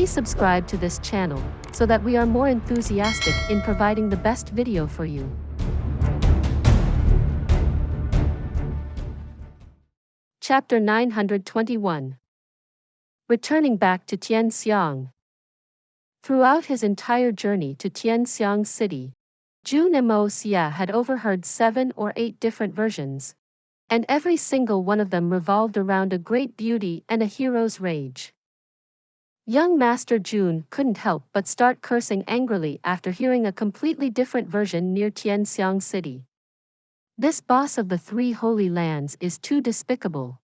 Please subscribe to this channel, so that we are more enthusiastic in providing the best video for you. Chapter 921. Returning back to Tian Xiang. Throughout his entire journey to Tian Xiang city, Jun Moxie had overheard 7 or 8 different versions, and every single one of them revolved around a great beauty and a hero's rage. Young Master Jun couldn't help but start cursing angrily after hearing a completely different version near Tian Xiang city. This boss of the 3 holy lands is too despicable.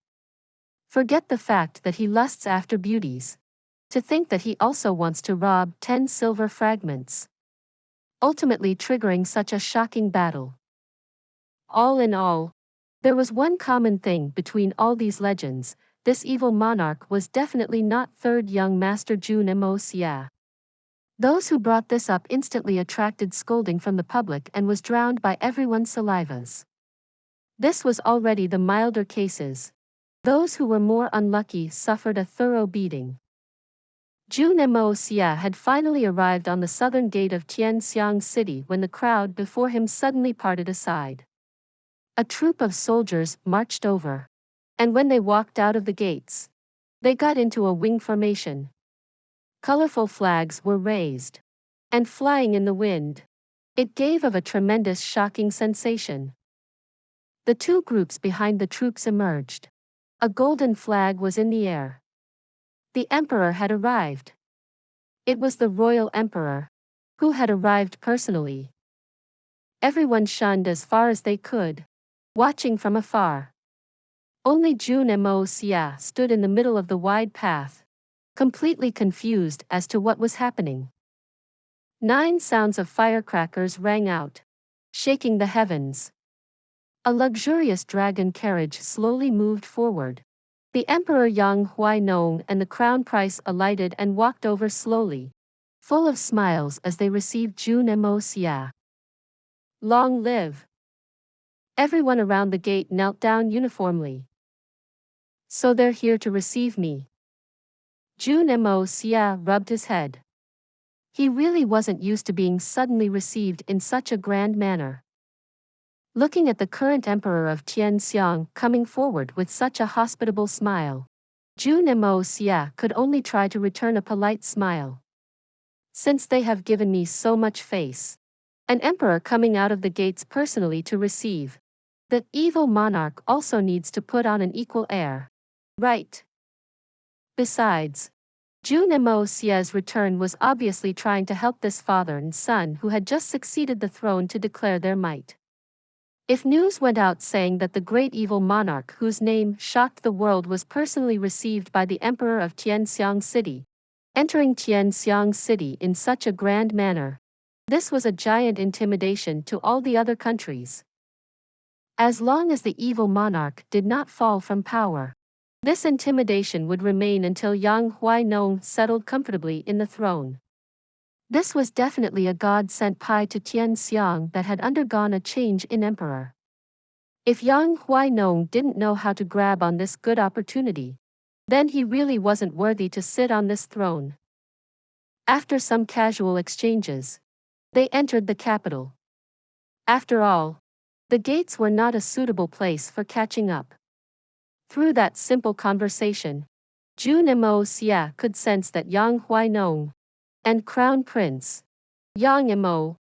Forget the fact that he lusts after beauties. To think that he also wants to rob 10 silver fragments, ultimately triggering such a shocking battle. All in all, there was one common thing between all these legends: this evil monarch was definitely not third young Master Jun Moxie. Those who brought this up instantly attracted scolding from the public and was drowned by everyone's salivas. This was already the milder cases. Those who were more unlucky suffered a thorough beating. Jun Moxie had finally arrived on the southern gate of Tian Xiang city when the crowd before him suddenly parted aside. A troop of soldiers marched over, and when they walked out of the gates, they got into a wing formation. Colorful flags were raised and flying in the wind. It gave of a tremendous shocking sensation. The 2 groups behind the troops emerged. A golden flag was in the air. The emperor had arrived. It was the royal emperor, who had arrived personally. Everyone shunned as far as they could, watching from afar. Only Jun Moxie stood in the middle of the wide path, completely confused as to what was happening. 9 sounds of firecrackers rang out, shaking the heavens. A luxurious dragon carriage slowly moved forward. The Emperor Yang Huainong and the crown prince alighted and walked over slowly, full of smiles as they received Jun Moxie. Long live! Everyone around the gate knelt down uniformly. So they're here to receive me. Jun Moxie rubbed his head. He really wasn't used to being suddenly received in such a grand manner. Looking at the current emperor of Tian Xiang coming forward with such a hospitable smile, Jun Moxie could only try to return a polite smile. Since they have given me so much face, an emperor coming out of the gates personally to receive, the evil monarch also needs to put on an equal air, right? Besides, Jun Moxie's return was obviously trying to help this father and son who had just succeeded the throne to declare their might. If news went out saying that the great evil monarch whose name shocked the world was personally received by the emperor of Tian Xiang city, entering Tian Xiang city in such a grand manner, this was a giant intimidation to all the other countries. As long as the evil monarch did not fall from power, this intimidation would remain until Yang Huainong settled comfortably in the throne. This was definitely a God-sent pie to Tian Xiang that had undergone a change in emperor. If Yang Huainong didn't know how to grab on this good opportunity, then he really wasn't worthy to sit on this throne. After some casual exchanges, they entered the capital. After all, the gates were not a suitable place for catching up. Through that simple conversation, Jun Moxie could sense that Yang Huainong and Crown Prince Yang Mo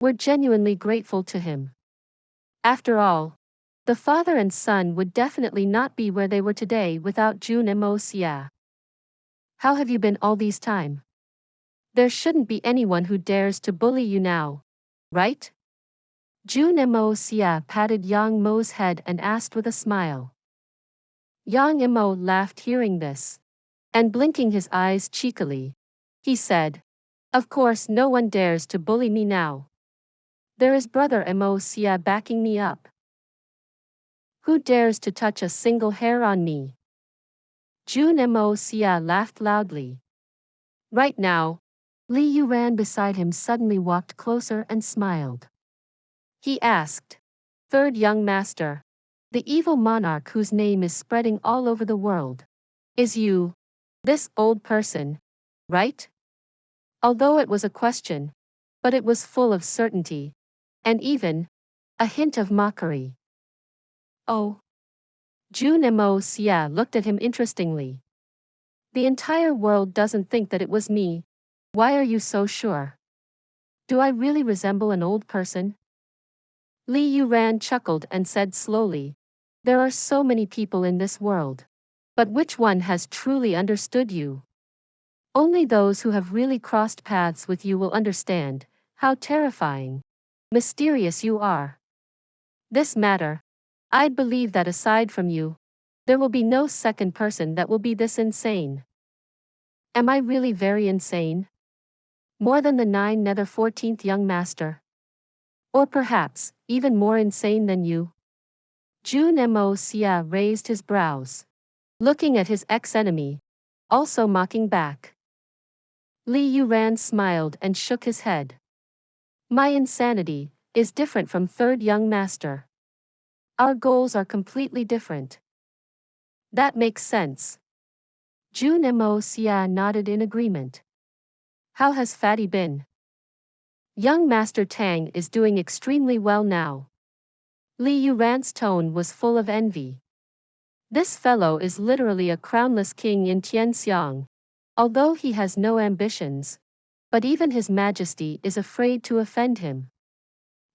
were genuinely grateful to him. After all, the father and son would definitely not be where they were today without Jun Moxie. How have you been all these time? There shouldn't be anyone who dares to bully you now, right? Jun Moxie patted Yang Mo's head and asked with a smile. Yang Mo laughed hearing this, and blinking his eyes cheekily, he said, "Of course no one dares to bully me now. There is brother Moxie backing me up. Who dares to touch a single hair on me?" Jun Moxie laughed loudly. Right now, Li Yuan beside him suddenly walked closer and smiled. He asked, "Third young master, the evil monarch whose name is spreading all over the world, is you, this old person, right? Although it was a question, but it was full of certainty, and even a hint of mockery. Oh. Jun Moxie looked at him interestingly. The entire world doesn't think that it was me. Why are you so sure? Do I really resemble an old person? Li Yuan chuckled and said slowly, there are so many people in this world. But which one has truly understood you? Only those who have really crossed paths with you will understand how terrifying, mysterious you are. This matter, I'd believe that aside from you, there will be no second person that will be this insane. Am I really very insane? More than the 9 nether 14th young master? Or perhaps, even more insane than you? Jun Moxie raised his brows, looking at his ex-enemy, also mocking back. Li Yuan smiled and shook his head. My insanity is different from third young master. Our goals are completely different. That makes sense. Jun Moxie nodded in agreement. How has Fatty been? Young Master Tang is doing extremely well now. Li Yuan's tone was full of envy. This fellow is literally a crownless king in Xiang, although he has no ambitions. But even His Majesty is afraid to offend him.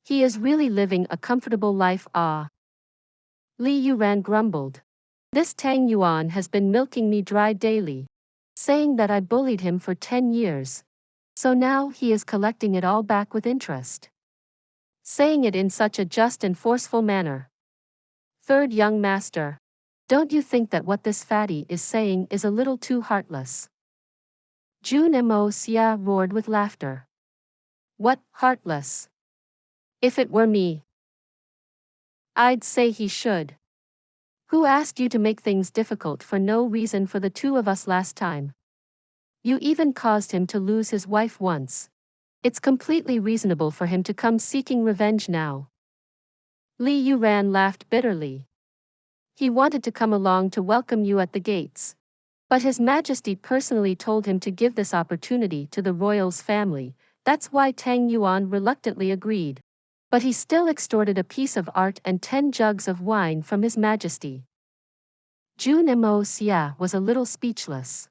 He is really living a comfortable life. Li Yuan grumbled. This Tang Yuan has been milking me dry daily, saying that I bullied him for 10 years. So now he is collecting it all back with interest. Saying it in such a just and forceful manner. Third young master, don't you think that what this fatty is saying is a little too heartless? Jun Moxie roared with laughter. What, heartless? If it were me, I'd say he should. Who asked you to make things difficult for no reason for the two of us last time? You even caused him to lose his wife once. It's completely reasonable for him to come seeking revenge now. Li Yuan laughed bitterly. He wanted to come along to welcome you at the gates. But His Majesty personally told him to give this opportunity to the royals' family. That's why Tang Yuan reluctantly agreed. But he still extorted a piece of art and 10 jugs of wine from His Majesty. Jun Moxie was a little speechless.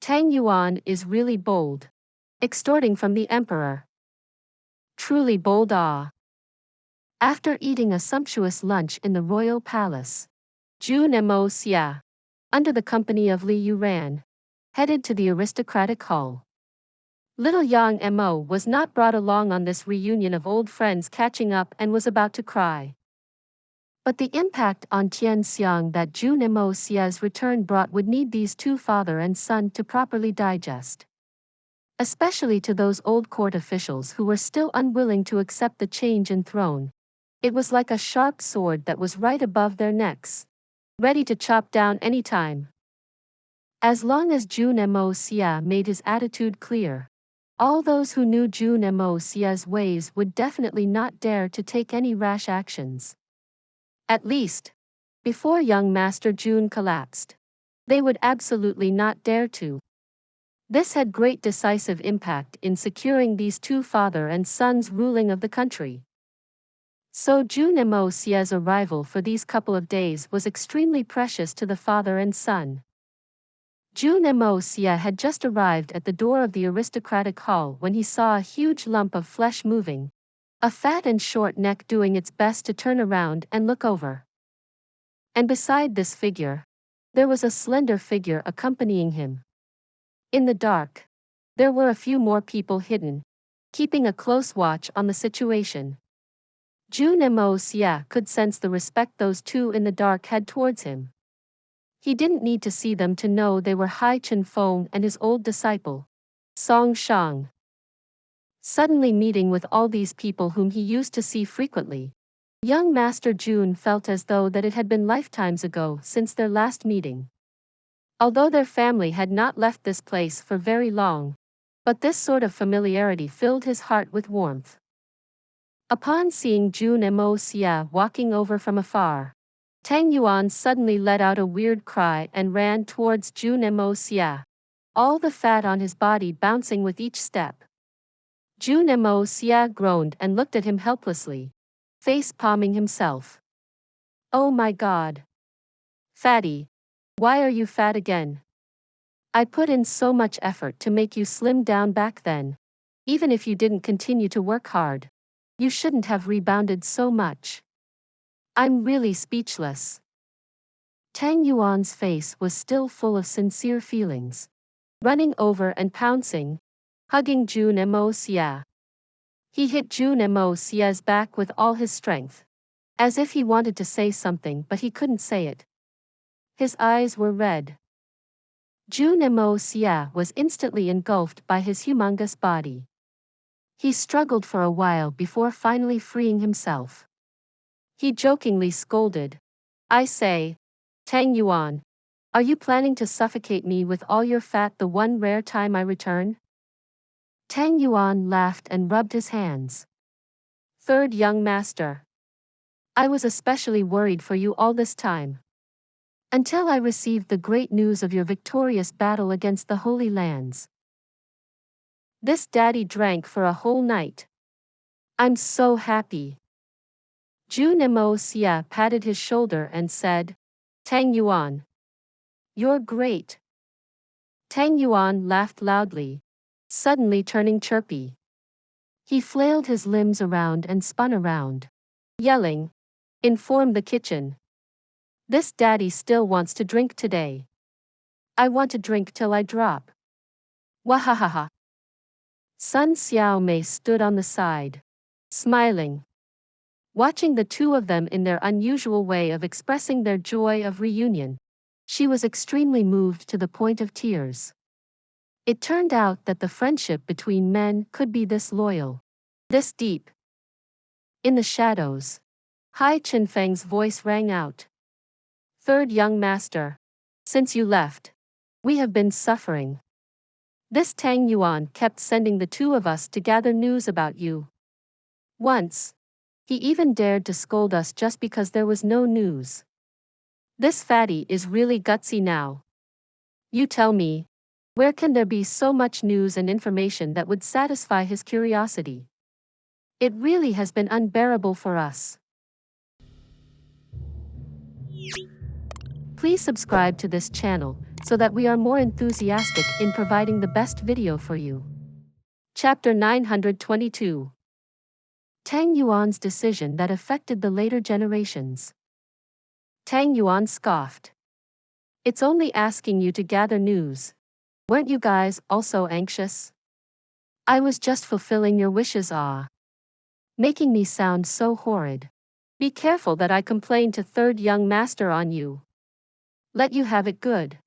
Tang Yuan is really bold. Extorting from the emperor. Truly bold. After eating a sumptuous lunch in the royal palace, Jun Moxie, under the company of Li Yuan, headed to the aristocratic hall. Little Yang Mo was not brought along on this reunion of old friends catching up and was about to cry. But the impact on Tian Xiang that Jun Moxie's return brought would need these two father and son to properly digest. Especially to those old court officials who were still unwilling to accept the change in throne. It was like a sharp sword that was right above their necks, ready to chop down any time. As long as Jun Moxie made his attitude clear, all those who knew Jun Moxie's ways would definitely not dare to take any rash actions. At least, before young Master Jun collapsed, they would absolutely not dare to. This had great decisive impact in securing these two father and sons ruling of the country. So Jun Moxie's arrival for these couple of days was extremely precious to the father and son. Jun Moxie had just arrived at the door of the aristocratic hall when he saw a huge lump of flesh moving, a fat and short neck doing its best to turn around and look over. And beside this figure, there was a slender figure accompanying him. In the dark, there were a few more people hidden, keeping a close watch on the situation. Jun Moxie could sense the respect those two in the dark had towards him. He didn't need to see them to know they were Hai Chen Feng and his old disciple, Song Xiang. Suddenly meeting with all these people whom he used to see frequently, young Master Jun felt as though that it had been lifetimes ago since their last meeting. Although their family had not left this place for very long, but this sort of familiarity filled his heart with warmth. Upon seeing Jun Moxie walking over from afar, Tang Yuan suddenly let out a weird cry and ran towards Jun Moxie. all the fat on his body bouncing with each step. Jun Moxie groaned and looked at him helplessly, face-palming himself. Oh my God. Fatty. Why are you fat again? I put in so much effort to make you slim down back then. Even if you didn't continue to work hard, you shouldn't have rebounded so much. I'm really speechless. Tang Yuan's face was still full of sincere feelings, running over and pouncing, hugging Jun Moxie. He hit Jun Moxie's back with all his strength, as if he wanted to say something but he couldn't say it. His eyes were red. Jun Moxie was instantly engulfed by his humongous body. He struggled for a while before finally freeing himself. He jokingly scolded, I say, Tang Yuan, are you planning to suffocate me with all your fat the one rare time I return? Tang Yuan laughed and rubbed his hands. Third young master. I was especially worried for you all this time. Until I received the great news of your victorious battle against the Holy Lands. This daddy drank for a whole night. I'm so happy. Jun Moxie patted his shoulder and said, Tang Yuan. You're great. Tang Yuan laughed loudly, suddenly turning chirpy. He flailed his limbs around and spun around, yelling, Inform the kitchen. This daddy still wants to drink today. I want to drink till I drop. Wahahaha. Sun Xiaomei stood on the side, smiling, watching the two of them in their unusual way of expressing their joy of reunion. She was extremely moved to the point of tears. It turned out that the friendship between men could be this loyal, this deep. In the shadows, Hai Qinfeng's voice rang out. Third young master. Since you left, we have been suffering. This Tang Yuan kept sending the two of us to gather news about you. Once, he even dared to scold us just because there was no news. This fatty is really gutsy now. You tell me, where can there be so much news and information that would satisfy his curiosity? It really has been unbearable for us. Please subscribe to this channel so that we are more enthusiastic in providing the best video for you. Chapter 922. Tang Yuan's decision that affected the later generations. Tang Yuan scoffed. It's only asking you to gather news. Weren't you guys also anxious? I was just fulfilling your wishes. Making me sound so horrid. Be careful that I complain to third young master on you. Let you have it good.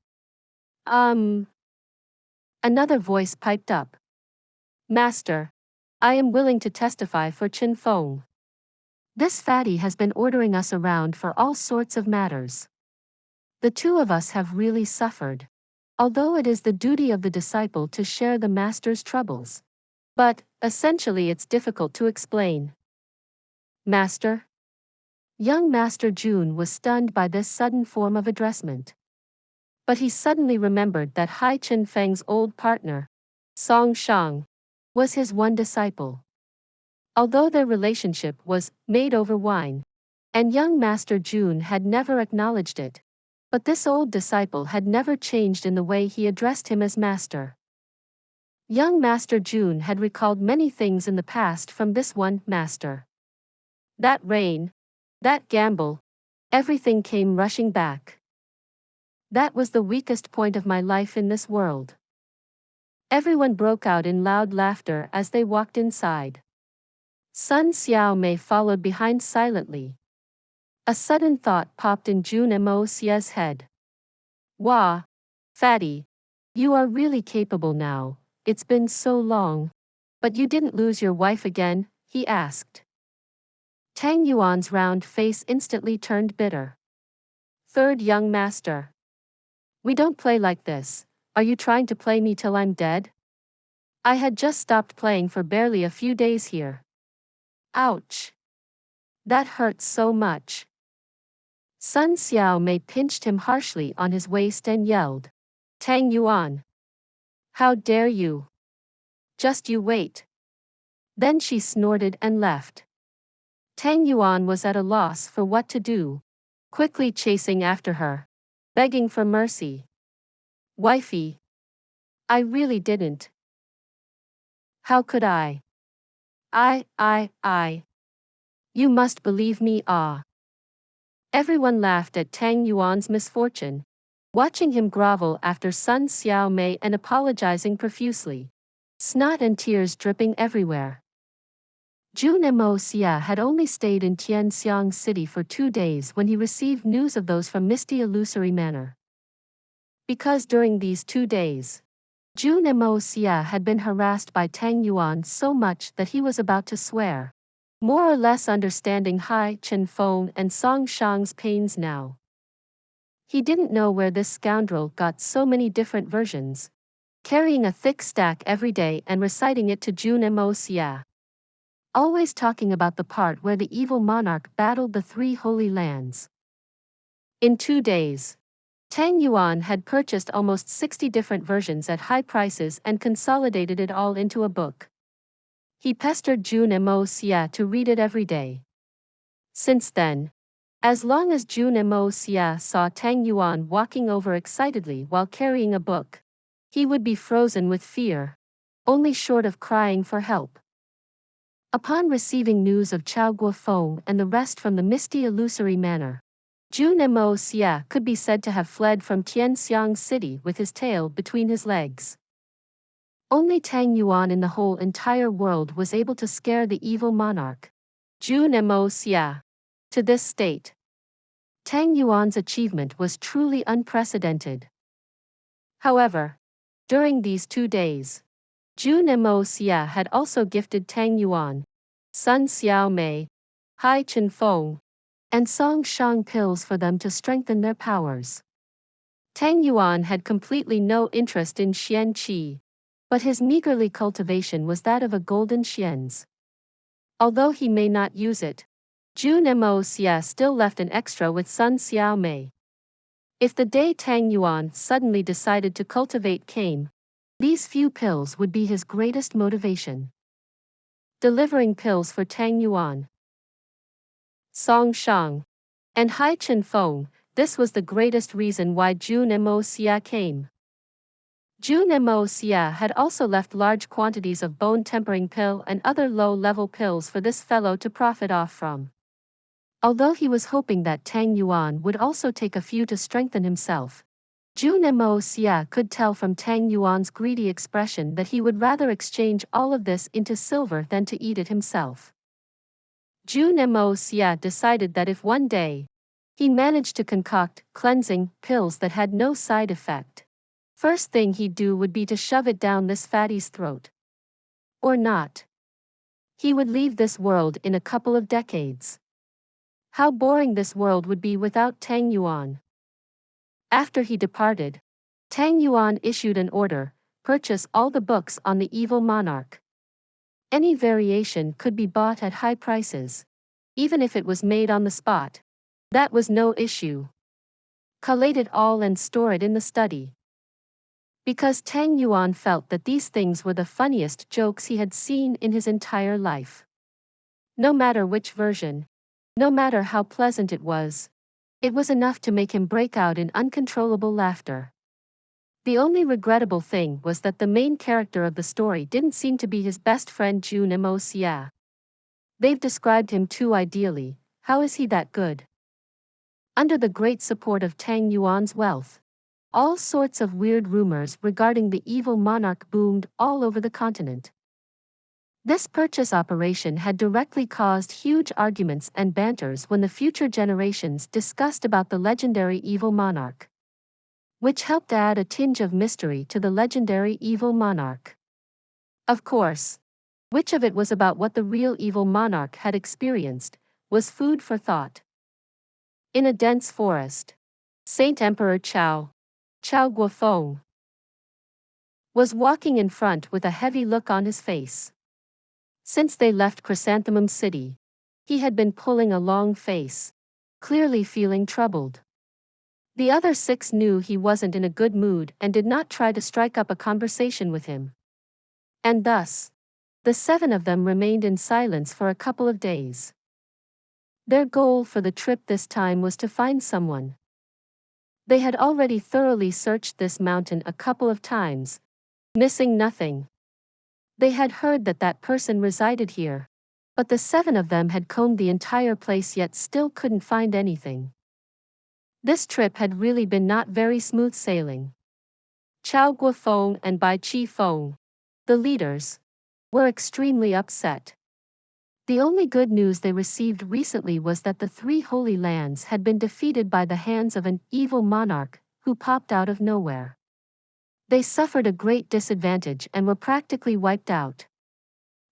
Another voice piped up. Master, I am willing to testify for Qin Feng. This fatty has been ordering us around for all sorts of matters. The two of us have really suffered, although it is the duty of the disciple to share the master's troubles. But, essentially it's difficult to explain. Master? Young Master Jun was stunned by this sudden form of addressment. But he suddenly remembered that Hai Qinfeng's old partner, Xiang, was his one disciple. Although their relationship was made over wine, and young Master Jun had never acknowledged it, but this old disciple had never changed in the way he addressed him as master. Young Master Jun had recalled many things in the past from this one master. That rain, that gamble, everything came rushing back. That was the weakest point of my life in this world. Everyone broke out in loud laughter as they walked inside. Sun Xiaomei followed behind silently. A sudden thought popped in Jun Moxie's head. Wah, fatty, you are really capable now. It's been so long. But you didn't lose your wife again? He asked. Tang Yuan's round face instantly turned bitter. Third young master. We don't play like this. Are you trying to play me till I'm dead? I had just stopped playing for barely a few days here. Ouch. That hurts so much. Sun Xiaomei pinched him harshly on his waist and yelled. Tang Yuan. How dare you? Just you wait. Then she snorted and left. Tang Yuan was at a loss for what to do, quickly chasing after her, begging for mercy. Wifey. I really didn't. How could I? I. You must believe me, ah. Everyone laughed at Tang Yuan's misfortune, watching him grovel after Sun Xiao Mei and apologizing profusely, snot and tears dripping everywhere. Jun Moxie had only stayed in Xiang City for 2 days when he received news of those from Misty Illusory Manor. Because during these 2 days, Jun Moxie had been harassed by Tang Yuan so much that he was about to swear, more or less understanding Hai Chen Feng and Song Shang's pains now. He didn't know where this scoundrel got so many different versions, carrying a thick stack every day and reciting it to Jun Moxie. Always talking about the part where the evil monarch battled the 3 holy lands. In 2 days, Tang Yuan had purchased almost 60 different versions at high prices and consolidated it all into a book. He pestered Jun Moxie to read it every day. Since then, as long as Jun Moxie saw Tang Yuan walking over excitedly while carrying a book, he would be frozen with fear, only short of crying for help. Upon receiving news of Chao Guofeng and the rest from the Misty Illusory Manor, Jun Moxie could be said to have fled from Xiang City with his tail between his legs. Only Tang Yuan in the whole entire world was able to scare the evil monarch, Jun Moxie, to this state. Tang Yuan's achievement was truly unprecedented. However, during these 2 days, Jun Moxie had also gifted Tang Yuan, Sun Xiao Mei, Hai Chen Feng, and Song Shang pills for them to strengthen their powers. Tang Yuan had completely no interest in Xian Qi, but his meagerly cultivation was that of a golden xians. Although he may not use it, Jun Moxie still left an extra with Sun Xiao Mei. If the day Tang Yuan suddenly decided to cultivate came, these few pills would be his greatest motivation. Delivering pills for Tang Yuan, Song Shang, and Hai Chen Feng, this was the greatest reason why Jun Moxie came. Jun Moxie had also left large quantities of bone-tempering pill and other low-level pills for this fellow to profit off from. Although he was hoping that Tang Yuan would also take a few to strengthen himself, Jun Moxie could tell from Tang Yuan's greedy expression that he would rather exchange all of this into silver than to eat it himself. Jun Moxie decided that if one day he managed to concoct cleansing pills that had no side effect, first thing he'd do would be to shove it down this fatty's throat. Or not. He would leave this world in a couple of decades. How boring this world would be without Tang Yuan. After he departed, Tang Yuan issued an order, purchase all the books on the evil monarch. Any variation could be bought at high prices, even if it was made on the spot. That was no issue. Collate it all and store it in the study. Because Tang Yuan felt that these things were the funniest jokes he had seen in his entire life. No matter which version, no matter how pleasant it was enough to make him break out in uncontrollable laughter. The only regrettable thing was that the main character of the story didn't seem to be his best friend Jun Moxie. They've described him too ideally. How is he that good? Under the great support of Tang Yuan's wealth, all sorts of weird rumors regarding the evil monarch boomed all over the continent. This purchase operation had directly caused huge arguments and banters when the future generations discussed about the legendary evil monarch, which helped add a tinge of mystery to the legendary evil monarch. Of course, which of it was about what the real evil monarch had experienced, was food for thought. In a dense forest, Saint Emperor Chao Guofeng, was walking in front with a heavy look on his face. Since they left Chrysanthemum City, he had been pulling a long face, clearly feeling troubled. The other 6 knew he wasn't in a good mood and did not try to strike up a conversation with him. And thus, the 7 of them remained in silence for a couple of days. Their goal for the trip this time was to find someone. They had already thoroughly searched this mountain a couple of times, missing nothing. They had heard that that person resided here, but the 7 of them had combed the entire place yet still couldn't find anything. This trip had really been not very smooth sailing. Chao Guofeng and Bai Chi Feng, the leaders, were extremely upset. The only good news they received recently was that the 3 Holy Lands had been defeated by the hands of an evil monarch who popped out of nowhere. They suffered a great disadvantage and were practically wiped out.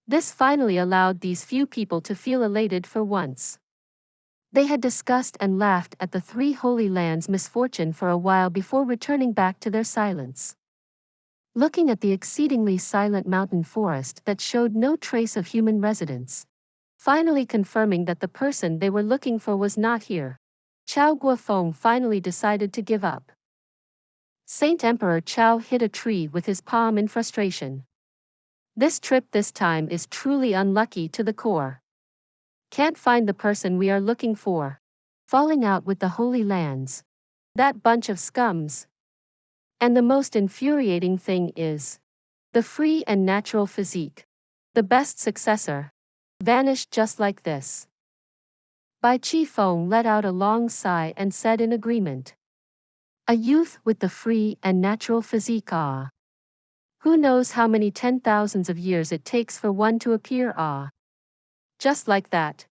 This finally allowed these few people to feel elated for once. They had discussed and laughed at the 3 Holy Lands' misfortune for a while before returning back to their silence. Looking at the exceedingly silent mountain forest that showed no trace of human residence, finally confirming that the person they were looking for was not here, Chao Guofeng finally decided to give up. Saint Emperor Chao hit a tree with his palm in frustration. This trip this time is truly unlucky to the core. Can't find the person we are looking for. Falling out with the Holy Lands. That bunch of scums. And the most infuriating thing is the free and natural physique. The best successor. Vanished just like this. Bai Chi Feng let out a long sigh and said in agreement. A youth with the free and natural physique, ah. Who knows how many 10,000s of years it takes for one to appear, ah. Just like that.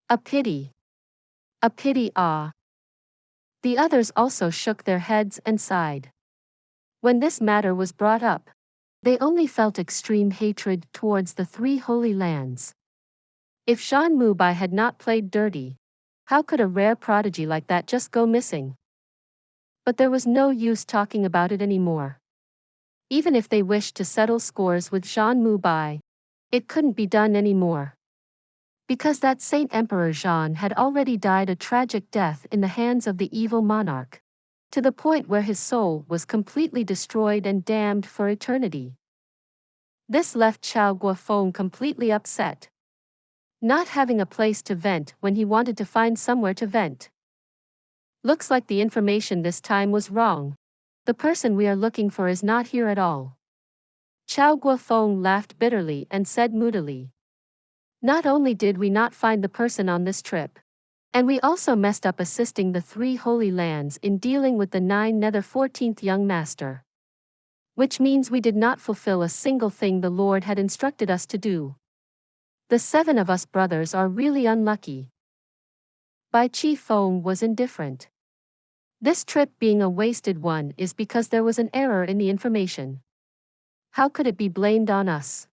A pity. A pity, ah. The others also shook their heads and sighed. When this matter was brought up, they only felt extreme hatred towards the 3 Holy Lands. If Shan Mubai had not played dirty, how could a rare prodigy like that just go missing? But there was no use talking about it anymore. Even if they wished to settle scores with Shan Mubai, it couldn't be done anymore. Because that Saint Emperor Zhan had already died a tragic death in the hands of the evil monarch, to the point where his soul was completely destroyed and damned for eternity. This left Chao Guofeng completely upset. Not having a place to vent when he wanted to find somewhere to vent. Looks like the information this time was wrong. The person we are looking for is not here at all. Chao Guofeng laughed bitterly and said moodily. Not only did we not find the person on this trip, and we also messed up assisting the 3 Holy Lands in dealing with the 9 nether 14th young master. Which means we did not fulfill a single thing the Lord had instructed us to do. The 7 of us brothers are really unlucky. Bai Chi Feng was indifferent. This trip being a wasted one is because there was an error in the information. How could it be blamed on us?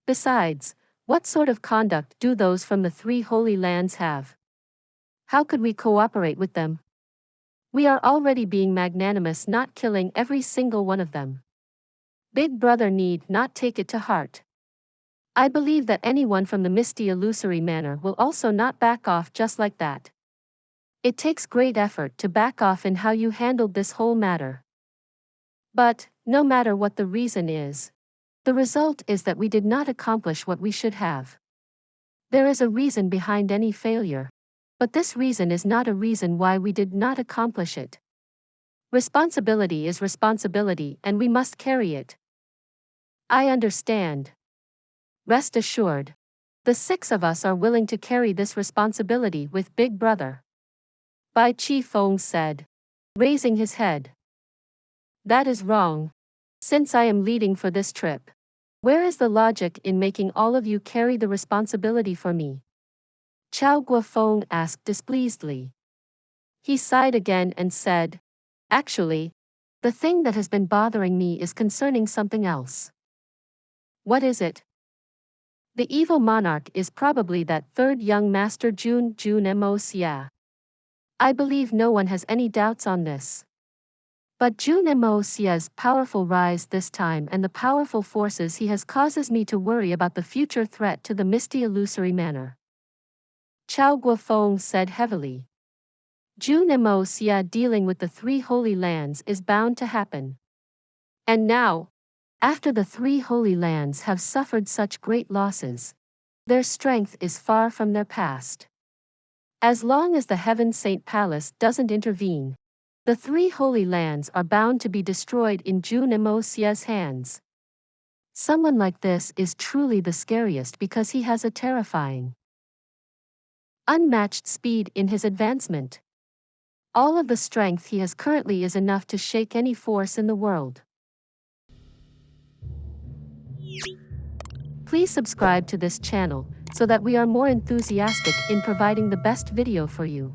Besides, what sort of conduct do those from the 3 Holy Lands have? How could we cooperate with them? We are already being magnanimous, not killing every single one of them. Big Brother need not take it to heart. I believe that anyone from the Misty Illusory Manor will also not back off just like that. It takes great effort to back off in how you handled this whole matter. But, no matter what the reason is, the result is that we did not accomplish what we should have. There is a reason behind any failure, but this reason is not a reason why we did not accomplish it. Responsibility is responsibility and we must carry it. I understand. Rest assured, the 6 of us are willing to carry this responsibility with Big Brother. Bai Chi Feng said, raising his head. That is wrong. Since I am leading for this trip, where is the logic in making all of you carry the responsibility for me? Chao Guofeng asked displeasedly. He sighed again and said, actually, the thing that has been bothering me is concerning something else. What is it? The evil monarch is probably that 3rd young master Jun Moxie. I believe no one has any doubts on this. But Jun Moxie's powerful rise this time and the powerful forces he has causes me to worry about the future threat to the Misty Illusory Manor. Chao Guofeng said heavily. Jun Moxie dealing with the three holy lands is bound to happen. And now, after the three holy lands have suffered such great losses, their strength is far from their past. As long as the Heaven Saint Palace doesn't intervene, the three holy lands are bound to be destroyed in Jun Moxie's hands. Someone like this is truly the scariest because he has a terrifying, unmatched speed in his advancement. All of the strength he has currently is enough to shake any force in the world. Please subscribe to this channel so that we are more enthusiastic in providing the best video for you.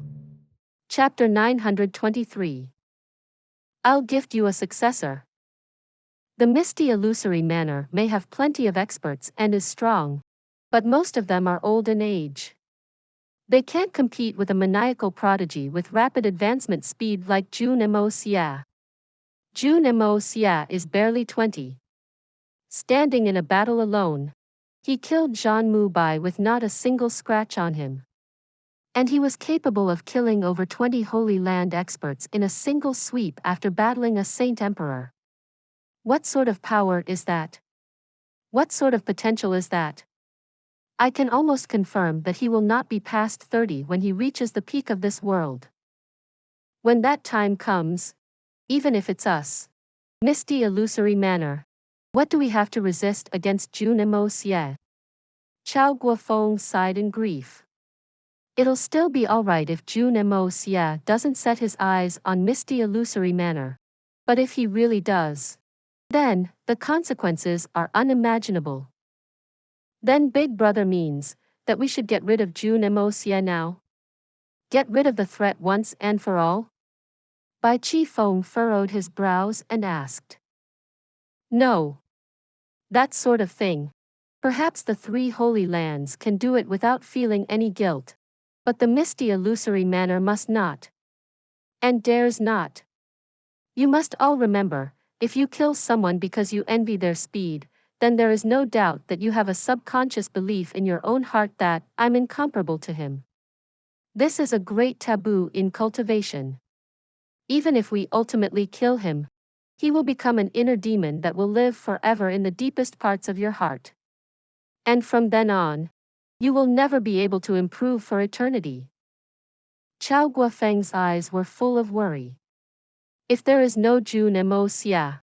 Chapter 923. I'll gift you a successor. The Misty Illusory Manor may have plenty of experts and is strong, but most of them are old in age. They can't compete with a maniacal prodigy with rapid advancement speed like Jun Moxie. Jun Moxie is barely 20. Standing in a battle alone, he killed Zhang Mubai with not a single scratch on him. And he was capable of killing over 20 Holy Land experts in a single sweep after battling a Saint Emperor. What sort of power is that? What sort of potential is that? I can almost confirm that he will not be past 30 when he reaches the peak of this world. When that time comes, even if it's us, Misty Illusory Manor, what do we have to resist against Jun Moxie? Chao Guofeng sighed in grief. It'll still be alright if Jun Moxie doesn't set his eyes on Misty Illusory Manor. But if he really does, then the consequences are unimaginable. Then Big Brother means that we should get rid of Jun Moxie now? Get rid of the threat once and for all? Bai Chi Feng furrowed his brows and asked. No. That sort of thing. Perhaps the three holy lands can do it without feeling any guilt. But the Misty Illusory Manor must not. And dares not. You must all remember, if you kill someone because you envy their speed, then there is no doubt that you have a subconscious belief in your own heart that I'm incomparable to him. This is a great taboo in cultivation. Even if we ultimately kill him, he will become an inner demon that will live forever in the deepest parts of your heart. And from then on, you will never be able to improve for eternity. Chao Guofeng's eyes were full of worry. If there is no Jun Moxie,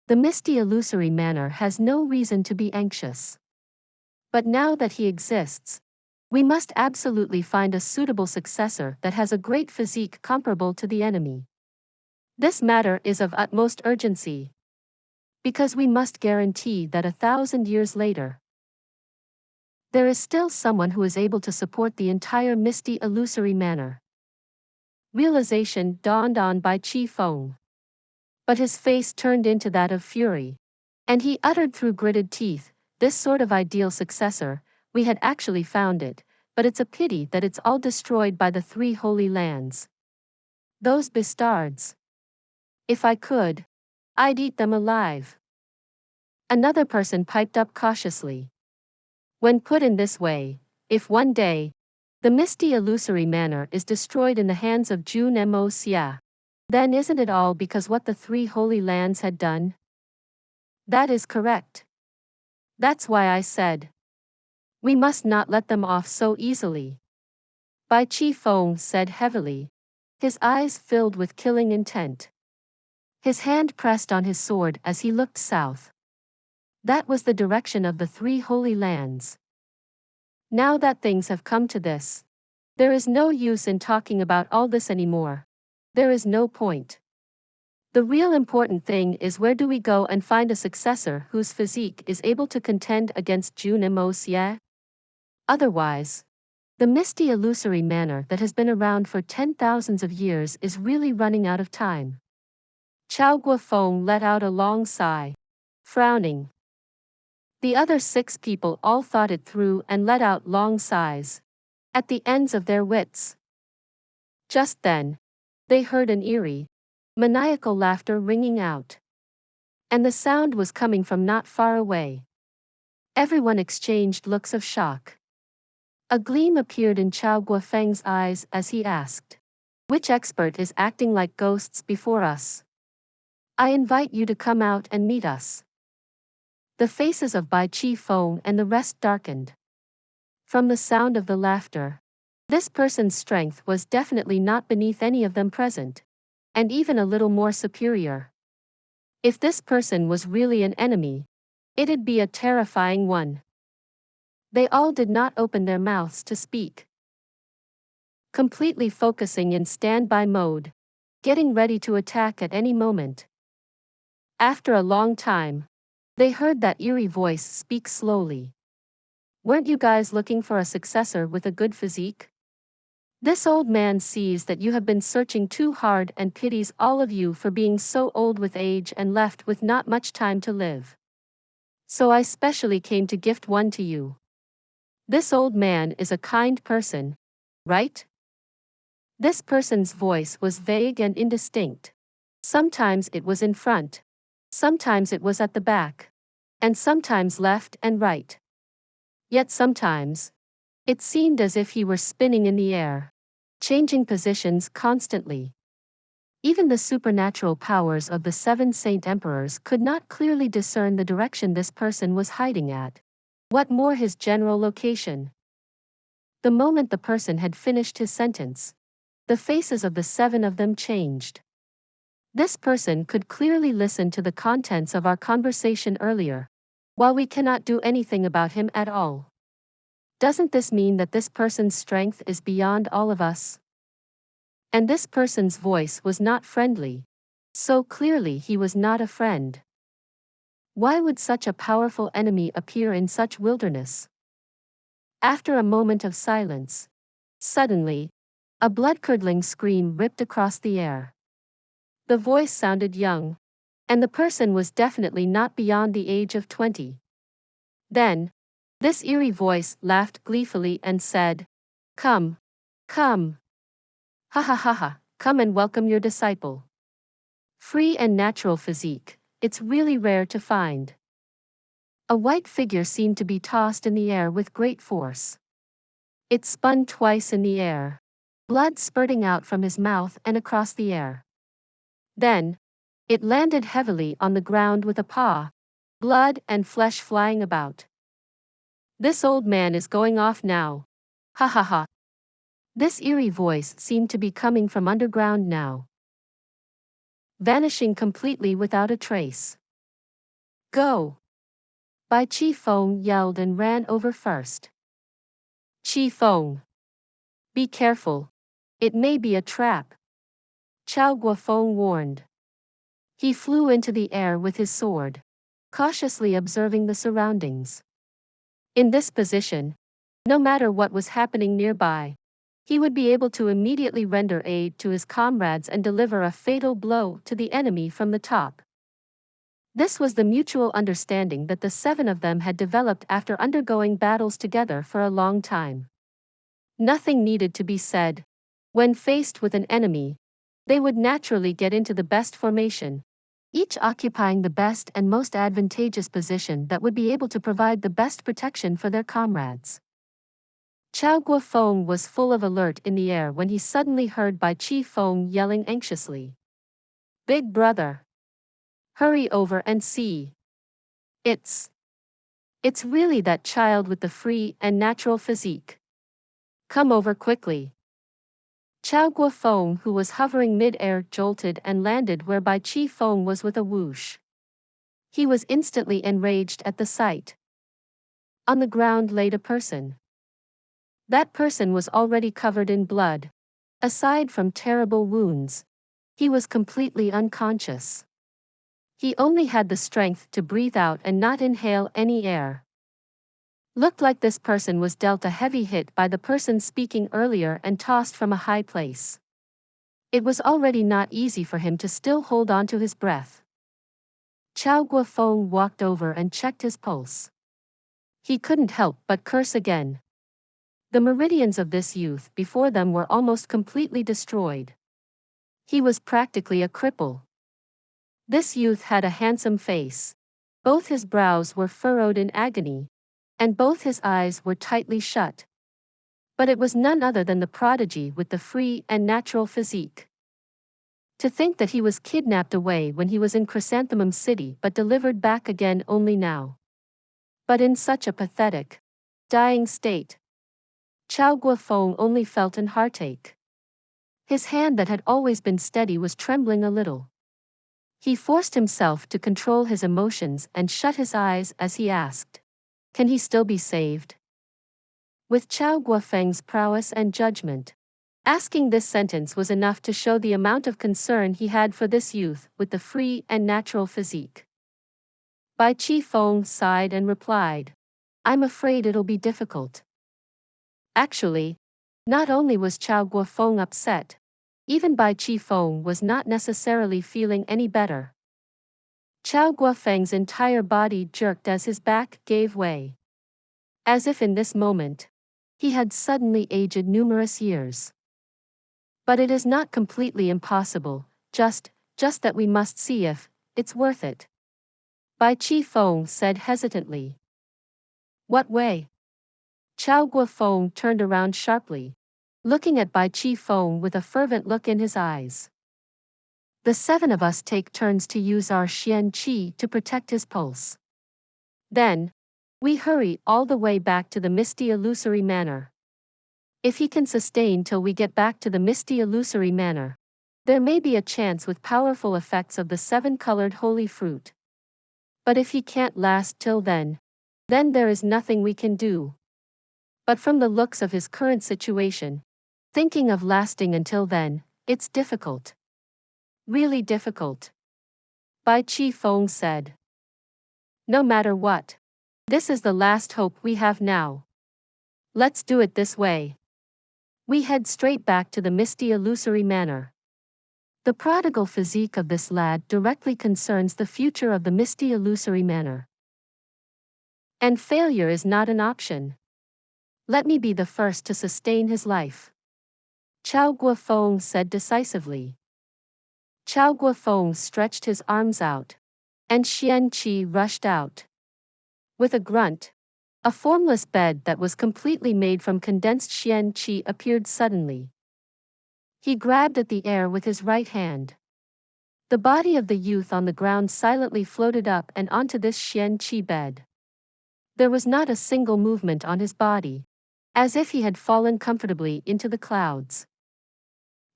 the Misty Illusory Manor has no reason to be anxious. But now that he exists, we must absolutely find a suitable successor that has a great physique comparable to the enemy. This matter is of utmost urgency. Because we must guarantee that 1,000 years later, there is still someone who is able to support the entire Misty Illusory Manor. Realization dawned on Bai Chi Feng. But his face turned into that of fury. And he uttered through gritted teeth, this sort of ideal successor, we had actually found it, but it's a pity that it's all destroyed by the three holy lands. Those bastards. If I could, I'd eat them alive. Another person piped up cautiously. When put in this way, if one day, the Misty Illusory Manor is destroyed in the hands of Jun Moxie, then isn't it all because what the three holy lands had done? That is correct. That's why I said, we must not let them off so easily. Bai Chi Feng said heavily, his eyes filled with killing intent. His hand pressed on his sword as he looked south. That was the direction of the three holy lands. Now that things have come to this, there is no use in talking about all this anymore. There is no point. The real important thing is where do we go and find a successor whose physique is able to contend against Jun Moxie? Otherwise, the Misty Illusory Manor that has been around for 10,000s of years is really running out of time. Chao Guofeng let out a long sigh, frowning. The other 6 people all thought it through and let out long sighs, at the ends of their wits. Just then, they heard an eerie, maniacal laughter ringing out. And the sound was coming from not far away. Everyone exchanged looks of shock. A gleam appeared in Chao Guofeng's eyes as he asked, Which expert is acting like ghosts before us? I invite you to come out and meet us. The faces of Bai Chi Feng and the rest darkened. From the sound of the laughter, this person's strength was definitely not beneath any of them present, and even a little more superior. If this person was really an enemy, it'd be a terrifying one. They all did not open their mouths to speak, completely focusing in standby mode, getting ready to attack at any moment. After a long time, they heard that eerie voice speak slowly. Weren't you guys looking for a successor with a good physique? This old man sees that you have been searching too hard and pities all of you for being so old with age and left with not much time to live. So I specially came to gift one to you. This old man is a kind person, right? This person's voice was vague and indistinct. Sometimes it was in front, sometimes it was at the back, and sometimes left and right. Yet sometimes, it seemed as if he were spinning in the air, changing positions constantly. Even the supernatural powers of the 7 Saint Emperors could not clearly discern the direction this person was hiding at. What more his general location? The moment the person had finished his sentence, the faces of the 7 of them changed. This person could clearly listen to the contents of our conversation earlier, while we cannot do anything about him at all. Doesn't this mean that this person's strength is beyond all of us? And this person's voice was not friendly, so clearly he was not a friend. Why would such a powerful enemy appear in such wilderness? After a moment of silence, suddenly, a blood-curdling scream ripped across the air. The voice sounded young, and the person was definitely not beyond the age of 20. Then, this eerie voice laughed gleefully and said, "Come, come. Ha ha ha ha, come and welcome your disciple. Free and natural physique, it's really rare to find." A white figure seemed to be tossed in the air with great force. It spun twice in the air, blood spurting out from his mouth and across the air. Then, it landed heavily on the ground with a paw, blood and flesh flying about. This old man is going off now. Ha ha ha. This eerie voice seemed to be coming from underground now, vanishing completely without a trace. Go! Bai Chi Feng yelled and ran over first. Chi Feng! Be careful. It may be a trap. Chao Guofeng warned. He flew into the air with his sword, cautiously observing the surroundings. In this position, no matter what was happening nearby, he would be able to immediately render aid to his comrades and deliver a fatal blow to the enemy from the top. This was the mutual understanding that the 7 of them had developed after undergoing battles together for a long time. Nothing needed to be said. When faced with an enemy, they would naturally get into the best formation, each occupying the best and most advantageous position that would be able to provide the best protection for their comrades. Chao Guofeng was full of alert in the air when he suddenly heard Bai Chi Feng yelling anxiously. "Big brother! Hurry over and see. It's really that child with the free and natural physique. Come over quickly." Chao Guofeng, who was hovering mid-air, jolted and landed where Bai Chi Feng was with a whoosh. He was instantly enraged at the sight. On the ground laid a person. That person was already covered in blood. Aside from terrible wounds, he was completely unconscious. He only had the strength to breathe out and not inhale any air. Looked like this person was dealt a heavy hit by the person speaking earlier and tossed from a high place. It was already not easy for him to still hold on to his breath. Chao Guofeng walked over and checked his pulse. He couldn't help but curse again. The meridians of this youth before them were almost completely destroyed. He was practically a cripple. This youth had a handsome face. Both his brows were furrowed in agony, and both his eyes were tightly shut. But it was none other than the prodigy with the free and natural physique. To think that he was kidnapped away when he was in Chrysanthemum City but delivered back again only now. But in such a pathetic, dying state. Chao Guofeng only felt an heartache. His hand that had always been steady was trembling a little. He forced himself to control his emotions and shut his eyes as he asked, "Can he still be saved?" With Chao Guofeng's prowess and judgment, asking this sentence was enough to show the amount of concern he had for this youth with the free and natural physique. Bai Chi Feng sighed and replied, "I'm afraid it'll be difficult." Actually, not only was Chao Guofeng upset, even Bai Chi Feng was not necessarily feeling any better. Chao Guofeng's entire body jerked as his back gave way. As if in this moment, he had suddenly aged numerous years. But it is not completely impossible, just that we must see if it's worth it. Bai Chi Feng said hesitantly. "What way?" Chao Guofeng turned around sharply, looking at Bai Chi Feng with a fervent look in his eyes. "The 7 of us take turns to use our Xian Qi to protect his pulse. Then, we hurry all the way back to the Misty Illusory Manor. If he can sustain till we get back to the Misty Illusory Manor, there may be a chance with powerful effects of the 7-colored holy fruit. But if he can't last till then there is nothing we can do. But from the looks of his current situation, thinking of lasting until then, it's difficult. Really difficult." Bai Chi Feng said. "No matter what, this is the last hope we have now. Let's do it this way. We head straight back to the Misty Illusory Manor. The prodigal physique of this lad directly concerns the future of the Misty Illusory Manor. And failure is not an option. Let me be the first to sustain his life." Chao Guofeng said decisively. Chao Guofeng stretched his arms out, and Xian Qi rushed out. With a grunt, a formless bed that was completely made from condensed Xian Qi appeared suddenly. He grabbed at the air with his right hand. The body of the youth on the ground silently floated up and onto this Xian Qi bed. There was not a single movement on his body, as if he had fallen comfortably into the clouds.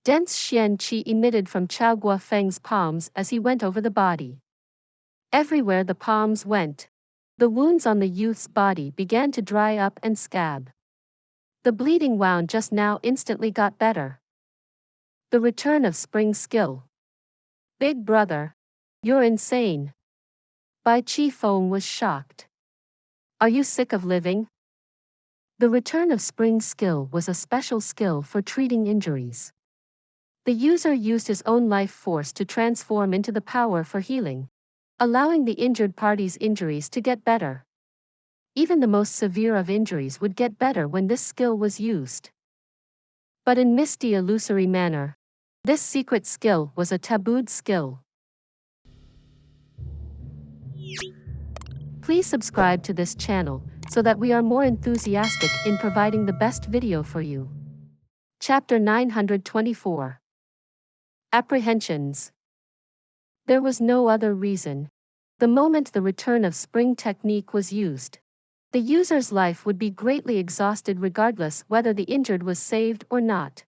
Dense Xian Qi emitted from Chao Guofeng's palms as he went over the body. Everywhere the palms went, the wounds on the youth's body began to dry up and scab. The bleeding wound just now instantly got better. The return of spring skill. "Big brother, you're insane." Bai Chi Feng was shocked. "Are you sick of living?" The return of spring skill was a special skill for treating injuries. The user used his own life force to transform into the power for healing, allowing the injured party's injuries to get better. Even the most severe of injuries would get better when this skill was used. But in Misty Illusory Manor, this secret skill was a tabooed skill. Please subscribe to this channel so that we are more enthusiastic in providing the best video for you. Chapter 924. Apprehensions. There was no other reason. The moment the return of spring technique was used, the user's life would be greatly exhausted regardless whether the injured was saved or not.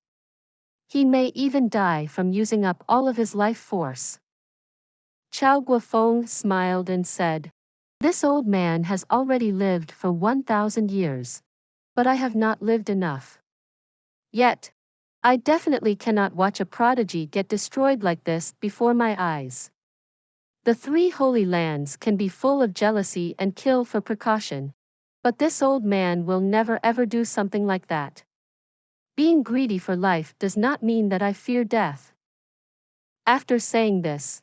He may even die from using up all of his life force. Chao Guofeng smiled and said, "This old man has already lived for 1,000 years. But I have not lived enough. Yet, I definitely cannot watch a prodigy get destroyed like this before my eyes. The 3 holy lands can be full of jealousy and kill for precaution, but this old man will never ever do something like that. Being greedy for life does not mean that I fear death." After saying this,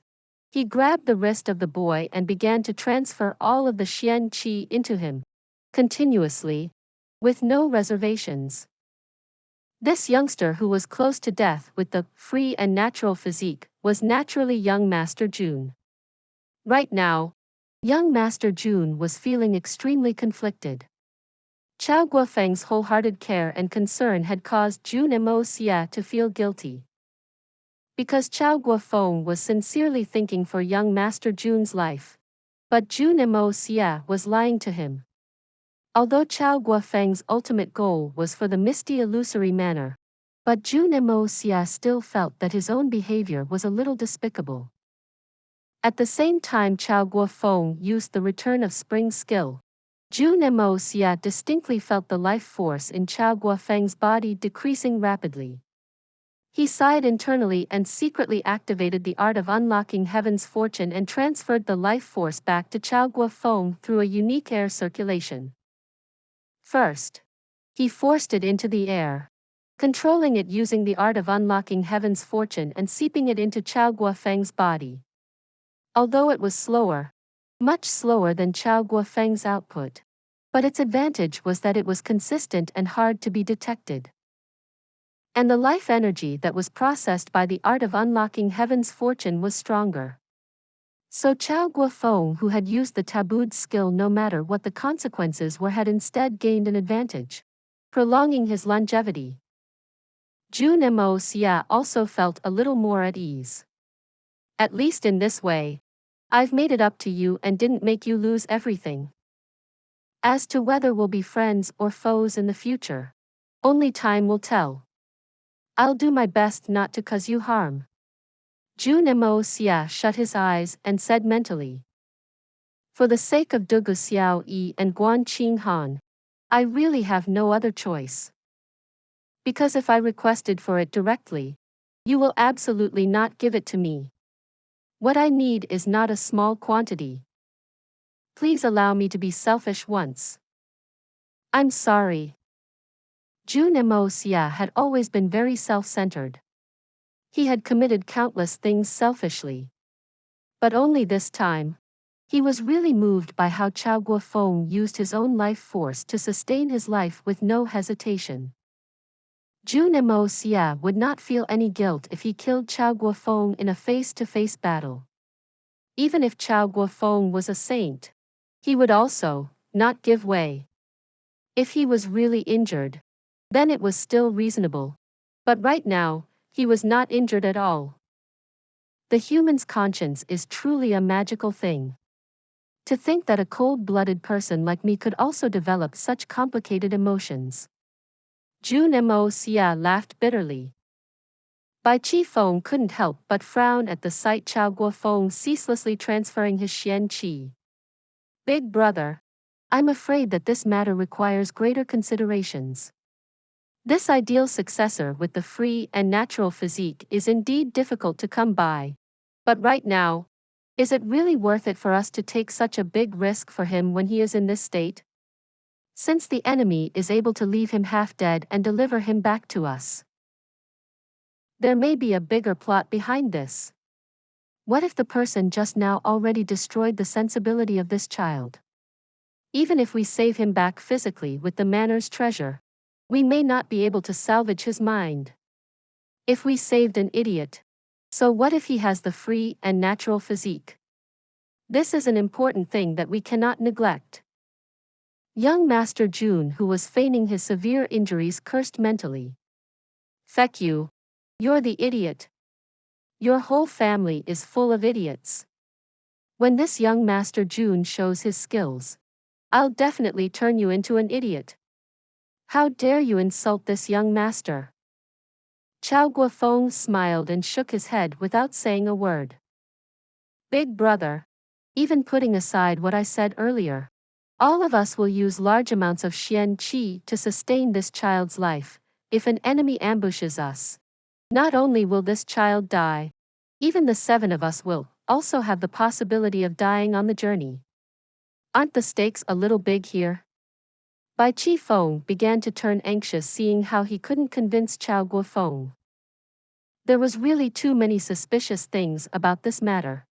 he grabbed the wrist of the boy and began to transfer all of the Xian Qi into him, continuously, with no reservations. This youngster who was close to death with the free and natural physique was naturally young Master Jun. Right now, young Master Jun was feeling extremely conflicted. Chao Guofeng's wholehearted care and concern had caused Jun Moxie to feel guilty. Because Chao Guofeng was sincerely thinking for young Master Jun's life. But Jun Moxie was lying to him. Although Chao Guofeng's ultimate goal was for the Misty Illusory Manor, but Jun Moxie still felt that his own behavior was a little despicable. At the same time Chao Guofeng used the return of spring's skill, Jun Moxie distinctly felt the life force in Chao Guofeng's body decreasing rapidly. He sighed internally and secretly activated the art of unlocking heaven's fortune and transferred the life force back to Chao Guofeng through a unique air circulation. First, he forced it into the air, controlling it using the art of unlocking heaven's fortune and seeping it into Chao Guofeng's body. Although it was slower, much slower than Chao Guofeng's output, but its advantage was that it was consistent and hard to be detected. And the life energy that was processed by the art of unlocking heaven's fortune was stronger. So Chao Guofeng, who had used the tabooed skill no matter what the consequences were, had instead gained an advantage, prolonging his longevity. Jun Moxie also felt a little more at ease. At least in this way, I've made it up to you and didn't make you lose everything. As to whether we'll be friends or foes in the future, only time will tell. I'll do my best not to cause you harm. Jun Moxie shut his eyes and said mentally. For the sake of Dugu Xiao Yi and Guan Qing Han, I really have no other choice. Because if I requested for it directly, you will absolutely not give it to me. What I need is not a small quantity. Please allow me to be selfish once. I'm sorry. Jun Moxie had always been very self-centered. He had committed countless things selfishly. But only this time, he was really moved by how Chao Guofeng used his own life force to sustain his life with no hesitation. Jun Moxie would not feel any guilt if he killed Chao Guofeng in a face-to-face battle. Even if Chao Guofeng was a saint, he would also not give way. If he was really injured, then it was still reasonable. But right now, he was not injured at all. The human's conscience is truly a magical thing. To think that a cold-blooded person like me could also develop such complicated emotions. Jun Moxie laughed bitterly. Bai Qifeng couldn't help but frown at the sight Chao Guofeng ceaselessly transferring his Xian qi. Big brother, I'm afraid that this matter requires greater considerations. This ideal successor with the free and natural physique is indeed difficult to come by. But right now, is it really worth it for us to take such a big risk for him when he is in this state? Since the enemy is able to leave him half dead and deliver him back to us. There may be a bigger plot behind this. What if the person just now already destroyed the sensibility of this child? Even if we save him back physically with the Manor's treasure, we may not be able to salvage his mind. If we saved an idiot, so what if he has the free and natural physique? This is an important thing that we cannot neglect. Young Master Jun, who was feigning his severe injuries, cursed mentally. Feck you. You're the idiot. Your whole family is full of idiots. When this young Master Jun shows his skills, I'll definitely turn you into an idiot. How dare you insult this young master? Chao Guofeng smiled and shook his head without saying a word. Big brother, even putting aside what I said earlier, all of us will use large amounts of Xian qi to sustain this child's life. If an enemy ambushes us, not only will this child die, even the 7 of us will also have the possibility of dying on the journey. Aren't the stakes a little big here? Bai Qifeng began to turn anxious seeing how he couldn't convince Chao Guofeng. There was really too many suspicious things about this matter.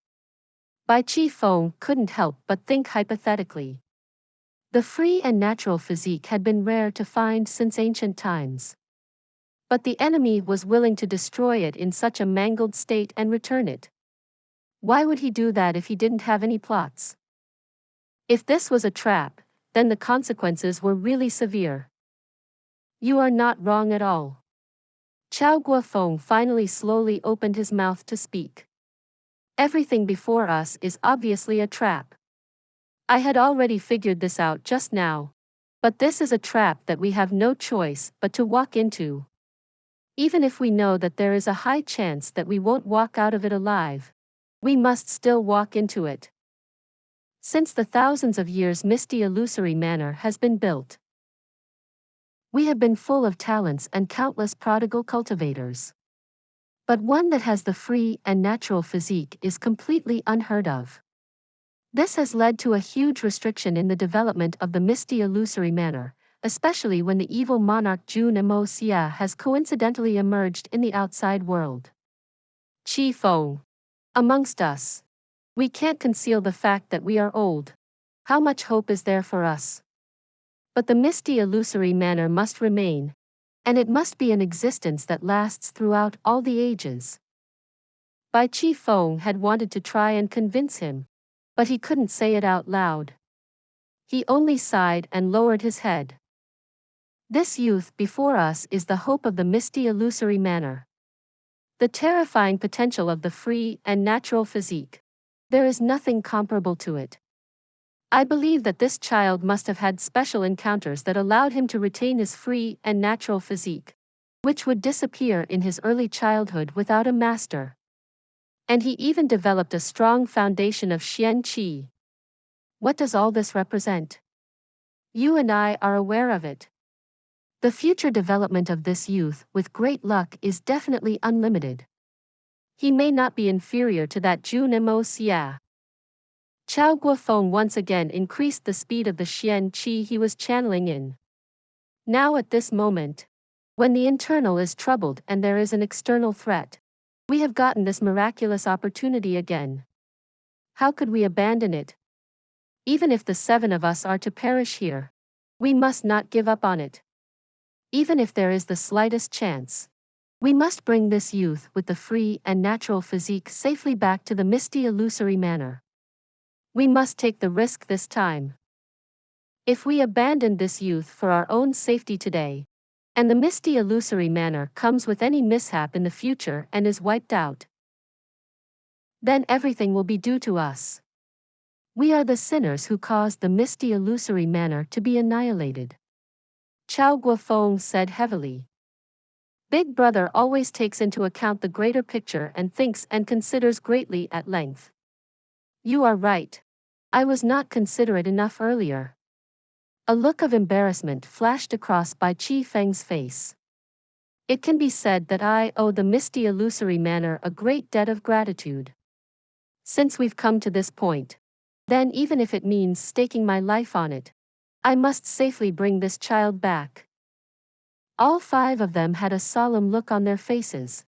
Bai Qifeng couldn't help but think hypothetically. The free and natural physique had been rare to find since ancient times. But the enemy was willing to destroy it in such a mangled state and return it. Why would he do that if he didn't have any plots? If this was a trap, then the consequences were really severe. You are not wrong at all. Chao Guofeng finally slowly opened his mouth to speak. Everything before us is obviously a trap. I had already figured this out just now. But this is a trap that we have no choice but to walk into. Even if we know that there is a high chance that we won't walk out of it alive, we must still walk into it. Since the thousands of years Misty Illusory Manor has been built, we have been full of talents and countless prodigal cultivators. But one that has the free and natural physique is completely unheard of. This has led to a huge restriction in the development of the Misty Illusory Manor, especially when the evil Monarch Jun Xie has coincidentally emerged in the outside world. Qi Feng. Amongst us. We can't conceal the fact that we are old. How much hope is there for us? But the Misty Illusory Manor must remain, and it must be an existence that lasts throughout all the ages. Bai Qi Feng had wanted to try and convince him, but he couldn't say it out loud. He only sighed and lowered his head. This youth before us is the hope of the Misty Illusory Manor. The terrifying potential of the free and natural physique. There is nothing comparable to it. I believe that this child must have had special encounters that allowed him to retain his free and natural physique, which would disappear in his early childhood without a master. And he even developed a strong foundation of Xian Qi. What does all this represent? You and I are aware of it. The future development of this youth, with great luck, is definitely unlimited. He may not be inferior to that Jun Moxie. Chao Guofeng once again increased the speed of the Xian Qi he was channeling in. Now at this moment, when the internal is troubled and there is an external threat, we have gotten this miraculous opportunity again. How could we abandon it? Even if the 7 of us are to perish here, we must not give up on it. Even if there is the slightest chance, we must bring this youth with the free and natural physique safely back to the Misty Illusory Manor. We must take the risk this time. If we abandon this youth for our own safety today, and the Misty Illusory Manor comes with any mishap in the future and is wiped out, then everything will be due to us. We are the sinners who caused the Misty Illusory Manor to be annihilated. Chao Guofeng said heavily. Big Brother always takes into account the greater picture and thinks and considers greatly at length. You are right. I was not considerate enough earlier. A look of embarrassment flashed across Bai Qi Feng's face. It can be said that I owe the Misty Illusory Manor a great debt of gratitude. Since we've come to this point, then even if it means staking my life on it, I must safely bring this child back. All 5 of them had a solemn look on their faces,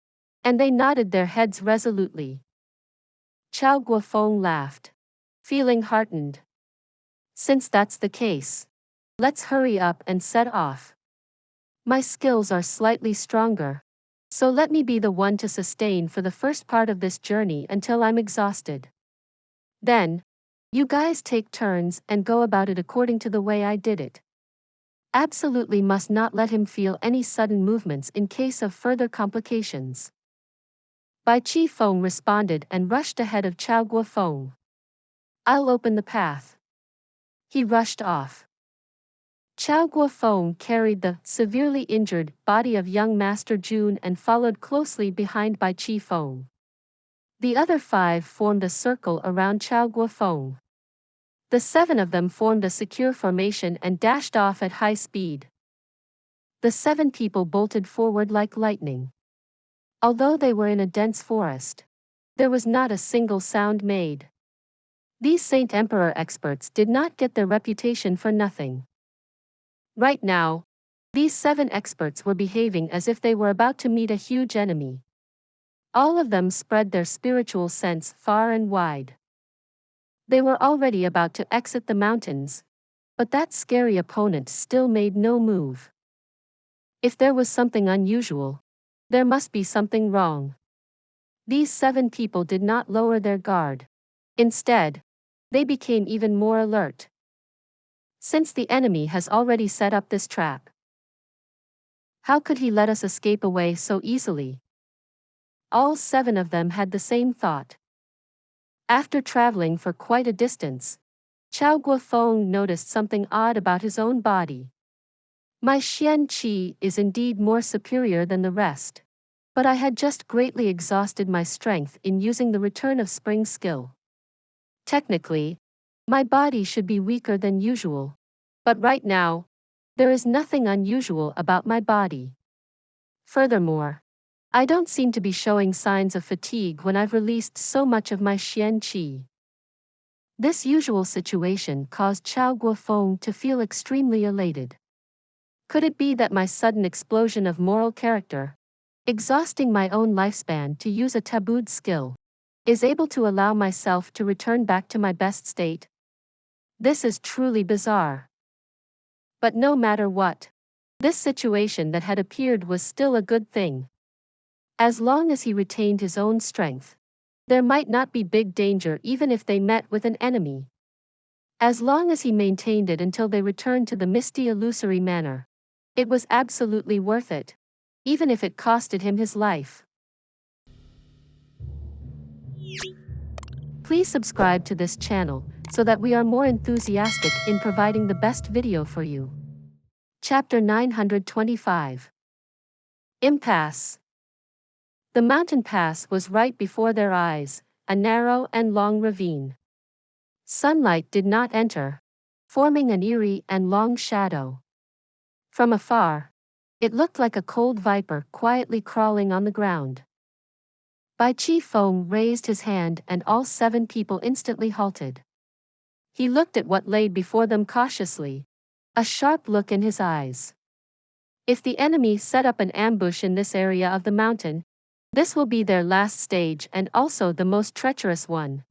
and they nodded their heads resolutely. Chao Guofeng laughed, feeling heartened. Since that's the case, let's hurry up and set off. My skills are slightly stronger, so let me be the one to sustain for the first part of this journey until I'm exhausted. Then, you guys take turns and go about it according to the way I did it. Absolutely must not let him feel any sudden movements in case of further complications. Bai Qi Feng responded and rushed ahead of Chao Guofeng. I'll open the path. He rushed off. Chao Guofeng carried the severely injured body of young Master Jun and followed closely behind Bai Qi Feng. The other 5 formed a circle around Chao Guofeng. The 7 of them formed a secure formation and dashed off at high speed. The 7 people bolted forward like lightning. Although they were in a dense forest, there was not a single sound made. These Saint Emperor experts did not get their reputation for nothing. Right now, these 7 experts were behaving as if they were about to meet a huge enemy. All of them spread their spiritual sense far and wide. They were already about to exit the mountains, but that scary opponent still made no move. If there was something unusual, there must be something wrong. These 7 people did not lower their guard. Instead, they became even more alert. since the enemy has already set up this trap. How could he let us escape away so easily? All 7 of them had the same thought. After traveling for quite a distance, Chao Guofeng noticed something odd about his own body. My Xian Qi is indeed more superior than the rest, but I had just greatly exhausted my strength in using the Return of Spring skill. Technically, my body should be weaker than usual, but right now, there is nothing unusual about my body. Furthermore, I don't seem to be showing signs of fatigue when I've released so much of my Xian Qi. This usual situation caused Chao Guofeng to feel extremely elated. Could it be that my sudden explosion of moral character, exhausting my own lifespan to use a tabooed skill, is able to allow myself to return back to my best state? This is truly bizarre. But no matter what, this situation that had appeared was still a good thing. As long as he retained his own strength, there might not be big danger even if they met with an enemy. As long as he maintained it until they returned to the Misty Illusory Manor, it was absolutely worth it, even if it costed him his life. Please subscribe to this channel so that we are more enthusiastic in providing the best video for you. Chapter 925. Impasse. The mountain pass was right before their eyes, a narrow and long ravine. Sunlight did not enter, forming an eerie and long shadow. From afar, it looked like a cold viper quietly crawling on the ground. Bai Qi Feng raised his hand and all 7 people instantly halted. He looked at what lay before them cautiously, a sharp look in his eyes. If the enemy set up an ambush in this area of the mountain, this will be their last stage and also the most treacherous one.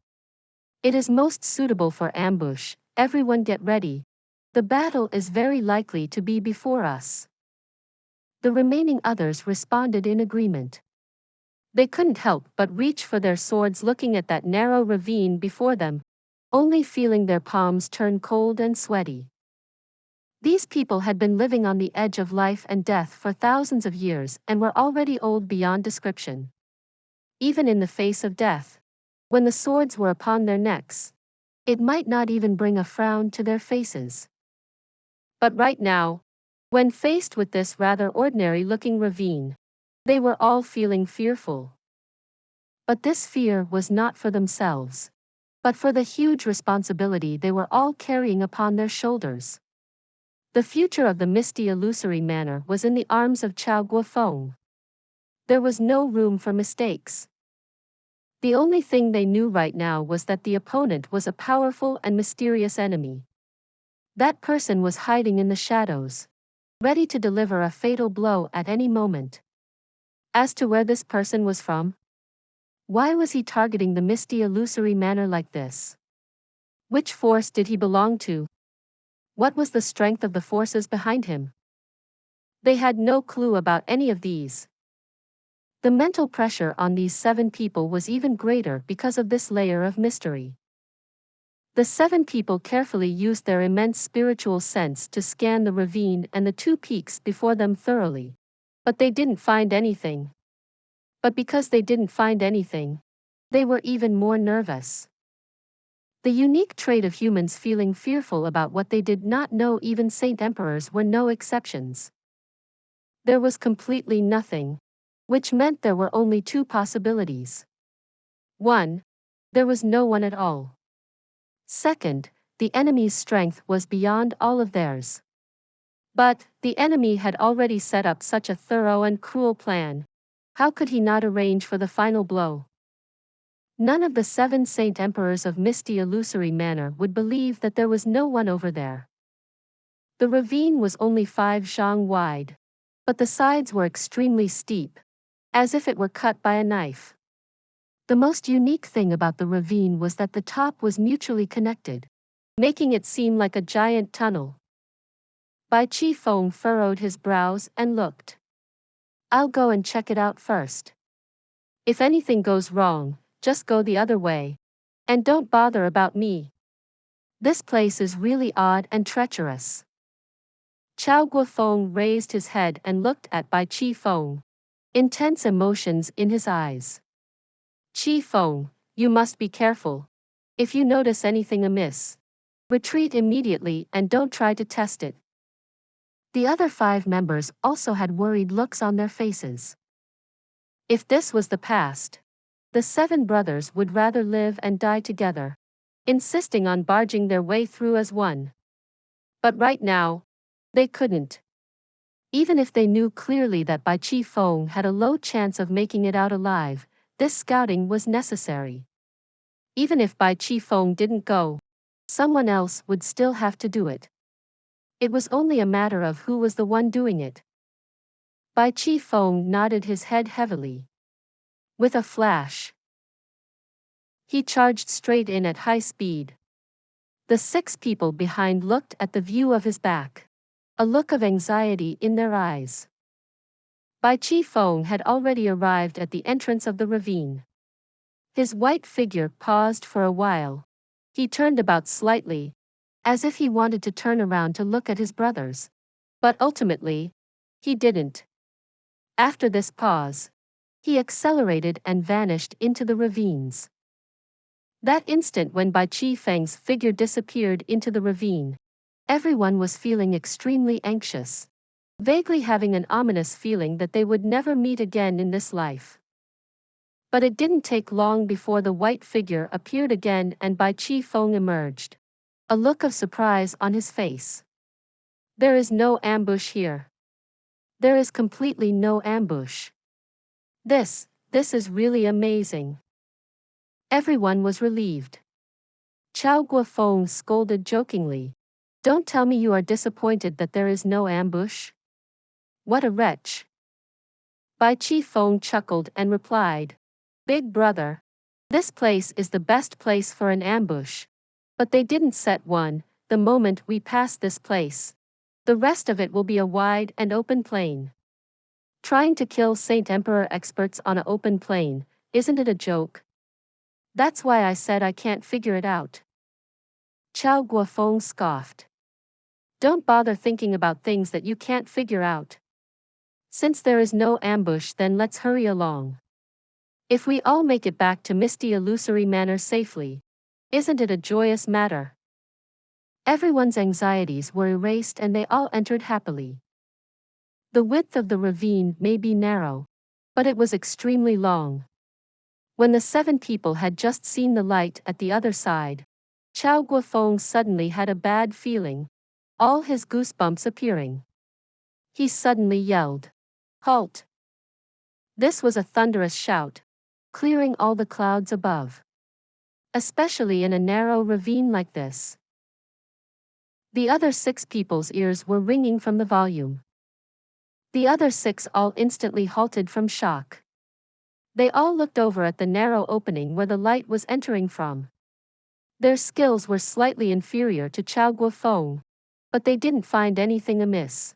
It is most suitable for ambush. Everyone get ready. The battle is very likely to be before us. The remaining others responded in agreement. They couldn't help but reach for their swords looking at that narrow ravine before them, only feeling their palms turn cold and sweaty. These people had been living on the edge of life and death for thousands of years and were already old beyond description. Even in the face of death, when the swords were upon their necks, it might not even bring a frown to their faces. But right now, when faced with this rather ordinary-looking ravine, they were all feeling fearful. But this fear was not for themselves, but for the huge responsibility they were all carrying upon their shoulders. The future of the Misty Illusory Manor was in the arms of Chao Guofeng. There was no room for mistakes. The only thing they knew right now was that the opponent was a powerful and mysterious enemy. That person was hiding in the shadows, ready to deliver a fatal blow at any moment. As to where this person was from, why was he targeting the Misty Illusory Manor like this? Which force did he belong to? What was the strength of the forces behind him? They had no clue about any of these. The mental pressure on these 7 people was even greater because of this layer of mystery. The 7 people carefully used their immense spiritual sense to scan the ravine and the 2 peaks before them thoroughly. But they didn't find anything. But because they didn't find anything, they were even more nervous. The unique trait of humans feeling fearful about what they did not know, even Saint Emperors were no exceptions. There was completely nothing, which meant there were only 2 possibilities. 1. There was no one at all. Second, the enemy's strength was beyond all of theirs. But the enemy had already set up such a thorough and cruel plan. How could he not arrange for the final blow? None of the 7 Saint Emperors of Misty Illusory Manor would believe that there was no one over there. The ravine was only 5 xiang wide, but the sides were extremely steep, as if it were cut by a knife. The most unique thing about the ravine was that the top was mutually connected, making it seem like a giant tunnel. Bai Qi Feng furrowed his brows and looked. I'll go and check it out first. If anything goes wrong, just go the other way. And don't bother about me. This place is really odd and treacherous. Chao Guofeng raised his head and looked at Bai Chi Feng. Intense emotions in his eyes. Chi Feng, you must be careful. If you notice anything amiss, retreat immediately and don't try to test it. The other 5 members also had worried looks on their faces. If this was the past, the 7 brothers would rather live and die together, insisting on barging their way through as one. But right now, they couldn't. Even if they knew clearly that Bai Chi Feng had a low chance of making it out alive, this scouting was necessary. Even if Bai Chi Feng didn't go, someone else would still have to do it. It was only a matter of who was the one doing it. Bai Chi Feng nodded his head heavily. With a flash, he charged straight in at high speed. The 6 people behind looked at the view of his back, a look of anxiety in their eyes. Bai Chi Feng had already arrived at the entrance of the ravine. His white figure paused for a while. He turned about slightly, as if he wanted to turn around to look at his brothers. But ultimately, he didn't. After this pause, he accelerated and vanished into the ravines. That instant when Bai Chi Feng's figure disappeared into the ravine, everyone was feeling extremely anxious, vaguely having an ominous feeling that they would never meet again in this life. But it didn't take long before the white figure appeared again and Bai Chi Feng emerged, a look of surprise on his face. There is no ambush here. There is completely no ambush. This is really amazing. Everyone was relieved. Chao Guofeng scolded jokingly. Don't tell me you are disappointed that there is no ambush. What a wretch. Bai Chi Feng chuckled and replied, Big brother, this place is the best place for an ambush. But they didn't set one. The moment we pass this place, the rest of it will be a wide and open plain. Trying to kill Saint Emperor experts on an open plain, isn't it a joke? That's why I said I can't figure it out. Chao Guofeng scoffed. Don't bother thinking about things that you can't figure out. Since there is no ambush, then let's hurry along. If we all make it back to Misty Illusory Manor safely, isn't it a joyous matter? Everyone's anxieties were erased and they all entered happily. The width of the ravine may be narrow, but it was extremely long. When the 7 people had just seen the light at the other side, Chao Guofeng suddenly had a bad feeling, all his goosebumps appearing. He suddenly yelled, Halt! This was a thunderous shout, clearing all the clouds above. Especially in a narrow ravine like this. The other 6 people's ears were ringing from the volume. The other 6 all instantly halted from shock. They all looked over at the narrow opening where the light was entering from. Their skills were slightly inferior to Chao Guofeng, but they didn't find anything amiss.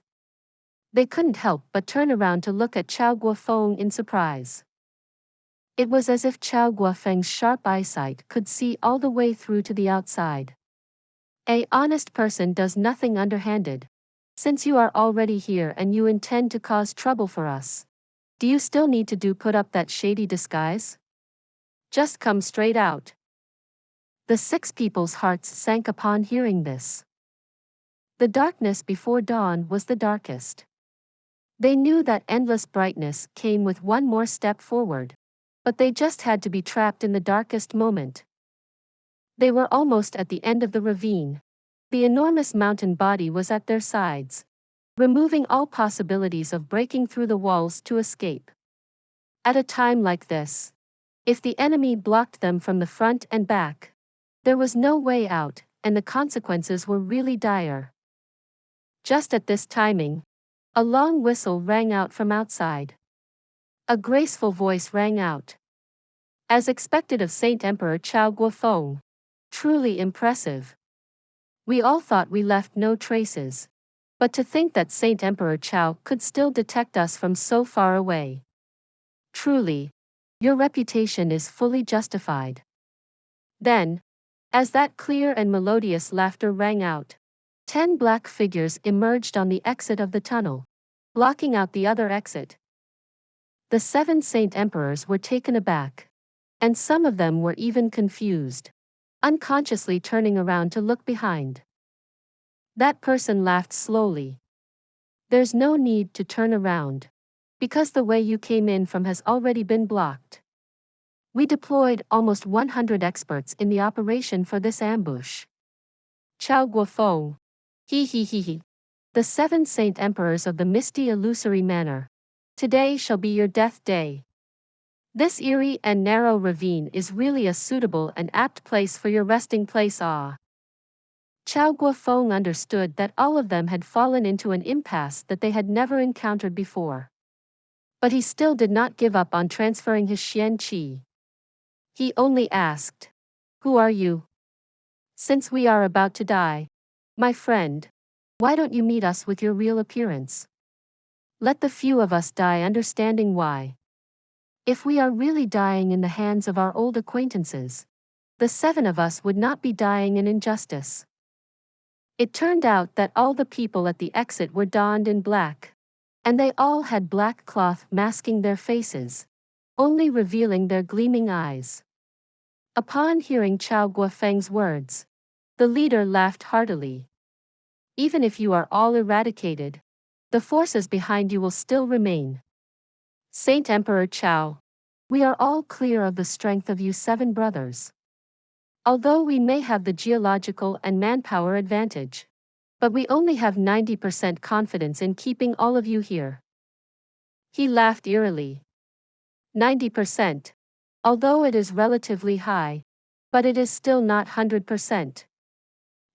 They couldn't help but turn around to look at Chao Guofeng in surprise. It was as if Chao Guofeng's sharp eyesight could see all the way through to the outside. An honest person does nothing underhanded. Since you are already here and you intend to cause trouble for us, do you still need to put up that shady disguise? Just come straight out. The 6 people's hearts sank upon hearing this. The darkness before dawn was the darkest. They knew that endless brightness came with one more step forward, but they just had to be trapped in the darkest moment. They were almost at the end of the ravine. The enormous mountain body was at their sides, removing all possibilities of breaking through the walls to escape. At a time like this, if the enemy blocked them from the front and back, there was no way out, and the consequences were really dire. Just at this timing, a long whistle rang out from outside. A graceful voice rang out. As expected of Saint Emperor Chao Guofeng. Truly impressive. We all thought we left no traces. But to think that Saint Emperor Chao could still detect us from so far away. Truly, your reputation is fully justified. Then, As that clear and melodious laughter rang out, 10 black figures emerged on the exit of the tunnel, blocking out the other exit. The 7 Saint Emperors were taken aback, and some of them were even confused, unconsciously turning around to look behind. That person laughed slowly. There's no need to turn around, because the way you came in from has already been blocked. We deployed almost 100 experts in the operation for this ambush. Chao Guofeng. He. The 7 Saint Emperors of the Misty Illusory Manor. Today shall be your death day. This eerie and narrow ravine is really a suitable and apt place for your resting place. Chao Guofeng understood that all of them had fallen into an impasse that they had never encountered before. But he still did not give up on transferring his Xian qi. He only asked, "Who are you? Since we are about to die, my friend, why don't you meet us with your real appearance? Let the few of us die understanding why. If we are really dying in the hands of our old acquaintances, the 7 of us would not be dying in injustice." It turned out that all the people at the exit were donned in black, and they all had black cloth masking their faces, only revealing their gleaming eyes. Upon hearing Chao Guofeng's words, the leader laughed heartily. "Even if you are all eradicated, the forces behind you will still remain. Saint Emperor Chao, we are all clear of the strength of you 7 brothers. Although we may have the geological and manpower advantage, but we only have 90% confidence in keeping all of you here." He laughed eerily. 90%. Although it is relatively high, but it is still not 100%.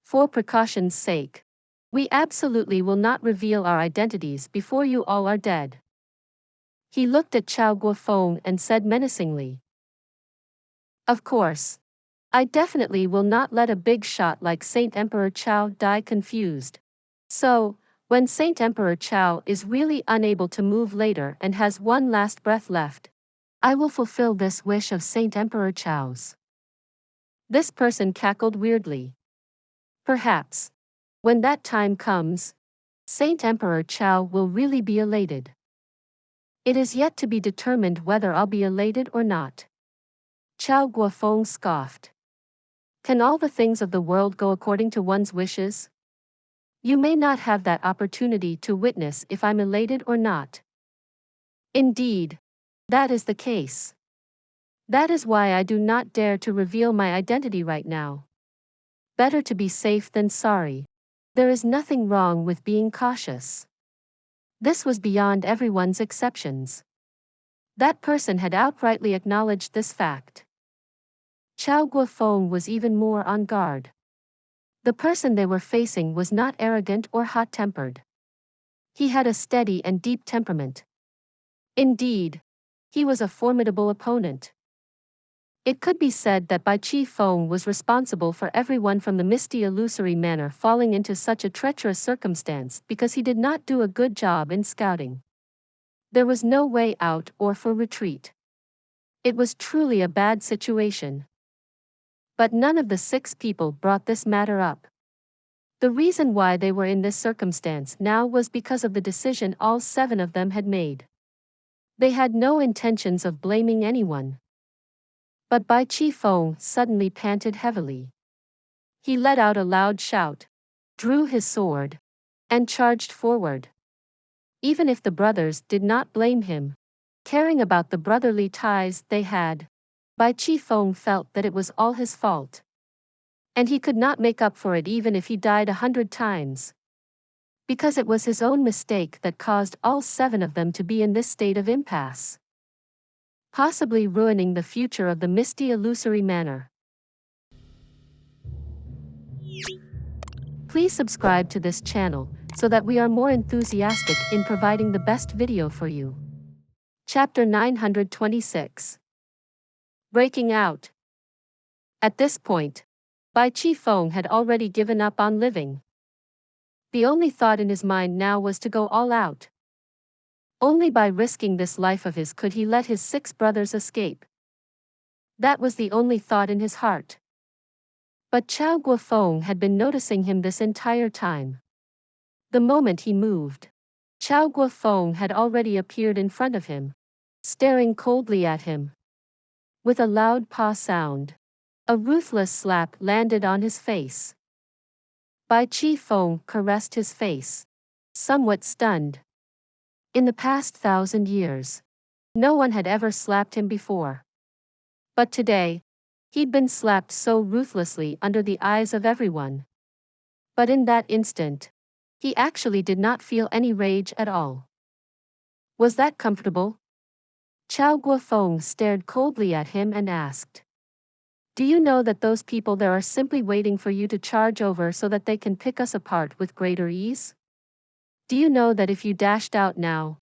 For precaution's sake, we absolutely will not reveal our identities before you all are dead. He looked at Chao Guofeng and said menacingly, "Of course. I definitely will not let a big shot like Saint Emperor Chao die confused. So, when Saint Emperor Chao is really unable to move later and has one last breath left, I will fulfill this wish of Saint Emperor Chao's." This person cackled weirdly. "Perhaps, when that time comes, Saint Emperor Chao will really be elated. It is yet to be determined whether I'll be elated or not." Chao Guofeng scoffed. "Can all the things of the world go according to one's wishes? You may not have that opportunity to witness if I'm elated or not." "Indeed, that is the case. That is why I do not dare to reveal my identity right now. Better to be safe than sorry. There is nothing wrong with being cautious." This was beyond everyone's exceptions. That person had outrightly acknowledged this fact. Chao Guofeng was even more on guard. The person they were facing was not arrogant or hot-tempered. He had a steady and deep temperament. Indeed, he was a formidable opponent. It could be said that Bai Chi Feng was responsible for everyone from the Misty Illusory Manor falling into such a treacherous circumstance because he did not do a good job in scouting. There was no way out or for retreat. It was truly a bad situation. But none of the 6 people brought this matter up. The reason why they were in this circumstance now was because of the decision all 7 of them had made. They had no intentions of blaming anyone. But Bai Chi Feng suddenly panted heavily. He let out a loud shout, drew his sword, and charged forward. Even if the brothers did not blame him, caring about the brotherly ties they had, Bai Chi Feng felt that it was all his fault. And he could not make up for it even if he died 100 times. Because it was his own mistake that caused all 7 of them to be in this state of impasse, possibly ruining the future of the Misty Illusory Manor. Please subscribe to this channel so that we are more enthusiastic in providing the best video for you. Chapter 926. Breaking Out. At this point, Bai Chi Feng had already given up on living. The only thought in his mind now was to go all out. Only by risking this life of his could he let his 6 brothers escape. That was the only thought in his heart. But Chao Guofeng had been noticing him this entire time. The moment he moved, Chao Guofeng had already appeared in front of him, staring coldly at him. With a loud paw sound, a ruthless slap landed on his face. Bai Chi Feng caressed his face, somewhat stunned. In the past 1,000 years, no one had ever slapped him before. But today, he'd been slapped so ruthlessly under the eyes of everyone. But in that instant, he actually did not feel any rage at all. Was that comfortable? Chao Guofeng stared coldly at him and asked. Do you know that those people there are simply waiting for you to charge over so that they can pick us apart with greater ease? Do you know that if you dashed out now,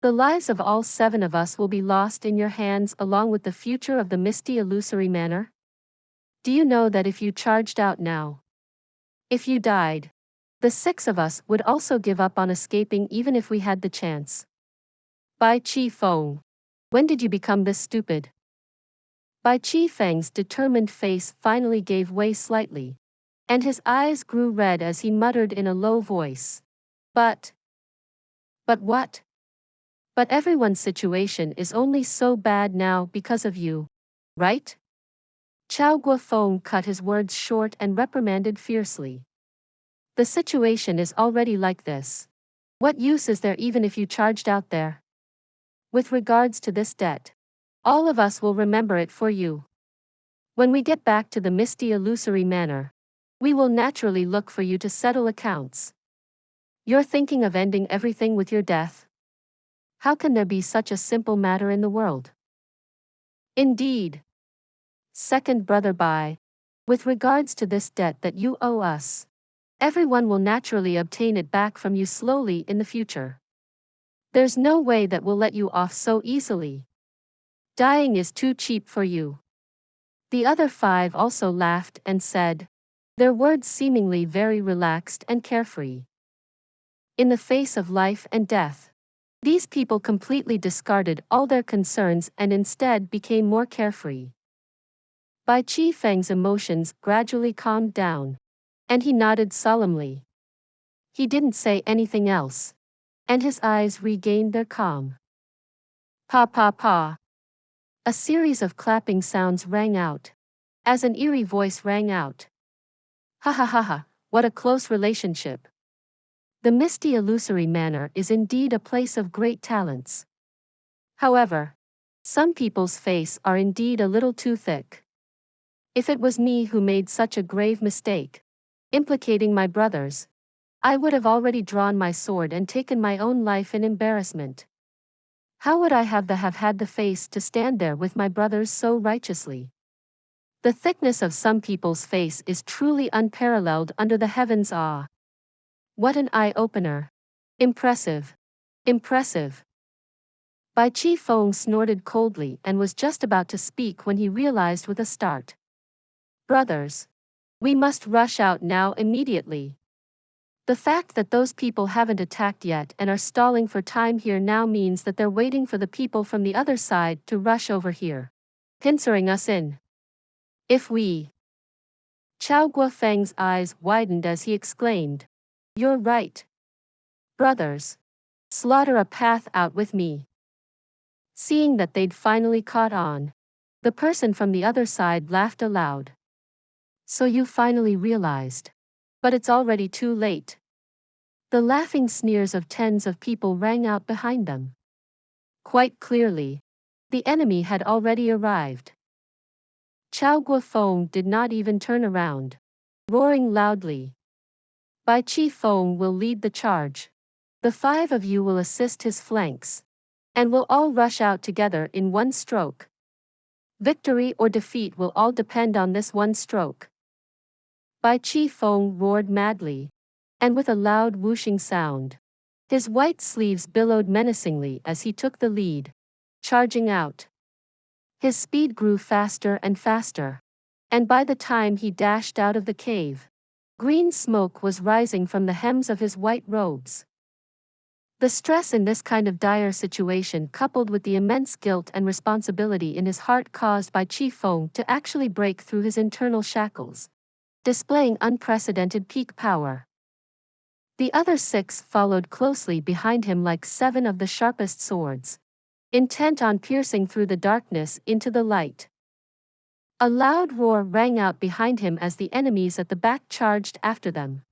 the lives of all 7 of us will be lost in your hands along with the future of the Misty Illusory Manor? Do you know that if you charged out now, if you died, the 6 of us would also give up on escaping even if we had the chance? Bai Chi Feng, when did you become this stupid? Bai Chi Feng's determined face finally gave way slightly, and his eyes grew red as he muttered in a low voice. But what? But everyone's situation is only so bad now because of you, right? Chao Guofeng cut his words short and reprimanded fiercely. The situation is already like this. What use is there even if you charged out there? With regards to this debt, all of us will remember it for you. When we get back to the Misty Illusory Manor, we will naturally look for you to settle accounts. You're thinking of ending everything with your death? How can there be such a simple matter in the world? Indeed. Second brother Bai, with regards to this debt that you owe us, everyone will naturally obtain it back from you slowly in the future. There's no way that we'll let you off so easily. Dying is too cheap for you. The other 5 also laughed and said, their words seemingly very relaxed and carefree. In the face of life and death, these people completely discarded all their concerns and instead became more carefree. Bai Chi Feng's emotions gradually calmed down, and he nodded solemnly. He didn't say anything else, and his eyes regained their calm. Pa pa pa. A series of clapping sounds rang out, as an eerie voice rang out. Ha ha ha ha, what a close relationship. The Misty Illusory Manor is indeed a place of great talents. However, some people's faces are indeed a little too thick. If it was me who made such a grave mistake, implicating my brothers, I would have already drawn my sword and taken my own life in embarrassment. How would I have had the face to stand there with my brothers so righteously? The thickness of some people's face is truly unparalleled under the heavens' awe. What an eye-opener. Impressive. Impressive. Bai Chi Feng snorted coldly and was just about to speak when he realized with a start. Brothers, we must rush out now immediately. The fact that those people haven't attacked yet and are stalling for time here now means that they're waiting for the people from the other side to rush over here, pinceling us in. If we... Chao Guofeng's eyes widened as he exclaimed, you're right. Brothers, slaughter a path out with me. Seeing that they'd finally caught on, the person from the other side laughed aloud. So you finally realized. But it's already too late. The laughing sneers of tens of people rang out behind them. Quite clearly, the enemy had already arrived. Chao Guofeng did not even turn around, roaring loudly. Bai Chi Feng will lead the charge. The 5 of you will assist his flanks, and we'll all rush out together in one stroke. Victory or defeat will all depend on this one stroke. Bai Chi Feng roared madly, and with a loud whooshing sound, his white sleeves billowed menacingly as he took the lead, charging out. His speed grew faster and faster, and by the time he dashed out of the cave, green smoke was rising from the hems of his white robes. The stress in this kind of dire situation coupled with the immense guilt and responsibility in his heart caused Bai Chi Feng to actually break through his internal shackles. displaying unprecedented peak power. The other 6 followed closely behind him like 7 of the sharpest swords, intent on piercing through the darkness into the light. A loud roar rang out behind him as the enemies at the back charged after them.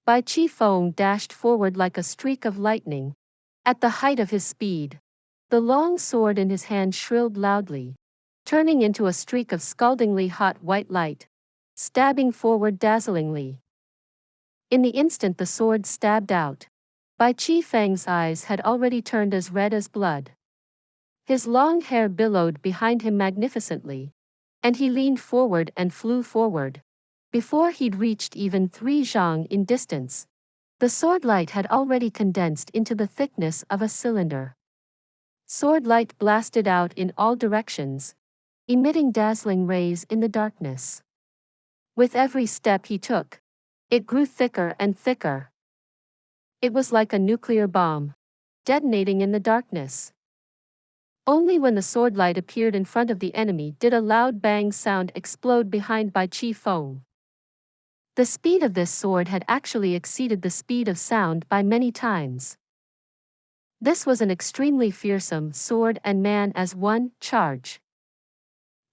Bai Qi Feng dashed forward like a streak of lightning. At the height of his speed, the long sword in his hand shrilled loudly, turning into a streak of scaldingly hot white light, stabbing forward dazzlingly. In the instant the sword stabbed out, Bai Qi Feng's eyes had already turned as red as blood. His long hair billowed behind him magnificently, and he leaned forward and flew forward. Before he'd reached even 3 zhang in distance, the sword light had already condensed into the thickness of a cylinder. Sword light blasted out in all directions, emitting dazzling rays in the darkness. With every step he took, it grew thicker and thicker. It was like a nuclear bomb, detonating in the darkness. Only when the sword light appeared in front of the enemy did a loud bang sound explode behind Bai Qi Feng. The speed of this sword had actually exceeded the speed of sound by many times. This was an extremely fearsome sword and man as one charge.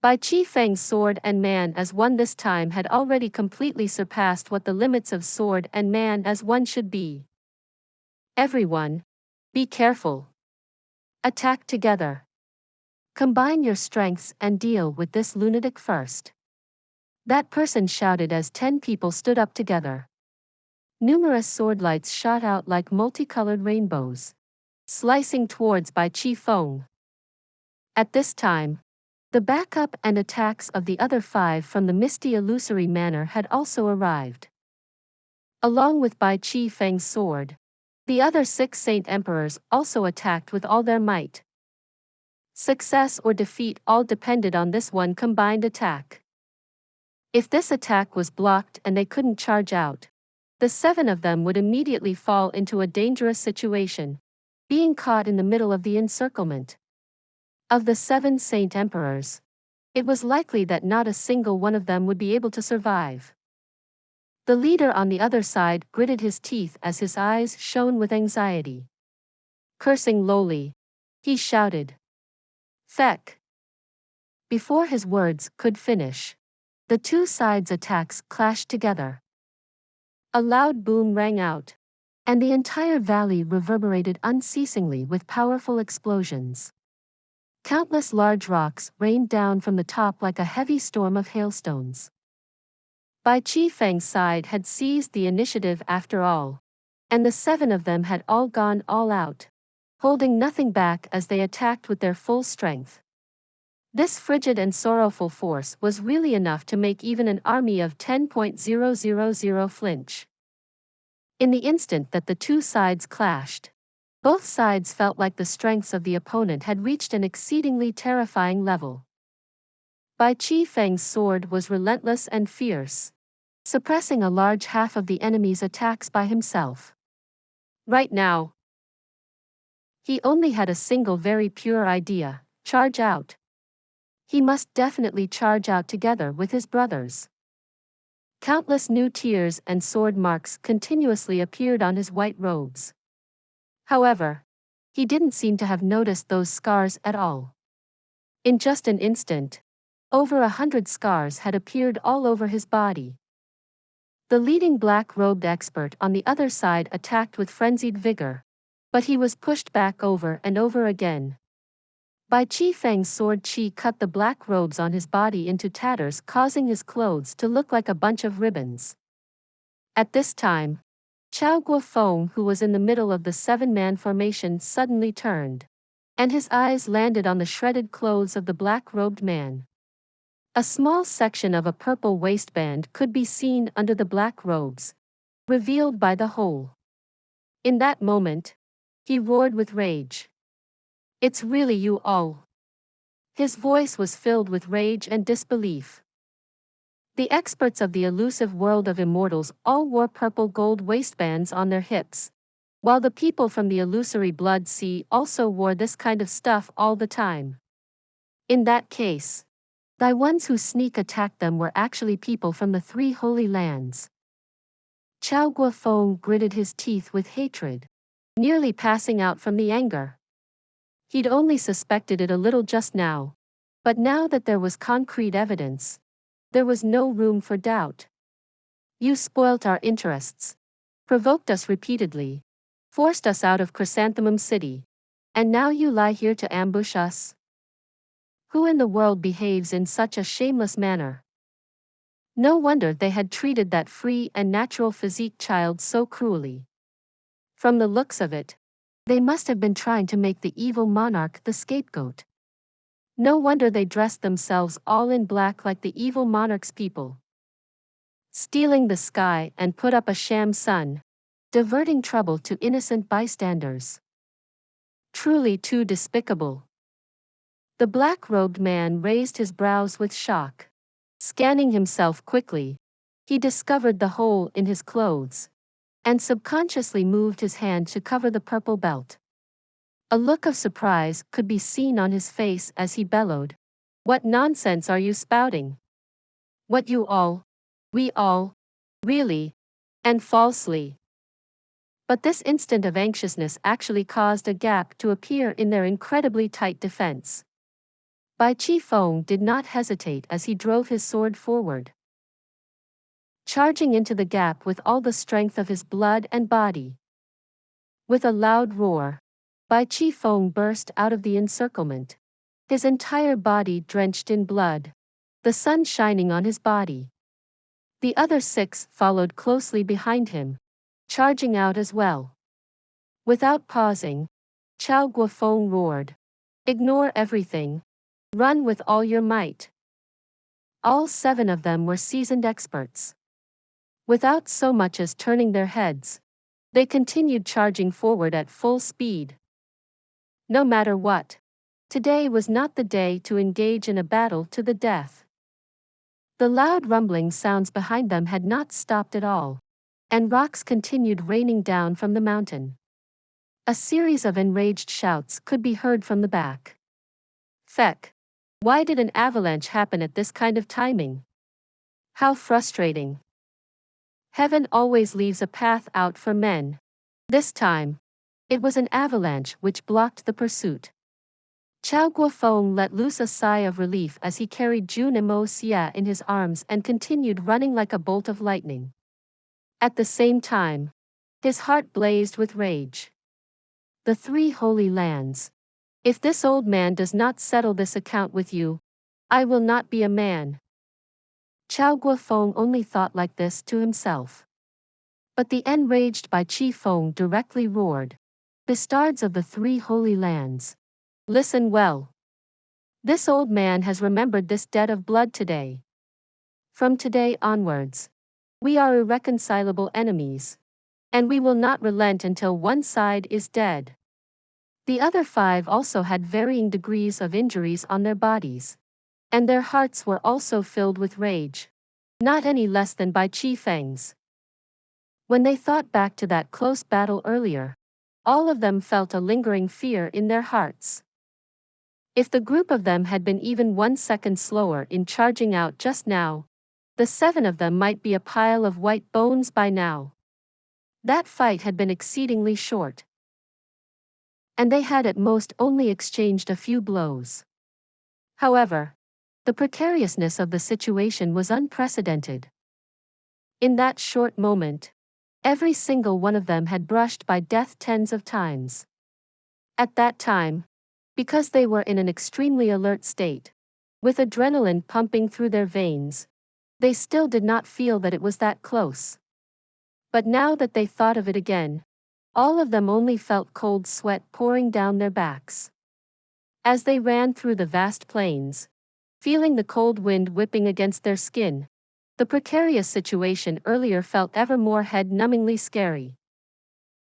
Bai Qi Feng's sword and man as one this time had already completely surpassed what the limits of sword and man as one should be. Everyone, be careful. Attack together. Combine your strengths and deal with this lunatic first. That person shouted as 10 people stood up together. Numerous sword lights shot out like multicolored rainbows, slicing towards Bai Qi Feng. At this time, the backup and attacks of the other 5 from the Misty Illusory Manor had also arrived. Along with Bai Qi Feng's sword, the other 6 Saint Emperors also attacked with all their might. Success or defeat all depended on this one combined attack. If this attack was blocked and they couldn't charge out, the 7 of them would immediately fall into a dangerous situation, being caught in the middle of the encirclement. Of the 7 Saint Emperors, it was likely that not a single one of them would be able to survive. The leader on the other side gritted his teeth as his eyes shone with anxiety. Cursing lowly, he shouted, "Feck!" Before his words could finish, the 2 sides' attacks clashed together. A loud boom rang out, and the entire valley reverberated unceasingly with powerful explosions. Countless large rocks rained down from the top like a heavy storm of hailstones. Bai Qi Feng's side had seized the initiative after all, and the 7 of them had all gone all out, holding nothing back as they attacked with their full strength. This frigid and sorrowful force was really enough to make even an army of 10,000 flinch. In the instant that the 2 sides clashed, both sides felt like the strengths of the opponent had reached an exceedingly terrifying level. Bai Qi Feng's sword was relentless and fierce, suppressing a large half of the enemy's attacks by himself. Right now, he only had a single very pure idea: charge out. He must definitely charge out together with his brothers. Countless new tears and sword marks continuously appeared on his white robes. However, he didn't seem to have noticed those scars at all. In just an instant, over 100 scars had appeared all over his body. The leading black-robed expert on the other side attacked with frenzied vigor, but he was pushed back over and over again. Bai Qi Feng's sword chi cut the black robes on his body into tatters, causing his clothes to look like a bunch of ribbons. At this time, Chao Guofeng, who was in the middle of the 7-man formation, suddenly turned, and his eyes landed on the shredded clothes of the black-robed man. A small section of a purple waistband could be seen under the black robes, revealed by the hole. In that moment, he roared with rage. "It's really you all." His voice was filled with rage and disbelief. The experts of the elusive world of immortals all wore purple gold waistbands on their hips, while the people from the illusory blood sea also wore this kind of stuff all the time. In that case, The ones who sneak attacked them were actually people from the three holy lands. Chao Guofeng gritted his teeth with hatred, nearly passing out from the anger. He'd only suspected it a little just now, but now that there was concrete evidence, there was no room for doubt. You spoilt our interests, provoked us repeatedly, forced us out of Chrysanthemum City, and now you lie here to ambush us? Who in the world behaves in such a shameless manner? No wonder they had treated that free and natural physique child so cruelly. From the looks of it, they must have been trying to make the evil monarch the scapegoat. No wonder they dressed themselves all in black like the evil monarch's people. Stealing the sky and put up a sham sun, diverting trouble to innocent bystanders. Truly too despicable. The black-robed man raised his brows with shock. Scanning himself quickly, he discovered the hole in his clothes, and subconsciously moved his hand to cover the purple belt. A look of surprise could be seen on his face as he bellowed, "What nonsense are you spouting? What we all, really, and falsely." But this instant of anxiousness actually caused a gap to appear in their incredibly tight defense. Bai Qifeng did not hesitate as he drove his sword forward, charging into the gap with all the strength of his blood and body. With a loud roar, Bai Qifeng burst out of the encirclement, his entire body drenched in blood, the sun shining on his body. The other 6 followed closely behind him, charging out as well. Without pausing, Chao Guofeng roared, "Ignore everything. Run with all your might." All 7 of them were seasoned experts. Without so much as turning their heads, they continued charging forward at full speed. No matter what, today was not the day to engage in a battle to the death. The loud rumbling sounds behind them had not stopped at all, and rocks continued raining down from the mountain. A series of enraged shouts could be heard from the back. Feck! Why did an avalanche happen at this kind of timing? How frustrating. Heaven always leaves a path out for men. This time, it was an avalanche which blocked the pursuit. Chao Guofeng let loose a sigh of relief as he carried Jun Moxie in his arms and continued running like a bolt of lightning. At the same time, his heart blazed with rage. The 3 holy lands. If this old man does not settle this account with you, I will not be a man. Chao Guofeng only thought like this to himself. But the enraged Bai Qifeng directly roared, "Bastards of the 3 holy lands. Listen well. This old man has remembered this debt of blood today. From today onwards, we are irreconcilable enemies, and we will not relent until one side is dead." The other 5 also had varying degrees of injuries on their bodies, and their hearts were also filled with rage, not any less than Bai Qifeng's. When they thought back to that close battle earlier, all of them felt a lingering fear in their hearts. If the group of them had been even 1 second slower in charging out just now, the 7 of them might be a pile of white bones by now. That fight had been exceedingly short, and they had at most only exchanged a few blows. However, the precariousness of the situation was unprecedented. In that short moment, every single one of them had brushed by death tens of times. At that time, because they were in an extremely alert state, with adrenaline pumping through their veins, they still did not feel that it was that close. But now that they thought of it again, all of them only felt cold sweat pouring down their backs. As they ran through the vast plains, feeling the cold wind whipping against their skin, the precarious situation earlier felt ever more head-numbingly scary.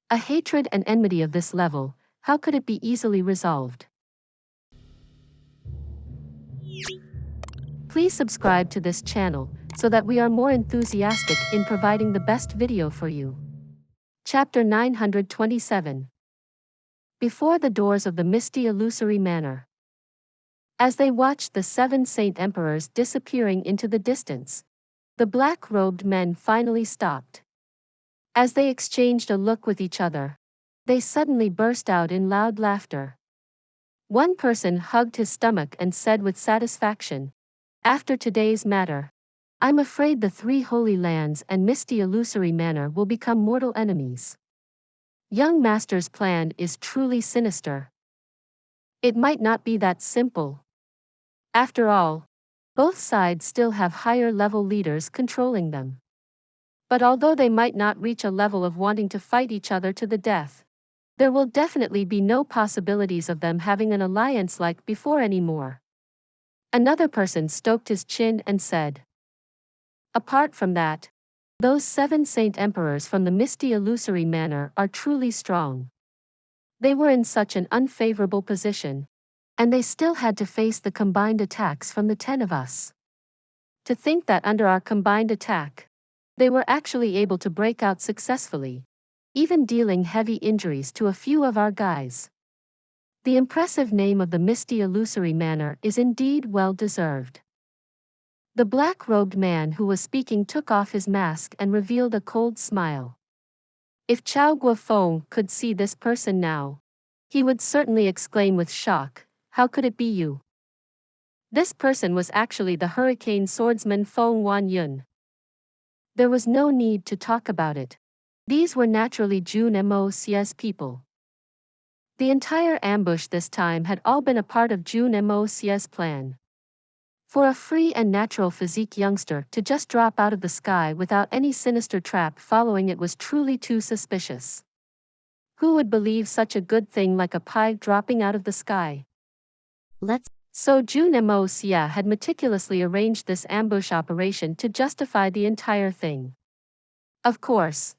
A hatred and enmity of this level, how could it be easily resolved? Please subscribe to this channel, so that we are more enthusiastic in providing the best video for you. Chapter 927. Before the doors of the Misty Illusory Manor. As they watched the 7 Saint Emperors disappearing into the distance, the black-robed men finally stopped. As they exchanged a look with each other, they suddenly burst out in loud laughter. One person hugged his stomach and said with satisfaction, "After today's matter, I'm afraid the 3 Holy Lands and Misty Illusory Manor will become mortal enemies. Young Master's plan is truly sinister. It might not be that simple. After all, both sides still have higher-level leaders controlling them. But although they might not reach a level of wanting to fight each other to the death, there will definitely be no possibilities of them having an alliance like before anymore." Another person stroked his chin and said, "Apart from that, those 7 Saint Emperors from the Misty Illusory Manor are truly strong. They were in such an unfavorable position, and they still had to face the combined attacks from the 10 of us. To think that under our combined attack, they were actually able to break out successfully, even dealing heavy injuries to a few of our guys. The impressive name of the Misty Illusory Manor is indeed well-deserved." The black-robed man who was speaking took off his mask and revealed a cold smile. If Chao Guofeng could see this person now, he would certainly exclaim with shock, "How could it be you?" This person was actually the hurricane swordsman Feng Wanyun. There was no need to talk about it. These were naturally Jun Moxie's people. The entire ambush this time had all been a part of Jun Moxie's plan. For a free and natural physique youngster to just drop out of the sky without any sinister trap following it was truly too suspicious. Who would believe such a good thing like a pie dropping out of the sky? So Jun Moxie had meticulously arranged this ambush operation to justify the entire thing. Of course,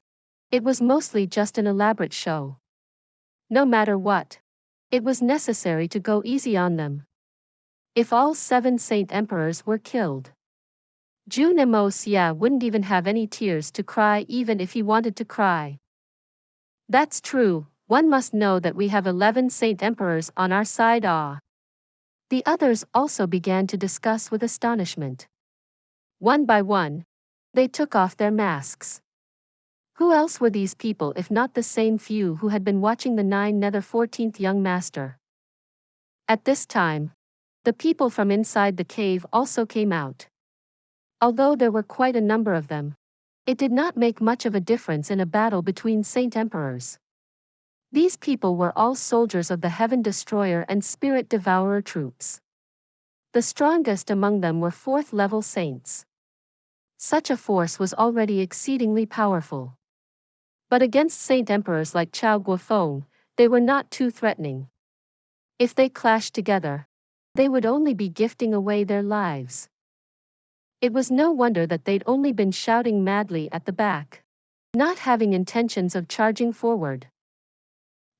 it was mostly just an elaborate show. No matter what, it was necessary to go easy on them. If all 7 Saint Emperors were killed, Jun Moxie wouldn't even have any tears to cry even if he wanted to cry. That's true, one must know that we have 11 Saint Emperors on our side. The others also began to discuss with astonishment. One by one, they took off their masks. Who else were these people if not the same few who had been watching the 9 Nether 14th young master? At this time, the people from inside the cave also came out. Although there were quite a number of them, it did not make much of a difference in a battle between Saint Emperors. These people were all soldiers of the Heaven Destroyer and Spirit Devourer troops. The strongest among them were 4th-level saints. Such a force was already exceedingly powerful. But against Saint Emperors like Chao Guofeng, they were not too threatening. If they clashed together, they would only be gifting away their lives. It was no wonder that they'd only been shouting madly at the back, not having intentions of charging forward.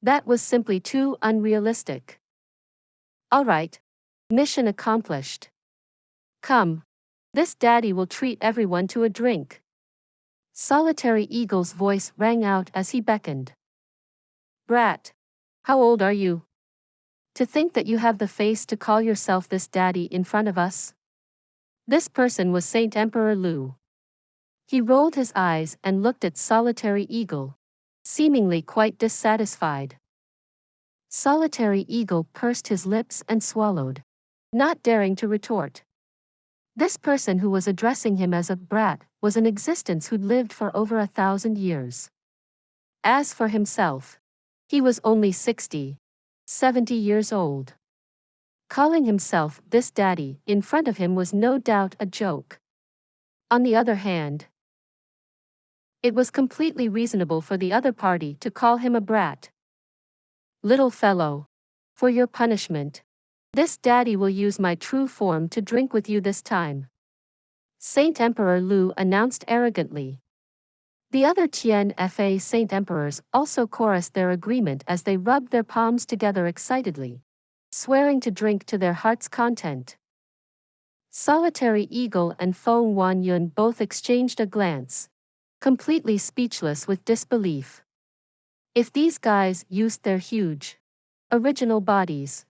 That was simply too unrealistic. All right, mission accomplished. Come, this daddy will treat everyone to a drink. Solitary Eagle's voice rang out as he beckoned. Brat, how old are you? To think that you have the face to call yourself this daddy in front of us? This person was Saint Emperor Lu. He rolled his eyes and looked at Solitary Eagle, seemingly quite dissatisfied. Solitary Eagle pursed his lips and swallowed, not daring to retort. This person who was addressing him as a brat was an existence who'd lived for over 1,000 years. As for himself, he was only 60, 70 years old. Calling himself this daddy in front of him was no doubt a joke. On the other hand, it was completely reasonable for the other party to call him a brat. Little fellow, for your punishment, this daddy will use my true form to drink with you this time, Saint Emperor Lu announced arrogantly. The other Tian Fa Saint Emperors also chorused their agreement as they rubbed their palms together excitedly, swearing to drink to their heart's content. Solitary Eagle and Feng Wanyun both exchanged a glance, completely speechless with disbelief. If these guys used their huge, original bodies,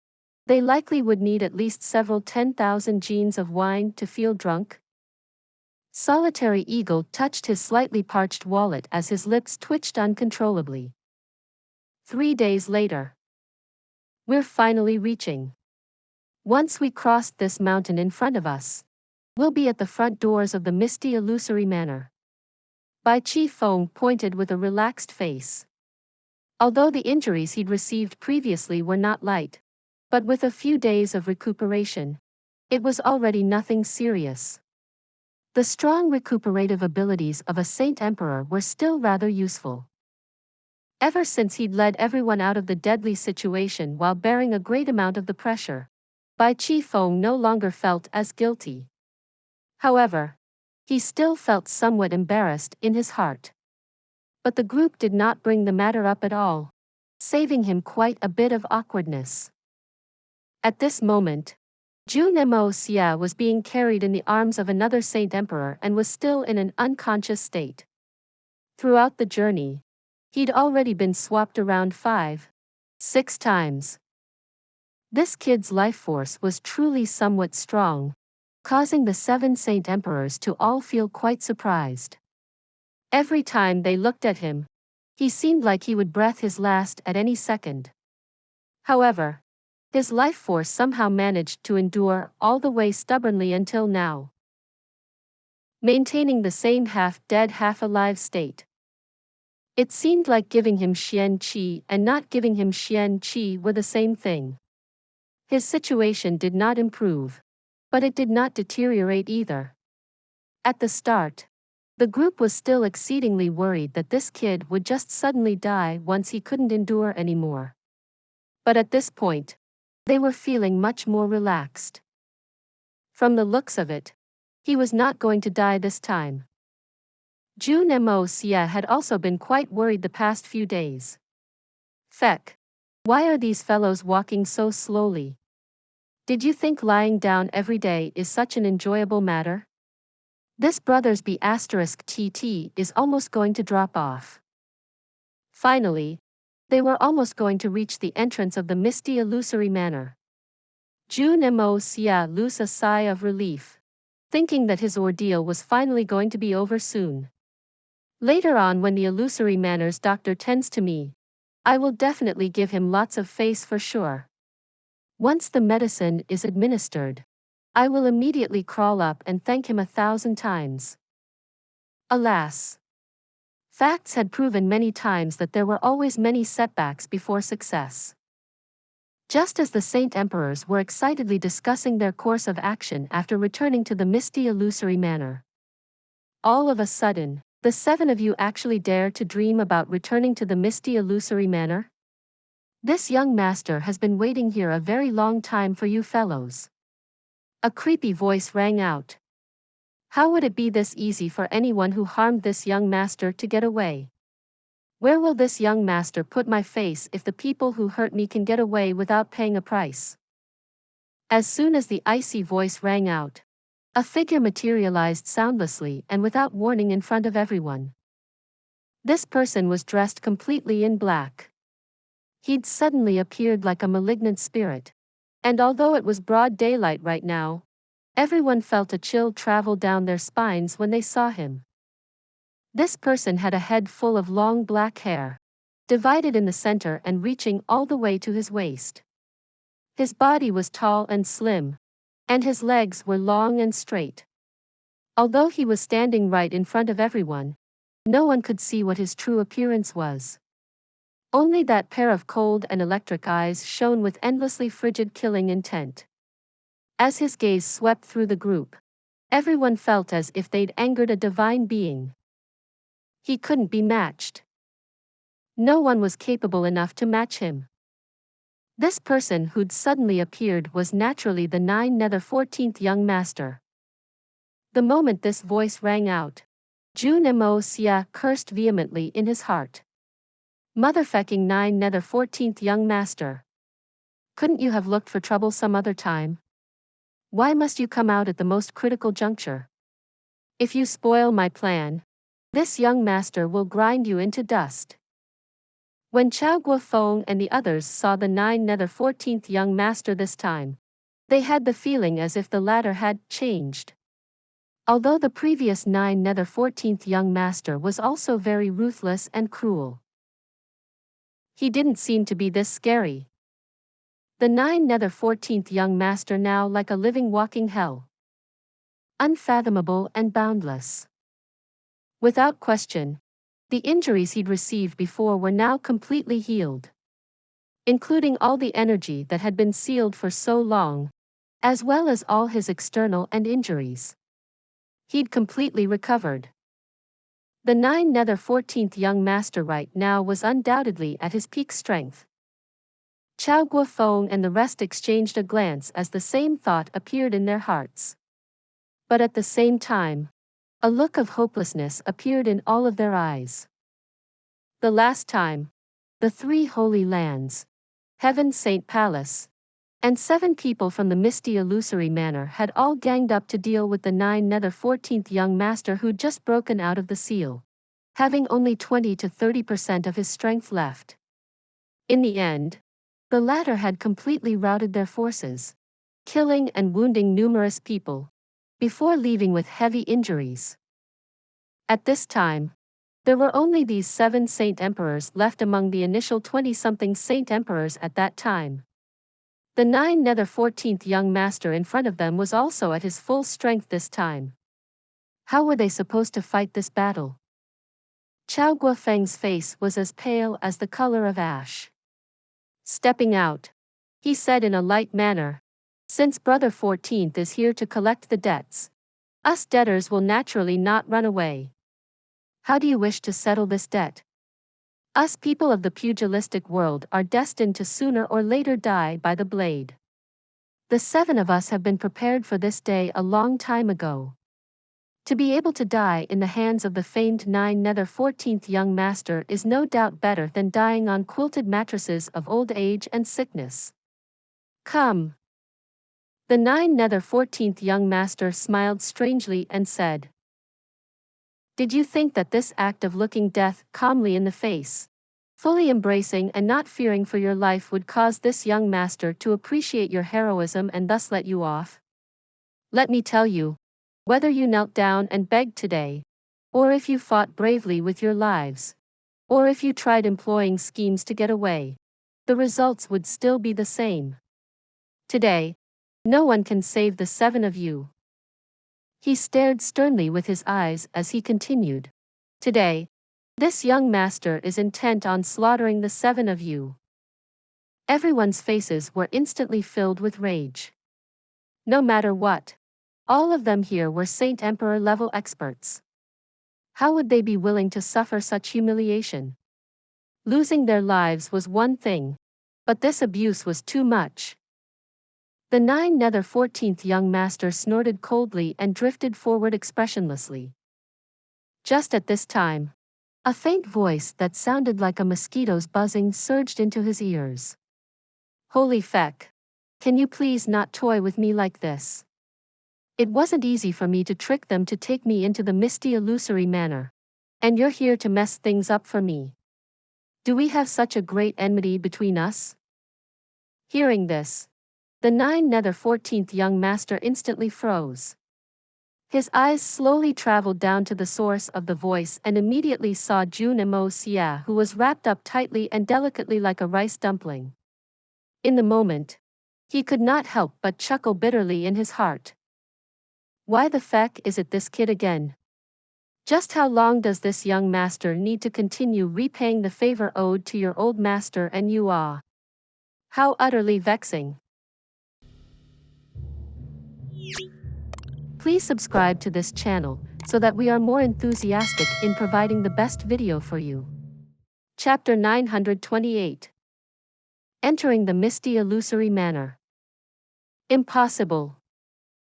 They likely would need at least several 10,000 genes of wine to feel drunk. Solitary Eagle touched his slightly parched wallet as his lips twitched uncontrollably. 3 days later. We're finally reaching. Once we crossed this mountain in front of us, we'll be at the front doors of the Misty Illusory Manor. Chi Feng pointed with a relaxed face. Although the injuries he'd received previously were not light, but with a few days of recuperation, it was already nothing serious. The strong recuperative abilities of a Saint Emperor were still rather useful. Ever since he'd led everyone out of the deadly situation while bearing a great amount of the pressure, Chi Feng no longer felt as guilty. However, he still felt somewhat embarrassed in his heart. But the group did not bring the matter up at all, saving him quite a bit of awkwardness. At this moment, Jun Moxie was being carried in the arms of another Saint Emperor and was still in an unconscious state. Throughout the journey, he'd already been swapped around 5, 6 times. This kid's life force was truly somewhat strong, causing the 7 Saint Emperors to all feel quite surprised. Every time they looked at him, he seemed like he would breath his last at any second. However, his life force somehow managed to endure all the way stubbornly until now, maintaining the same half-dead half-alive state. It seemed like giving him Xian Qi and not giving him Xian Qi were the same thing. His situation did not improve, but it did not deteriorate either. At the start, the group was still exceedingly worried that this kid would just suddenly die once he couldn't endure anymore. But at this point, they were feeling much more relaxed. From the looks of it, he was not going to die this time. Jun Moxie had also been quite worried the past few days. Feck. Why are these fellows walking so slowly? Did you think lying down every day is such an enjoyable matter? This brother's B*TT is almost going to drop off. Finally, they were almost going to reach the entrance of the Misty Illusory Manor. Jun Moxie loosed a sigh of relief, thinking that his ordeal was finally going to be over soon. Later on, when the Illusory Manor's doctor tends to me, I will definitely give him lots of face for sure. Once the medicine is administered, I will immediately crawl up and thank him 1,000 times. Alas! Facts had proven many times that there were always many setbacks before success. Just as the Saint Emperors were excitedly discussing their course of action after returning to the Misty Illusory Manor, all of a sudden, the 7 of you actually dare to dream about returning to the Misty Illusory Manor? This young master has been waiting here a very long time for you fellows. A creepy voice rang out. How would it be this easy for anyone who harmed this young master to get away? Where will this young master put my face if the people who hurt me can get away without paying a price? As soon as the icy voice rang out, a figure materialized soundlessly and without warning in front of everyone. This person was dressed completely in black. He'd suddenly appeared like a malignant spirit, and although it was broad daylight right now, everyone felt a chill travel down their spines when they saw him. This person had a head full of long black hair, divided in the center and reaching all the way to his waist. His body was tall and slim, and his legs were long and straight. Although he was standing right in front of everyone, no one could see what his true appearance was. Only that pair of cold and electric eyes shone with endlessly frigid killing intent. As his gaze swept through the group, everyone felt as if they'd angered a divine being. He couldn't be matched. No one was capable enough to match him. This person who'd suddenly appeared was naturally the 9-14th young master. The moment this voice rang out, Jun Moxie cursed vehemently in his heart. Motherfucking 9-14th young master. Couldn't you have looked for trouble some other time? Why must you come out at the most critical juncture? If you spoil my plan, this young master will grind you into dust. When Chao Guofeng and the others saw the 14th young master this time, they had the feeling as if the latter had changed. Although the previous 14th young master was also very ruthless and cruel, he didn't seem to be this scary. The 14th young master now like a living walking hell. Unfathomable and boundless. Without question, the injuries he'd received before were now completely healed, including all the energy that had been sealed for so long, as well as all his external and injuries. He'd completely recovered. The 14th young master right now was undoubtedly at his peak strength. Chao Guofeng and the rest exchanged a glance as the same thought appeared in their hearts. But at the same time, a look of hopelessness appeared in all of their eyes. The last time, the 3 holy lands, Heaven Saint Palace, and 7 people from the Misty Illusory Manor had all ganged up to deal with the 14th young master who'd just broken out of the seal, having only 20 to 30% of his strength left. In the end, the latter had completely routed their forces, killing and wounding numerous people, before leaving with heavy injuries. At this time, there were only these 7 Saint Emperors left among the initial 20-something Saint Emperors at that time. The 14th young master in front of them was also at his full strength this time. How were they supposed to fight this battle? Chao Guofeng's face was as pale as the color of ash. Stepping out, he said in a light manner, "Since Brother 14th is here to collect the debts, us debtors will naturally not run away. How do you wish to settle this debt? Us people of the pugilistic world are destined to sooner or later die by the blade. The 7 of us have been prepared for this day a long time ago. To be able to die in the hands of the famed 14th young master is no doubt better than dying on quilted mattresses of old age and sickness. Come." The 14th young master smiled strangely and said, "Did you think that this act of looking death calmly in the face, fully embracing and not fearing for your life would cause this young master to appreciate your heroism and thus let you off? Let me tell you, whether you knelt down and begged today, or if you fought bravely with your lives, or if you tried employing schemes to get away, the results would still be the same. Today, no one can save the 7 of you." He stared sternly with his eyes as he continued, "Today, this young master is intent on slaughtering the 7 of you." Everyone's faces were instantly filled with rage. No matter what, all of them here were Saint Emperor level experts. How would they be willing to suffer such humiliation? Losing their lives was one thing, but this abuse was too much. The 14th young master snorted coldly and drifted forward expressionlessly. Just at this time, a faint voice that sounded like a mosquito's buzzing surged into his ears. "Holy feck! Can you please not toy with me like this? It wasn't easy for me to trick them to take me into the Misty Illusory Manor, and you're here to mess things up for me. Do we have such a great enmity between us?" Hearing this, the 14th young master instantly froze. His eyes slowly traveled down to the source of the voice and immediately saw Jun Moxie, who was wrapped up tightly and delicately like a rice dumpling. In the moment, he could not help but chuckle bitterly in his heart. Why the feck is it this kid again? Just how long does this young master need to continue repaying the favor owed to your old master and you are? How utterly vexing. Please subscribe to this channel, so that we are more enthusiastic in providing the best video for you. Chapter 928. Entering the Misty Illusory Manor. Impossible.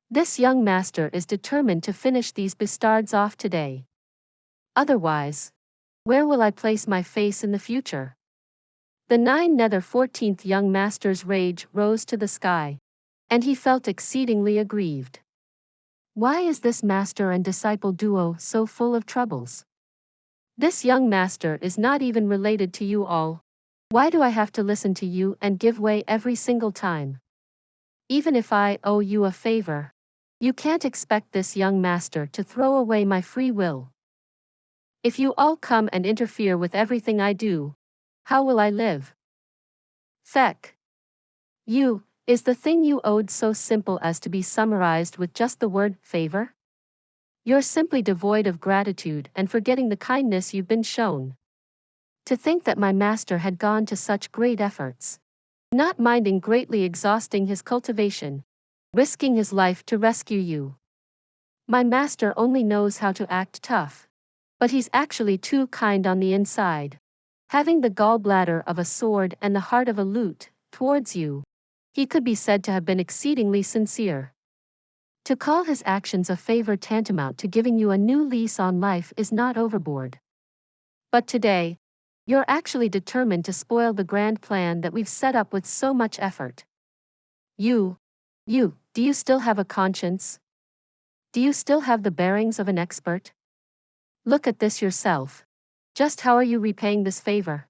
This young master is determined to finish these bastards off today. Otherwise, where will I place my face in the future? The 14th young master's rage rose to the sky, and he felt exceedingly aggrieved. Why is this master and disciple duo so full of troubles? This young master is not even related to you all. Why do I have to listen to you and give way every single time? Even if I owe you a favor, you can't expect this young master to throw away my free will. If you all come and interfere with everything I do, how will I live? Feck. You, is the thing you owed so simple as to be summarized with just the word favor? You're simply devoid of gratitude and forgetting the kindness you've been shown. To think that my master had gone to such great efforts, not minding greatly exhausting his cultivation, risking his life to rescue you. My master only knows how to act tough, but he's actually too kind on the inside. Having the gallbladder of a sword and the heart of a lute, towards you, he could be said to have been exceedingly sincere. To call his actions a favor tantamount to giving you a new lease on life is not overboard. But today, you're actually determined to spoil the grand plan that we've set up with so much effort. Do you still have a conscience? Do you still have the bearings of an expert? Look at this yourself. Just how are you repaying this favor?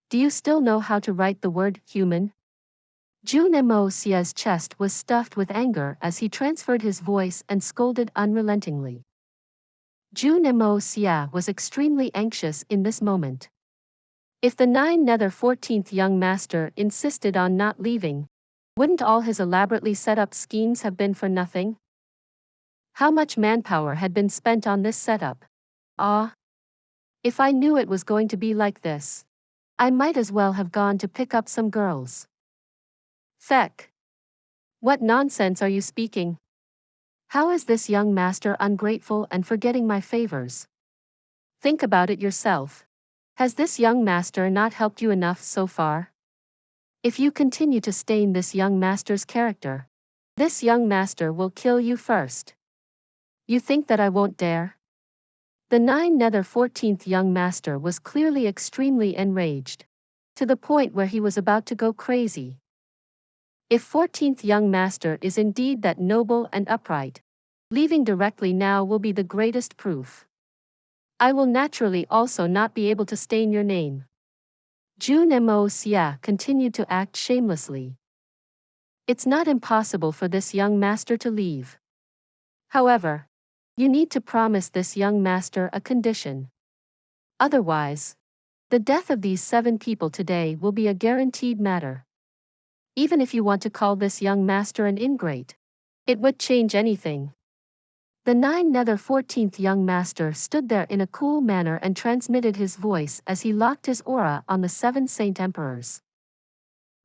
Do you still know how to write the word human? Jun Moxie's chest was stuffed with anger as he transferred his voice and scolded unrelentingly. Jun Moxie was extremely anxious in this moment. If the 14th young master insisted on not leaving, wouldn't all his elaborately set up schemes have been for nothing? How much manpower had been spent on this setup? If I knew it was going to be like this, I might as well have gone to pick up some girls. Feck. What nonsense are you speaking? How is this young master ungrateful and forgetting my favors? Think about it yourself. Has this young master not helped you enough so far? If you continue to stain this young master's character, this young master will kill you first. You think that I won't dare? The 14th young master was clearly extremely enraged, to the point where he was about to go crazy. If 14th young master is indeed that noble and upright, leaving directly now will be the greatest proof. I will naturally also not be able to stain your name. Jun Moxie continued to act shamelessly. It's not impossible for this young master to leave. However, you need to promise this young master a condition. Otherwise, the death of these 7 people today will be a guaranteed matter. Even if you want to call this young master an ingrate, it would change anything. The 14th young master stood there in a cool manner and transmitted his voice as he locked his aura on the 7 Saint Emperors.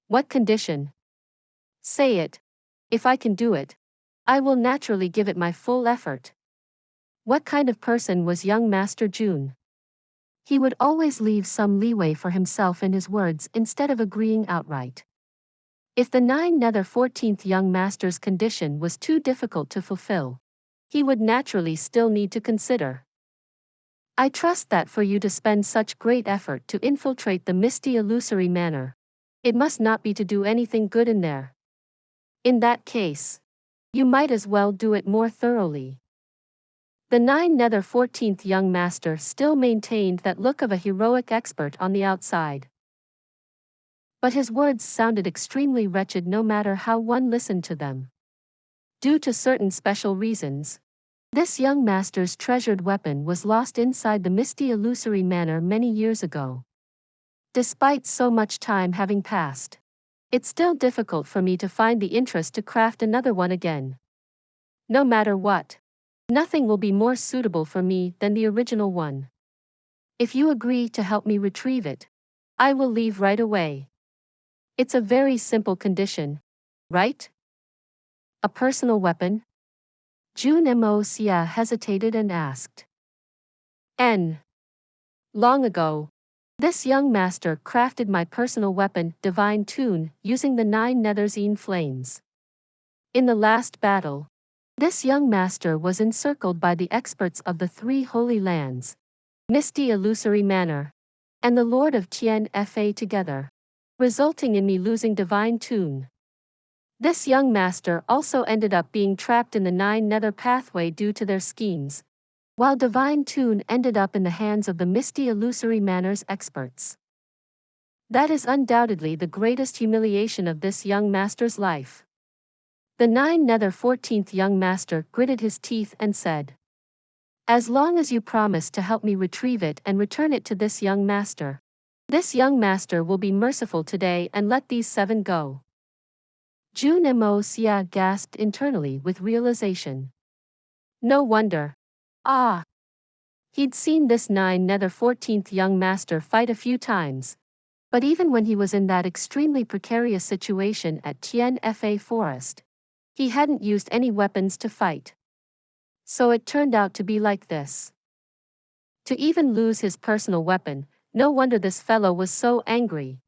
What condition? Say it. If I can do it, I will naturally give it my full effort. What kind of person was young Master Jun? He would always leave some leeway for himself in his words instead of agreeing outright. If the 14th young master's condition was too difficult to fulfill, he would naturally still need to consider. I trust that for you to spend such great effort to infiltrate the Misty Illusory Manor, it must not be to do anything good in there. In that case, you might as well do it more thoroughly. The 14th young master still maintained that look of a heroic expert on the outside. But his words sounded extremely wretched no matter how one listened to them. Due to certain special reasons, this young master's treasured weapon was lost inside the Misty Illusory Manor many years ago. Despite so much time having passed, it's still difficult for me to find the interest to craft another one again. No matter what, nothing will be more suitable for me than the original one. If you agree to help me retrieve it, I will leave right away. It's a very simple condition, right? A personal weapon? Jun Moxie hesitated and asked. Long ago, this young master crafted my personal weapon, Divine Tune, using the 9 Netherzine flames. In the last battle, this young master was encircled by the experts of the 3 Holy Lands, Misty Illusory Manor, and the Lord of Tian together, resulting in me losing Divine Tune. This young master also ended up being trapped in the 9 Nether pathway due to their schemes, while divine tune ended up in the hands of the Misty Illusory Manor's experts. That is undoubtedly the greatest humiliation of this young master's life. The 14th young master gritted his teeth and said, "As long as you promise to help me retrieve it and return it to this young master will be merciful today and let these 7 go." Jun Moxie gasped internally with realization. No wonder. He'd seen this 14th young master fight a few times, but even when he was in that extremely precarious situation at Tian Forest, he hadn't used any weapons to fight. So it turned out to be like this. To even lose his personal weapon, no wonder this fellow was so angry.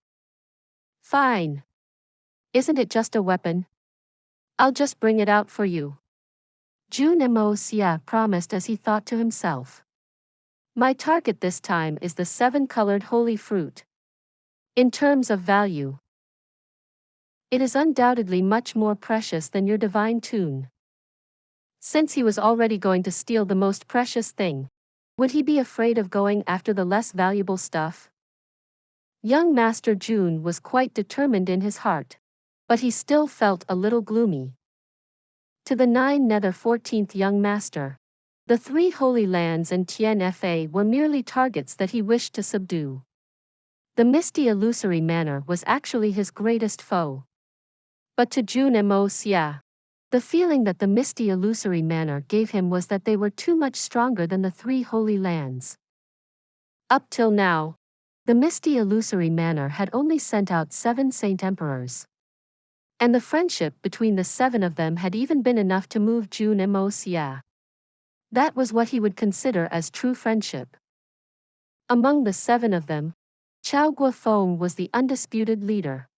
Fine. Isn't it just a weapon? I'll just bring it out for you. Jun Moxie promised as he thought to himself. My target this time is the 7-colored holy fruit. In terms of value, it is undoubtedly much more precious than your divine tune. Since he was already going to steal the most precious thing, would he be afraid of going after the less valuable stuff? Young Master Jun was quite determined in his heart, but he still felt a little gloomy. To the 14th young master, the 3 holy lands and Tian were merely targets that he wished to subdue. The Misty Illusory Manor was actually his greatest foe. But to Jun Moxie, the feeling that the Misty Illusory Manor gave him was that they were too much stronger than the 3 holy lands. Up till now, the Misty Illusory Manor had only sent out 7 Saint Emperors. And the friendship between the 7 of them had even been enough to move Jun Moxie. That was what he would consider as true friendship. Among the 7 of them, Chao Guofeng was the undisputed leader.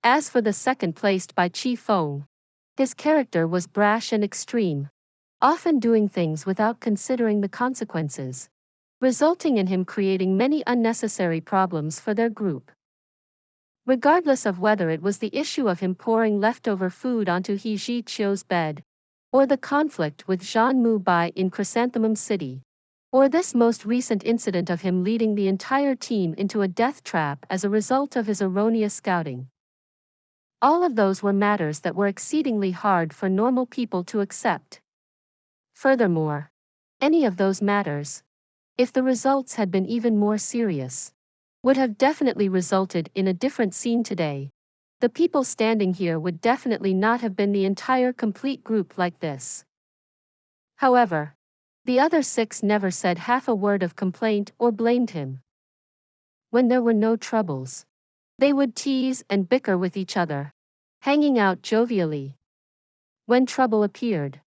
As for the second placed by Chi Feng, his character was brash and extreme, often doing things without considering the consequences, resulting in him creating many unnecessary problems for their group. Regardless of whether it was the issue of him pouring leftover food onto He Zhiqiu's bed, or the conflict with Zhan Mubai in Chrysanthemum City, or this most recent incident of him leading the entire team into a death trap as a result of his erroneous scouting. All of those were matters that were exceedingly hard for normal people to accept. Furthermore, any of those matters, if the results had been even more serious, would have definitely resulted in a different scene today. The people standing here would definitely not have been the entire complete group like this. However, the other 6 never said half a word of complaint or blamed him. When there were no troubles, they would tease and bicker with each other, hanging out jovially. When trouble appeared,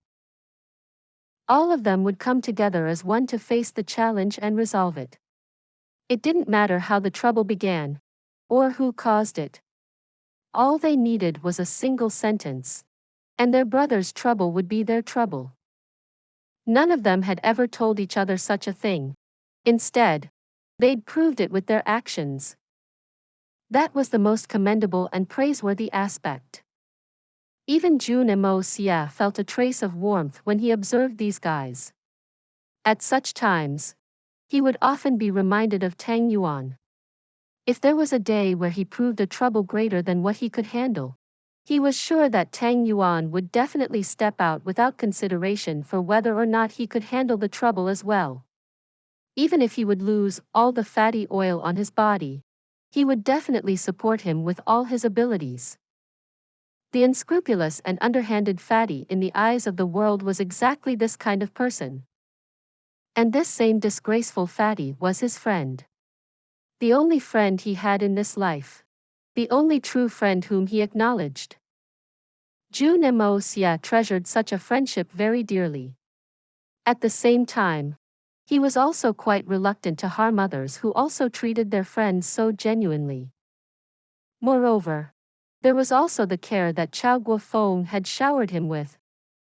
all of them would come together as one to face the challenge and resolve it. It didn't matter how the trouble began, or who caused it. All they needed was a single sentence, and their brother's trouble would be their trouble. None of them had ever told each other such a thing. Instead, they'd proved it with their actions. That was the most commendable and praiseworthy aspect. Even Jun Moxie felt a trace of warmth when he observed these guys. At such times, he would often be reminded of Tang Yuan. If there was a day where he proved a trouble greater than what he could handle, he was sure that Tang Yuan would definitely step out without consideration for whether or not he could handle the trouble as well. Even if he would lose all the fatty oil on his body, he would definitely support him with all his abilities. The unscrupulous and underhanded fatty in the eyes of the world was exactly this kind of person. And this same disgraceful fatty was his friend. The only friend he had in this life. The only true friend whom he acknowledged. Jun Moxie treasured such a friendship very dearly. At the same time, he was also quite reluctant to harm others who also treated their friends so genuinely. Moreover, there was also the care that Chao Guofeng had showered him with,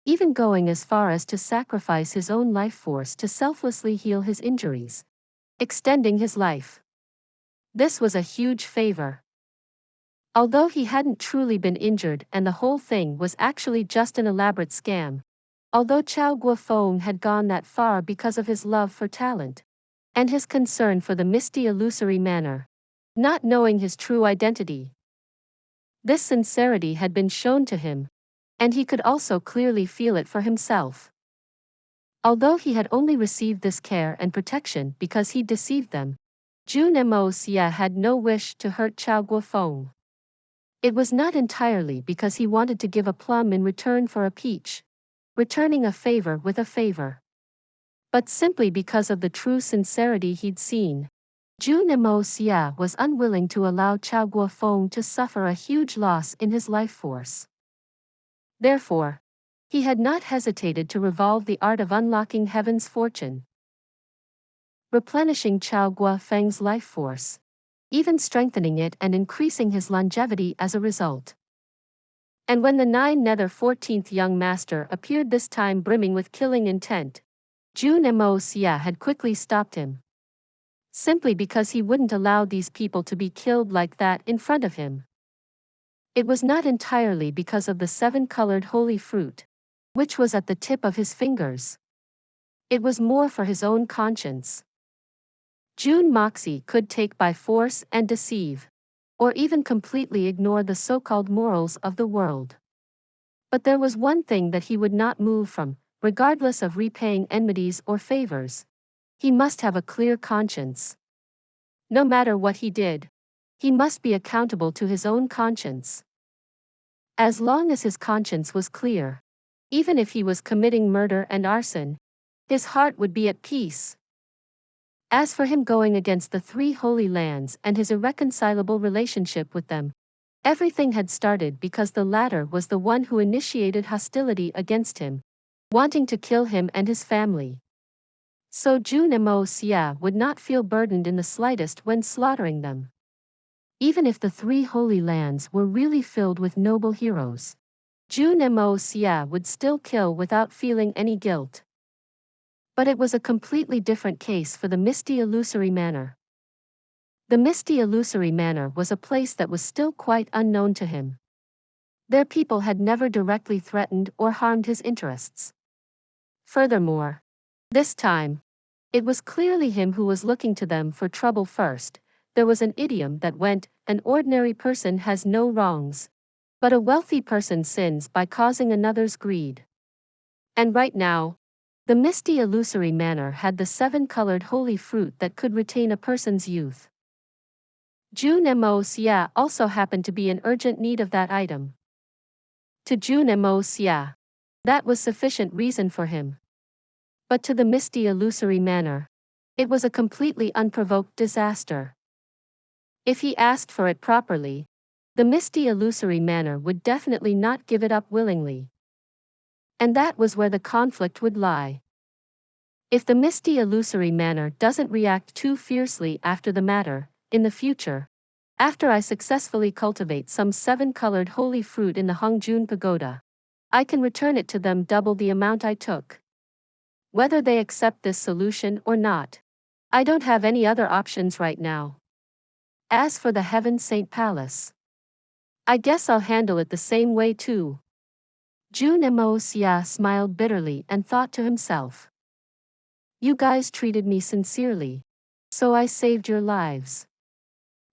even going as far as to sacrifice his own life force to selflessly heal his injuries, extending his life. This was a huge favor. Although he hadn't truly been injured and the whole thing was actually just an elaborate scam, Although Chao Guofeng had gone that far because of his love for talent and his concern for the Misty Illusory Manor, not knowing his true identity. This sincerity had been shown to him, and he could also clearly feel it for himself. Although he had only received this care and protection because he deceived them, Jun Moxie had no wish to hurt Chao Guofeng. It was not entirely because he wanted to give a plum in return for a peach, returning a favor with a favor, but simply because of the true sincerity he'd seen. Jun Moxie was unwilling to allow Chao Guofeng to suffer a huge loss in his life force. Therefore, he had not hesitated to revolve the art of unlocking heaven's fortune, replenishing Chao Guofeng's life force, even strengthening it and increasing his longevity as a result. And when the 14th young master appeared, this time brimming with killing intent, Jun Moxie had quickly stopped him. Simply because he wouldn't allow these people to be killed like that in front of him. It was not entirely because of the 7-colored holy fruit, which was at the tip of his fingers. It was more for his own conscience. Jun Moxie could take by force and deceive, or even completely ignore the so-called morals of the world. But there was one thing that he would not move from, regardless of repaying enmities or favors. He must have a clear conscience. No matter what he did, he must be accountable to his own conscience. As long as his conscience was clear, even if he was committing murder and arson, his heart would be at peace. As for him going against the 3 holy lands and his irreconcilable relationship with them, everything had started because the latter was the one who initiated hostility against him, wanting to kill him and his family. So Jun Moxie would not feel burdened in the slightest when slaughtering them. Even if the 3 holy lands were really filled with noble heroes, Jun Moxie would still kill without feeling any guilt. But it was a completely different case for the Misty Illusory Manor. The Misty Illusory Manor was a place that was still quite unknown to him. Their people had never directly threatened or harmed his interests. Furthermore, this time, it was clearly him who was looking to them for trouble first. There was an idiom that went, "An ordinary person has no wrongs, but a wealthy person sins by causing another's greed." And right now, the Misty Illusory Manor had the 7-colored holy fruit that could retain a person's youth. Jun Moxie also happened to be in urgent need of that item. To Jun Moxie, that was sufficient reason for him. But to the Misty Illusory Manor, it was a completely unprovoked disaster. If he asked for it properly, the Misty Illusory Manor would definitely not give it up willingly. And that was where the conflict would lie. If the Misty Illusory Manor doesn't react too fiercely after the matter, in the future, after I successfully cultivate some 7-colored holy fruit in the Hongjun Pagoda, I can return it to them double the amount I took. Whether they accept this solution or not, I don't have any other options right now. As for the Heaven Saint Palace, I guess I'll handle it the same way too. Jun Moxie smiled bitterly and thought to himself. You guys treated me sincerely, so I saved your lives.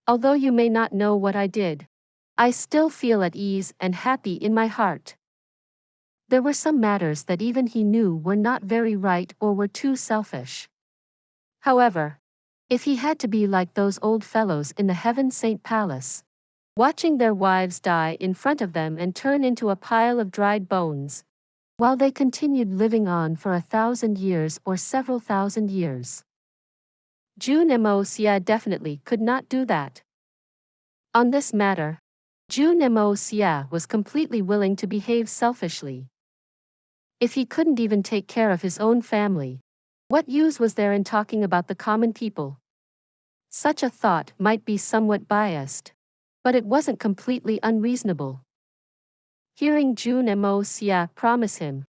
Although you may not know what I did, I still feel at ease and happy in my heart. There were some matters that even he knew were not very right or were too selfish. However, if he had to be like those old fellows in the Heaven Saint Palace, watching their wives die in front of them and turn into a pile of dried bones, while they continued living on for 1,000 years or several thousand years, Jun Moxie definitely could not do that. On this matter, Jun Moxie was completely willing to behave selfishly. If he couldn't even take care of his own family, what use was there in talking about the common people? Such a thought might be somewhat biased, but it wasn't completely unreasonable. Hearing Jun Moxie promise him,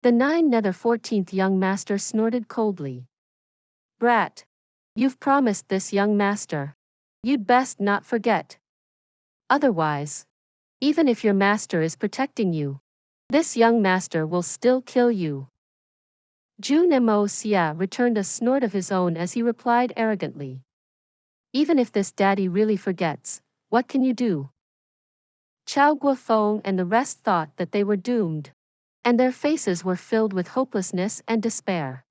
the 14th young master snorted coldly. Brat, you've promised this, young master. You'd best not forget. Otherwise, even if your master is protecting you, This young master will still kill you. Jun Moxie returned a snort of his own as he replied arrogantly. Even if this daddy really forgets, what can you do? Chao Guofeng and the rest thought that they were doomed, and their faces were filled with hopelessness and despair.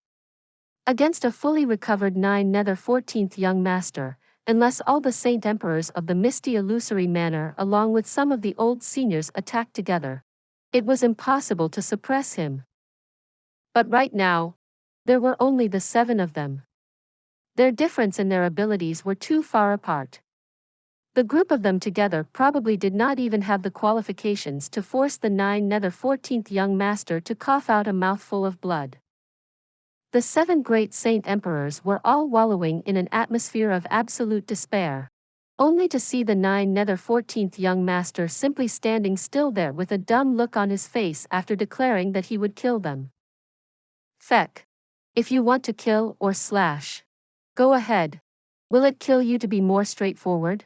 Against a fully recovered 14th young master, unless all the Saint Emperors of the Misty Illusory Manor along with some of the old seniors attacked together, it was impossible to suppress him. But right now, there were only the 7 of them. Their difference in their abilities were too far apart. The group of them together probably did not even have the qualifications to force the 14th young master to cough out a mouthful of blood. The 7 great Saint Emperors were all wallowing in an atmosphere of absolute despair, only to see the 14th young master simply standing still there with a dumb look on his face after declaring that he would kill them. Feck. If you want to kill or slash, go ahead. Will it kill you to be more straightforward?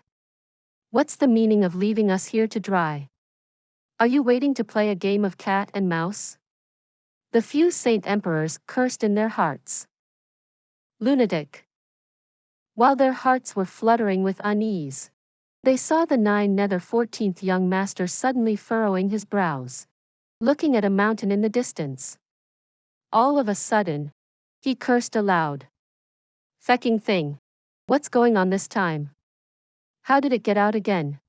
What's the meaning of leaving us here to dry? Are you waiting to play a game of cat and mouse? The few Saint Emperors cursed in their hearts. Lunatic. While their hearts were fluttering with unease, they saw the 14th young master suddenly furrowing his brows, looking at a mountain in the distance. All of a sudden, he cursed aloud. Fecking thing. What's going on this time? How did it get out again?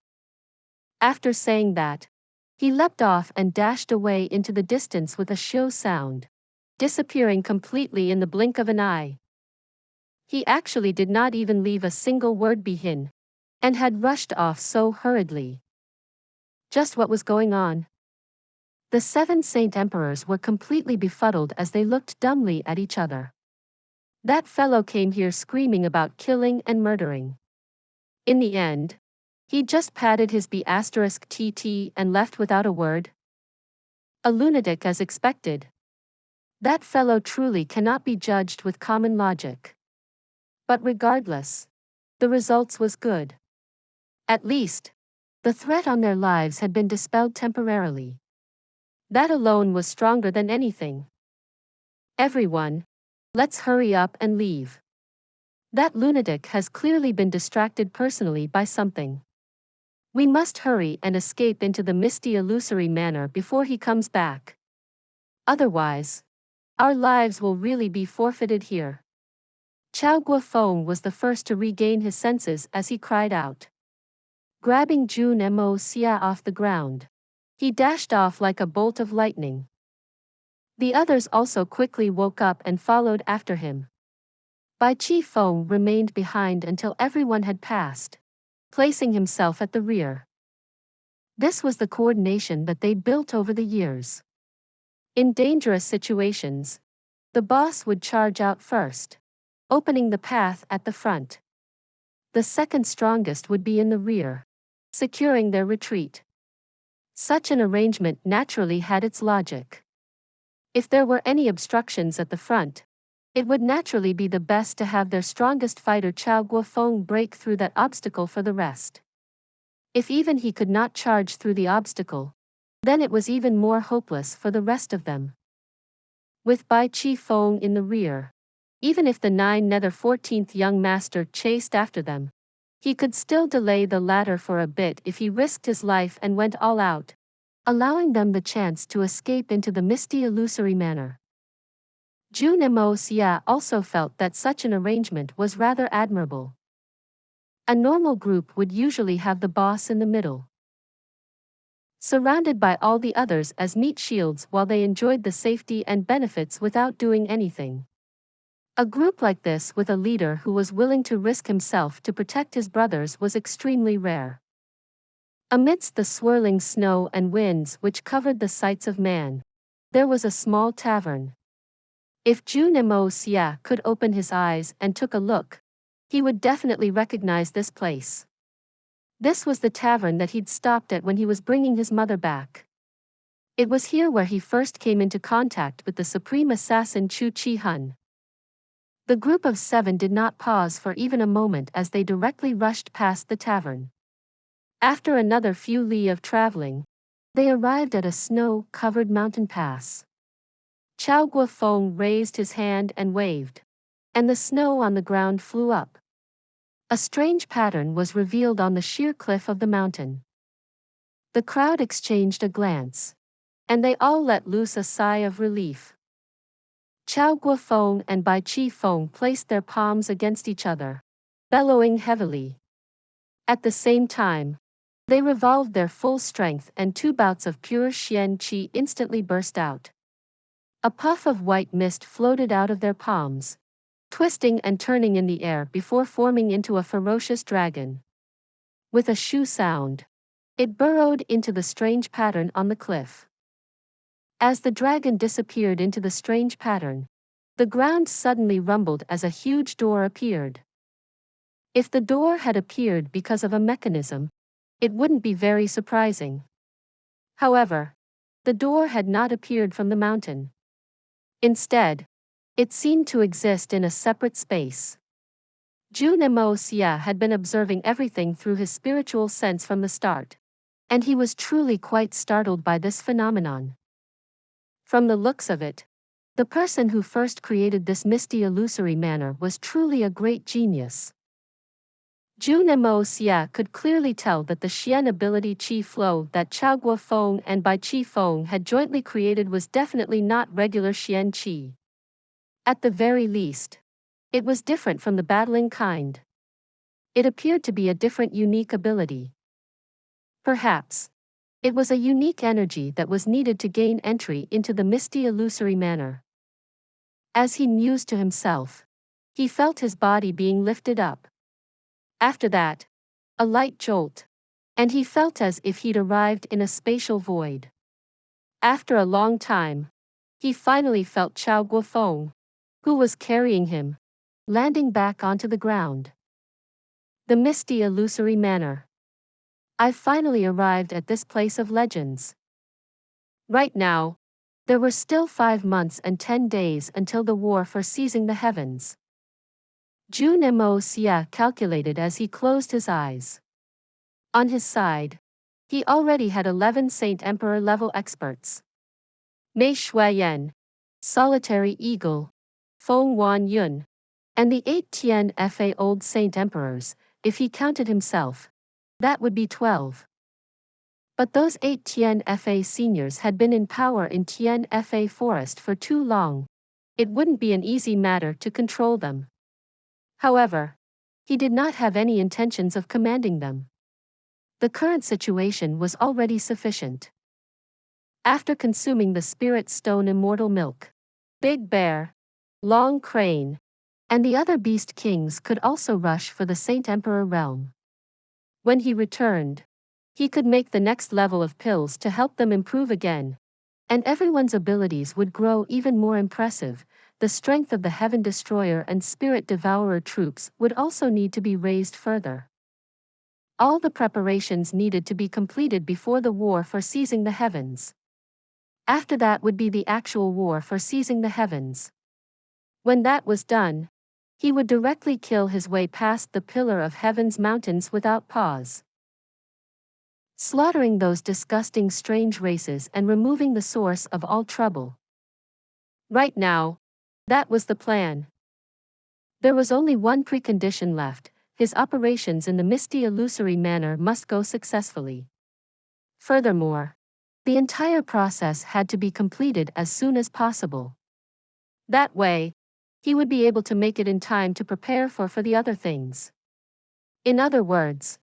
After saying that, he leapt off and dashed away into the distance with a shrill sound, disappearing completely in the blink of an eye. He actually did not even leave a single word behind, and had rushed off so hurriedly. Just what was going on? The 7 Saint Emperors were completely befuddled as they looked dumbly at each other. That fellow came here screaming about killing and murdering. In the end, he just patted his B*TT and left without a word. A lunatic as expected. That fellow truly cannot be judged with common logic. But regardless, the results was good. At least, the threat on their lives had been dispelled temporarily. That alone was stronger than anything. Everyone, let's hurry up and leave. That lunatic has clearly been distracted personally by something. We must hurry and escape into the Misty Illusory Manor before he comes back. Otherwise, our lives will really be forfeited here. Chao Guofeng was the first to regain his senses as he cried out. Grabbing Jun Moxie off the ground, he dashed off like a bolt of lightning. The others also quickly woke up and followed after him. Bai Qifeng remained behind until everyone had passed, placing himself at the rear. This was the coordination that they built over the years. In dangerous situations, the boss would charge out first, opening the path at the front. The second strongest would be in the rear, securing their retreat. Such an arrangement naturally had its logic. If there were any obstructions at the front, it would naturally be the best to have their strongest fighter Chao Guofeng break through that obstacle for the rest. If even he could not charge through the obstacle, then it was even more hopeless for the rest of them. With Bai Qifeng in the rear, even if the 14th young master chased after them, he could still delay the latter for a bit if he risked his life and went all out, allowing them the chance to escape into the Misty Illusory Manor. Jun Moxie also felt that such an arrangement was rather admirable. A normal group would usually have the boss in the middle, surrounded by all the others as meat shields while they enjoyed the safety and benefits without doing anything. A group like this with a leader who was willing to risk himself to protect his brothers was extremely rare. Amidst the swirling snow and winds which covered the sights of man, there was a small tavern. If Jun Moxie could open his eyes and took a look, he would definitely recognize this place. This was the tavern that he'd stopped at when he was bringing his mother back. It was here where he first came into contact with the supreme assassin Chu Chi-hun. The group of 7 did not pause for even a moment as they directly rushed past the tavern. After another few li of traveling, They arrived at a snow-covered mountain pass. Chao Guofeng raised his hand and waved, and the snow on the ground flew up. A strange pattern was revealed on the sheer cliff of the mountain. The crowd exchanged a glance, and they all let loose a sigh of relief. Chao Guofeng and Bai Chi Feng placed their palms against each other, bellowing heavily. At the same time, they revolved their full strength and 2 bouts of pure Xian Qi instantly burst out. A puff of white mist floated out of their palms, twisting and turning in the air before forming into a ferocious dragon. With a shoo sound, it burrowed into the strange pattern on the cliff. As the dragon disappeared into the strange pattern, the ground suddenly rumbled as a huge door appeared. If the door had appeared because of a mechanism, it wouldn't be very surprising. However, the door had not appeared from the mountain. Instead, it seemed to exist in a separate space. Jun Moxie had been observing everything through his spiritual sense from the start, and he was truly quite startled by this phenomenon. From the looks of it, the person who first created this misty illusory manor was truly a great genius. Jun Moxie could clearly tell that the Xian ability Qi flow that Chao Guofeng and Bai Chi Feng had jointly created was definitely not regular Xian Qi. At the very least, it was different from the battling kind. It appeared to be a different unique ability. Perhaps, it was a unique energy that was needed to gain entry into the misty illusory manor. As he mused to himself, he felt his body being lifted up. After that, a light jolt, and he felt as if he'd arrived in a spatial void. After a long time, he finally felt Chao Guofeng, who was carrying him, landing back onto the ground. The misty illusory manor. I finally arrived at this place of legends. Right now, there were still 5 months and 10 days until the war for seizing the heavens. Jun Moxie calculated as he closed his eyes. On his side, he already had 11 Saint Emperor level experts. Mei Shuiyan, Solitary Eagle, Feng Wan Yun, and the 8 Tian Fa Old Saint Emperors. If he counted himself, that would be 12. But those 8 Tian Fa seniors had been in power in Tian Fa Forest for too long. It wouldn't be an easy matter to control them. However, he did not have any intentions of commanding them. The current situation was already sufficient. After consuming the Spirit Stone Immortal Milk, Big Bear, Long Crane, and the other Beast Kings could also rush for the Saint Emperor realm. When he returned, he could make the next level of pills to help them improve again, and everyone's abilities would grow even more impressive. The strength of the Heaven Destroyer and Spirit Devourer troops would also need to be raised further. All the preparations needed to be completed before the war for seizing the heavens. After that would be the actual war for seizing the heavens. When that was done, he would directly kill his way past the Pillar of Heaven's mountains without pause. Slaughtering those disgusting strange races and removing the source of all trouble. Right now, that was the plan. There was only one precondition left: his operations in the misty illusory manor must go successfully. Furthermore, the entire process had to be completed as soon as possible. That way, he would be able to make it in time to prepare for the other things. In other words,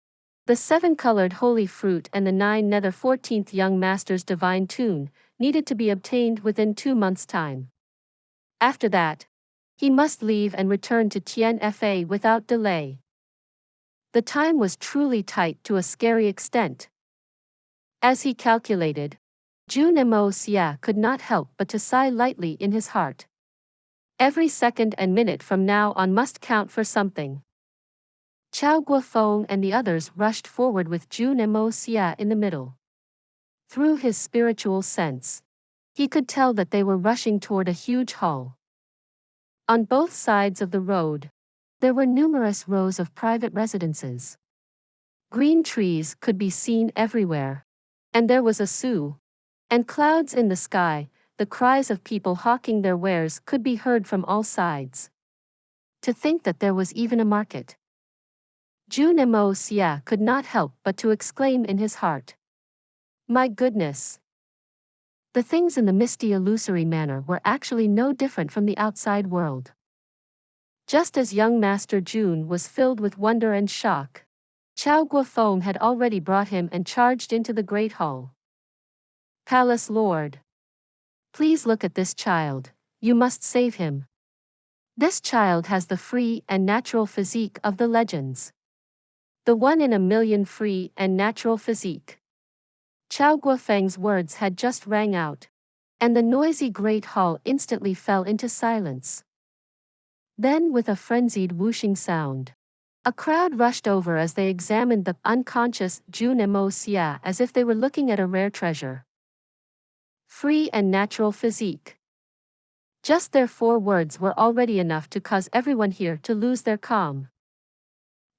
the 7-colored holy fruit and the 9 nether 14th young master's divine tune needed to be obtained within 2 months' time. After that, he must leave and return to Tian Fa without delay. The time was truly tight to a scary extent. As he calculated, Jun Moxie could not help but to sigh lightly in his heart. Every second and minute from now on must count for something. Chao Guofeng and the others rushed forward with Jun Moxie in the middle. Through his spiritual sense, he could tell that they were rushing toward a huge hall. On both sides of the road, there were numerous rows of private residences. Green trees could be seen everywhere, And there was a Sioux. And clouds in the sky, the cries of people hawking their wares could be heard from all sides. To think that there was even a market. Jun Xie could not help but to exclaim in his heart. My goodness! The things in the misty illusory manor were actually no different from the outside world. Just as young Master Jun was filled with wonder and shock, Chao Guofeng had already brought him and charged into the great hall. Palace Lord. Please look at this child, you must save him. This child has the free and natural physique of the legends. The 1 in a million free and natural physique. Chao Guofeng's words had just rang out, and the noisy great hall instantly fell into silence. Then, with a frenzied whooshing sound, a crowd rushed over as they examined the unconscious Jun Xie as if they were looking at a rare treasure. Free and natural physique. Just their 4 words were already enough to cause everyone here to lose their calm.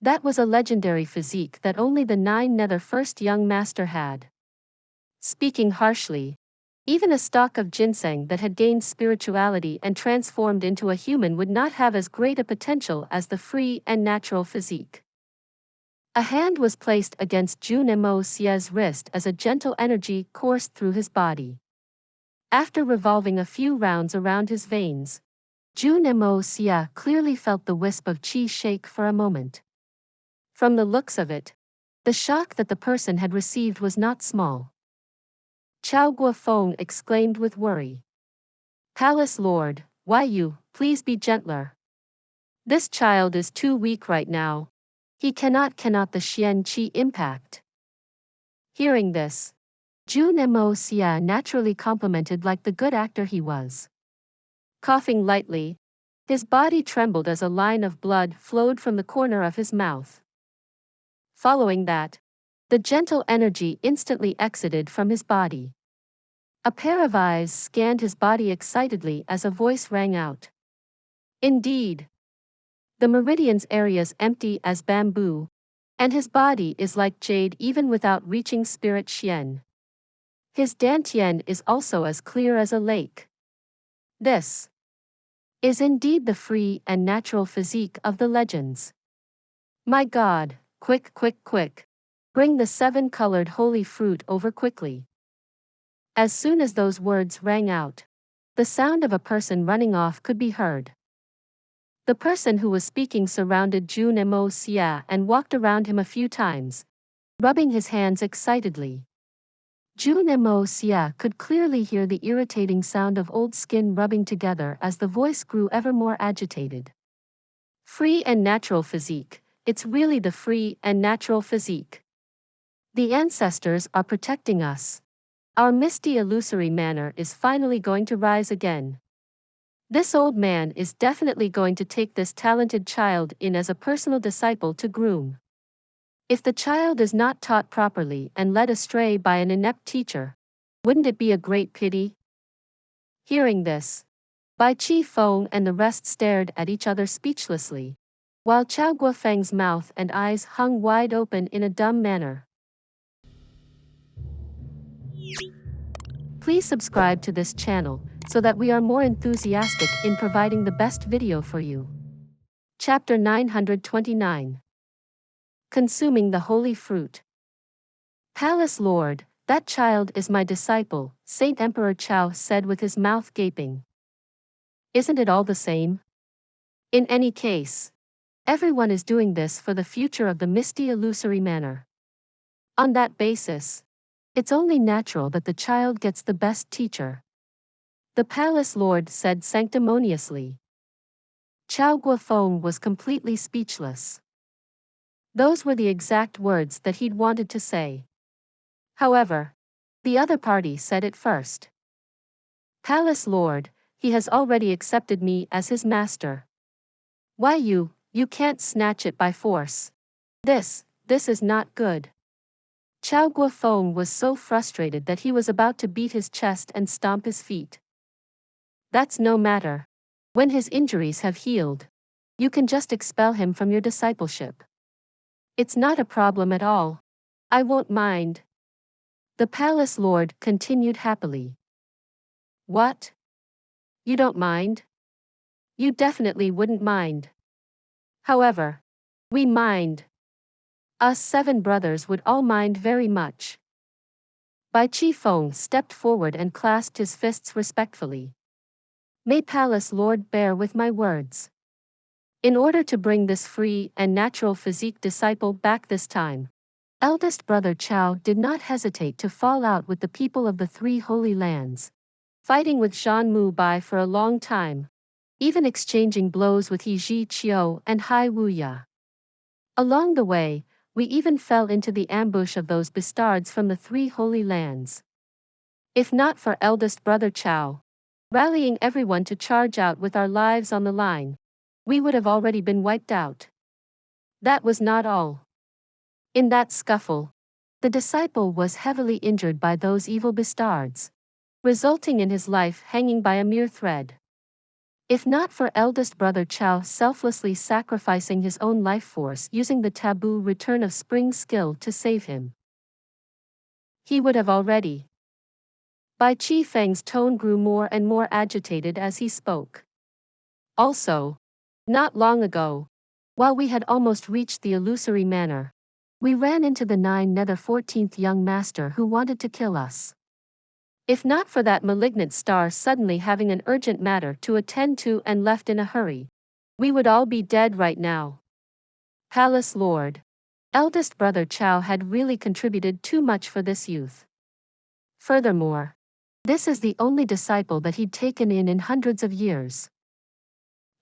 That was a legendary physique that only the 9 nether first young master had. Speaking harshly, even a stalk of ginseng that had gained spirituality and transformed into a human would not have as great a potential as the free and natural physique. A hand was placed against Jun Xie's wrist as a gentle energy coursed through his body. After revolving a few rounds around his veins, Jun Xie clearly felt the wisp of qi shake for a moment. From the looks of it, the shock that the person had received was not small. Chao Guofeng exclaimed with worry. Palace Lord, why you, please be gentler. This child is too weak right now. He cannot the Xian qi impact. Hearing this, Jun Xie naturally complimented like the good actor he was. Coughing lightly, his body trembled as a line of blood flowed from the corner of his mouth. Following that, the gentle energy instantly exited from his body. A pair of eyes scanned his body excitedly as a voice rang out. Indeed. The meridian's areas empty as bamboo, and his body is like jade even without reaching spirit Xian. His dantian is also as clear as a lake. This is indeed the free and natural physique of the legends. My God, quick, bring the 7-colored holy fruit over quickly. As soon as those words rang out, the sound of a person running off could be heard. The person who was speaking surrounded Jun Xie and walked around him a few times, rubbing his hands excitedly. Jun Xie could clearly hear the irritating sound of old skin rubbing together as the voice grew ever more agitated. Free and natural physique, it's really the free and natural physique. The ancestors are protecting us. Our misty illusory manor is finally going to rise again. This old man is definitely going to take this talented child in as a personal disciple to groom. If the child is not taught properly and led astray by an inept teacher, wouldn't it be a great pity? Hearing this, Bai Chi Feng and the rest stared at each other speechlessly, while Chao Guofeng's mouth and eyes hung wide open in a dumb manner. Please subscribe to this channel so that we are more enthusiastic in providing the best video for you. Chapter 929. Consuming the Holy Fruit. Palace Lord, that child is my disciple, Saint Emperor Chao said with his mouth gaping. Isn't it all the same? In any case, everyone is doing this for the future of the misty illusory manor. On that basis, it's only natural that the child gets the best teacher. The Palace Lord said sanctimoniously. Chao Guofeng was completely speechless. Those were the exact words that he'd wanted to say. However, the other party said it first. Palace Lord, he has already accepted me as his master. Why you can't snatch it by force. This is not good. Chao Guofeng was so frustrated that he was about to beat his chest and stomp his feet. That's no matter. When his injuries have healed, you can just expel him from your discipleship. It's not a problem at all. I won't mind. The palace lord continued happily. What? You don't mind? You definitely wouldn't mind. However, we mind. Us 7 brothers would all mind very much. Bai Chi Feng stepped forward and clasped his fists respectfully. May Palace Lord bear with my words. In order to bring this free and natural physique disciple back this time, eldest brother Chao did not hesitate to fall out with the people of the 3 Holy Lands, fighting with Shan Mu Bai for a long time, even exchanging blows with He Ji Qiu and Hai Wu Ya. Along the way, we even fell into the ambush of those bastards from the 3 Holy Lands. If not for eldest brother Chao rallying everyone to charge out with our lives on the line, we would have already been wiped out. That was not all. In that scuffle, the disciple was heavily injured by those evil bastards, resulting in his life hanging by a mere thread. If not for eldest brother Chao selflessly sacrificing his own life force using the taboo return of spring skill to save him, he would have already. Bai Chi Feng's tone grew more and more agitated as he spoke. Also, not long ago, while we had almost reached the Illusory Manor, we ran into the 9 nether 14th young master who wanted to kill us. If not for that malignant star suddenly having an urgent matter to attend to and left in a hurry, we would all be dead right now. Palace Lord, eldest brother Chao had really contributed too much for this youth. Furthermore, this is the only disciple that he'd taken in hundreds of years.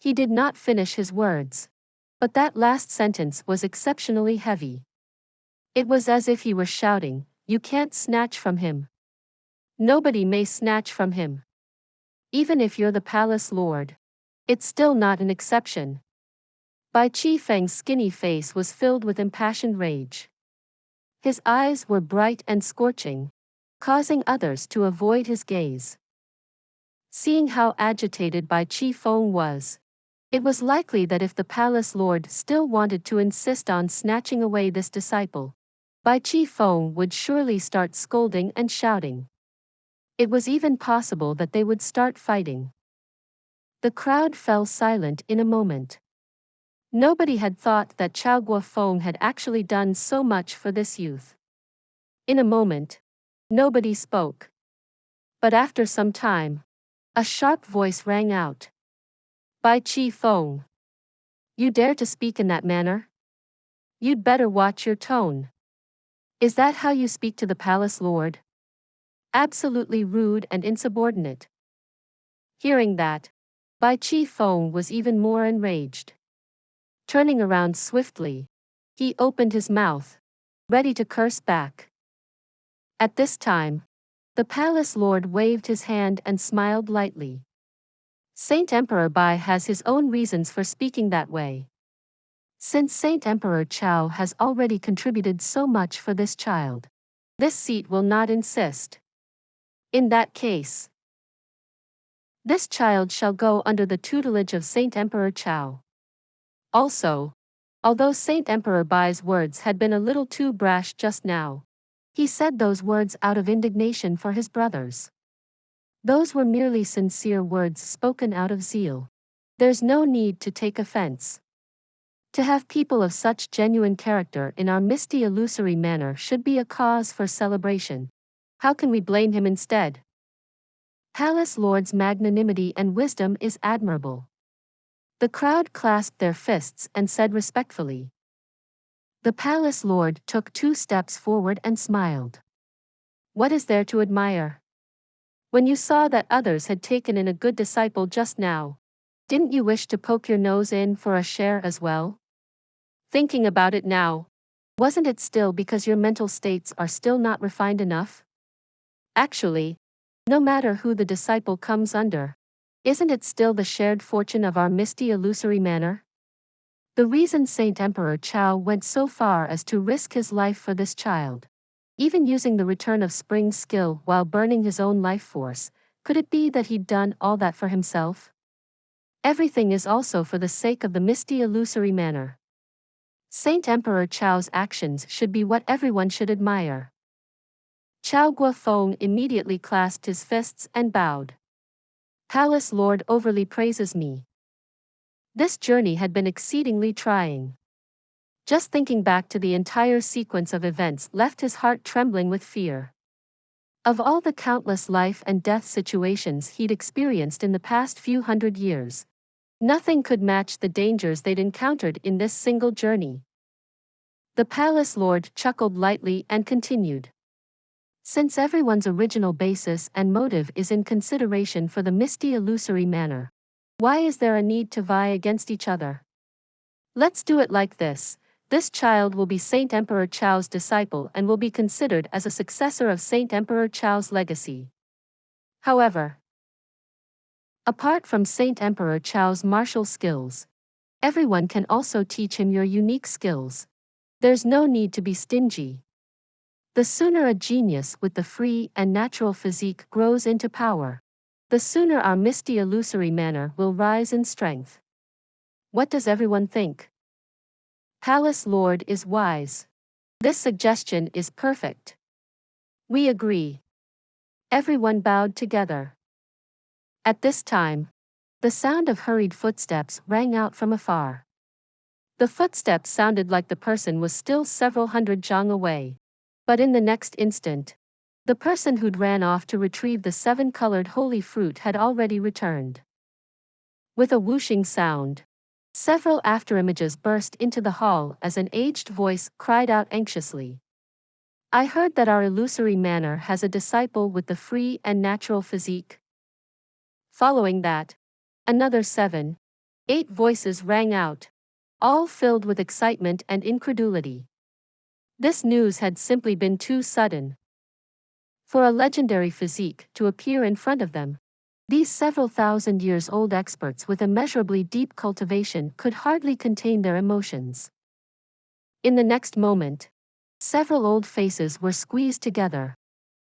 He did not finish his words, but that last sentence was exceptionally heavy. It was as if he were shouting, "You can't snatch from him. Nobody may snatch from him. Even if you're the palace lord, it's still not an exception." Bai Chi Feng's skinny face was filled with impassioned rage. His eyes were bright and scorching, causing others to avoid his gaze. Seeing how agitated Bai Chi Feng was, it was likely that if the palace lord still wanted to insist on snatching away this disciple, Bai Chi Feng would surely start scolding and shouting. It was even possible that they would start fighting. The crowd fell silent in a moment. Nobody had thought that Chao Guofeng had actually done so much for this youth. In a moment, nobody spoke. But after some time, a sharp voice rang out. Bai Chi Feng. You dare to speak in that manner? You'd better watch your tone. Is that how you speak to the palace lord? Absolutely rude and insubordinate. Hearing that, Bai Chi Feng was even more enraged. Turning around swiftly, he opened his mouth, ready to curse back. At this time, the palace lord waved his hand and smiled lightly. Saint Emperor Bai has his own reasons for speaking that way. Since Saint Emperor Chao has already contributed so much for this child, this seat will not insist. In that case, this child shall go under the tutelage of Saint Emperor Chao. Also, although Saint Emperor Bai's words had been a little too brash just now, he said those words out of indignation for his brothers. Those were merely sincere words spoken out of zeal. There's no need to take offense. To have people of such genuine character in our Misty Illusory Manor should be a cause for celebration. How can we blame him instead? Palace Lord's magnanimity and wisdom is admirable. The crowd clasped their fists and said respectfully. The Palace Lord took 2 steps forward and smiled. What is there to admire? When you saw that others had taken in a good disciple just now, didn't you wish to poke your nose in for a share as well? Thinking about it now, wasn't it still because your mental states are still not refined enough? Actually, no matter who the disciple comes under, isn't it still the shared fortune of our Misty Illusory Manor? The reason Saint Emperor Chao went so far as to risk his life for this child, even using the return of spring skill while burning his own life force, could it be that he'd done all that for himself? Everything is also for the sake of the Misty Illusory Manor. Saint Emperor Chao's actions should be what everyone should admire. Chao Guofeng immediately clasped his fists and bowed. Palace Lord overly praises me. This journey had been exceedingly trying. Just thinking back to the entire sequence of events left his heart trembling with fear. Of all the countless life and death situations he'd experienced in the past few hundred years, nothing could match the dangers they'd encountered in this single journey. The palace lord chuckled lightly and continued. Since everyone's original basis and motive is in consideration for the Misty Illusory Manor, why is there a need to vie against each other? Let's do it like this. This child will be Saint Emperor Chao's disciple and will be considered as a successor of Saint Emperor Chao's legacy. However, apart from Saint Emperor Chao's martial skills, everyone can also teach him your unique skills. There's no need to be stingy. The sooner a genius with the free and natural physique grows into power, the sooner our Misty Illusory Manor will rise in strength. What does everyone think? Palace Lord is wise. This suggestion is perfect. We agree. Everyone bowed together. At this time, the sound of hurried footsteps rang out from afar. The footsteps sounded like the person was still several hundred zhang away. But in the next instant, the person who'd ran off to retrieve the 7-colored holy fruit had already returned. With a whooshing sound, several afterimages burst into the hall as an aged voice cried out anxiously. I heard that our illusory manor has a disciple with the free and natural physique. Following that, another 7, 8 voices rang out, all filled with excitement and incredulity. This news had simply been too sudden. For a legendary physique to appear in front of them, these several thousand years old experts with immeasurably deep cultivation could hardly contain their emotions. In the next moment, several old faces were squeezed together,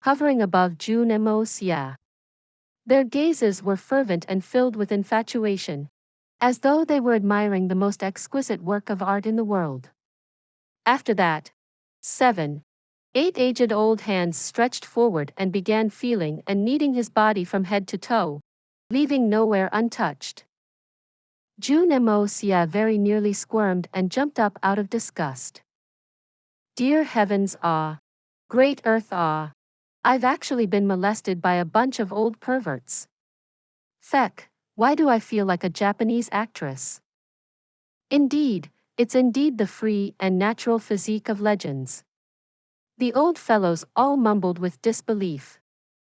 hovering above Jun Moxie. Their gazes were fervent and filled with infatuation, as though they were admiring the most exquisite work of art in the world. After that, 7, 8 aged old hands stretched forward and began feeling and kneading his body from head to toe, leaving nowhere untouched. Jun Moxie very nearly squirmed and jumped up out of disgust. Dear heavens, great earth, I've actually been molested by a bunch of old perverts. Feck, why do I feel like a Japanese actress? It's indeed the free and natural physique of legends. The old fellows all mumbled with disbelief,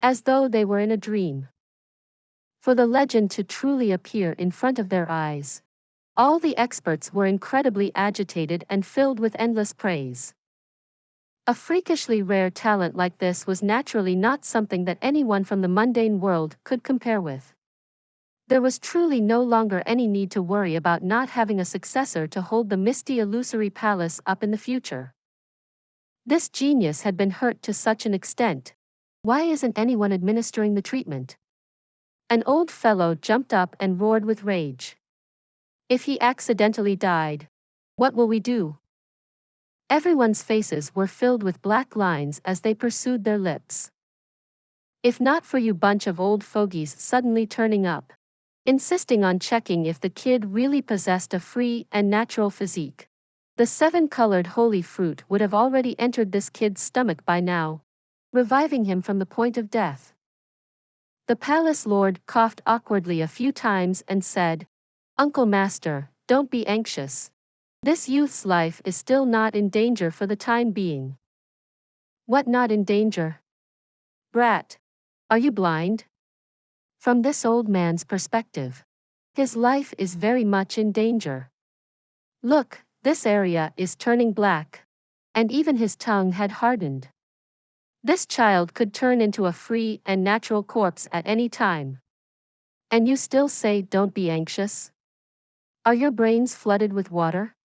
as though they were in a dream. For the legend to truly appear in front of their eyes, all the experts were incredibly agitated and filled with endless praise. A freakishly rare talent like this was naturally not something that anyone from the mundane world could compare with. There was truly no longer any need to worry about not having a successor to hold the Misty Illusory Palace up in the future. This genius had been hurt to such an extent. Why isn't anyone administering the treatment? An old fellow jumped up and roared with rage. If he accidentally died, what will we do? Everyone's faces were filled with black lines as they pursued their lips. If not for you bunch of old fogies suddenly turning up, insisting on checking if the kid really possessed a free and natural physique, the 7-colored holy fruit would have already entered this kid's stomach by now, reviving him from the point of death. The palace lord coughed awkwardly a few times and said, Uncle Master, don't be anxious. This youth's life is still not in danger for the time being. What not in danger? Brat, are you blind? From this old man's perspective, his life is very much in danger. Look, this area is turning black, and even his tongue had hardened. This child could turn into a free and natural corpse at any time. And you still say don't be anxious? Are your brains flooded with water?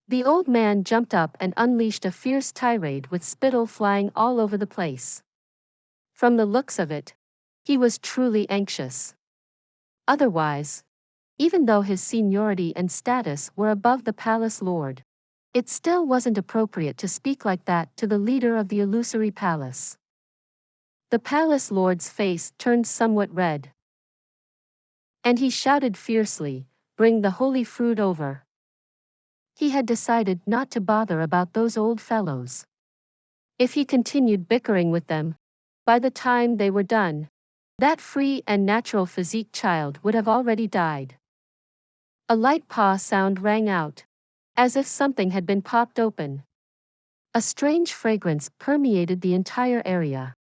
The old man jumped up and unleashed a fierce tirade with spittle flying all over the place. From the looks of it, he was truly anxious. Otherwise, even though his seniority and status were above the palace lord, it still wasn't appropriate to speak like that to the leader of the illusory palace. The palace lord's face turned somewhat red. And he shouted fiercely, "Bring the holy fruit over." He had decided not to bother about those old fellows. If he continued bickering with them, by the time they were done, that free and natural physique child would have already died. A light paw sound rang out, as if something had been popped open. A strange fragrance permeated the entire area,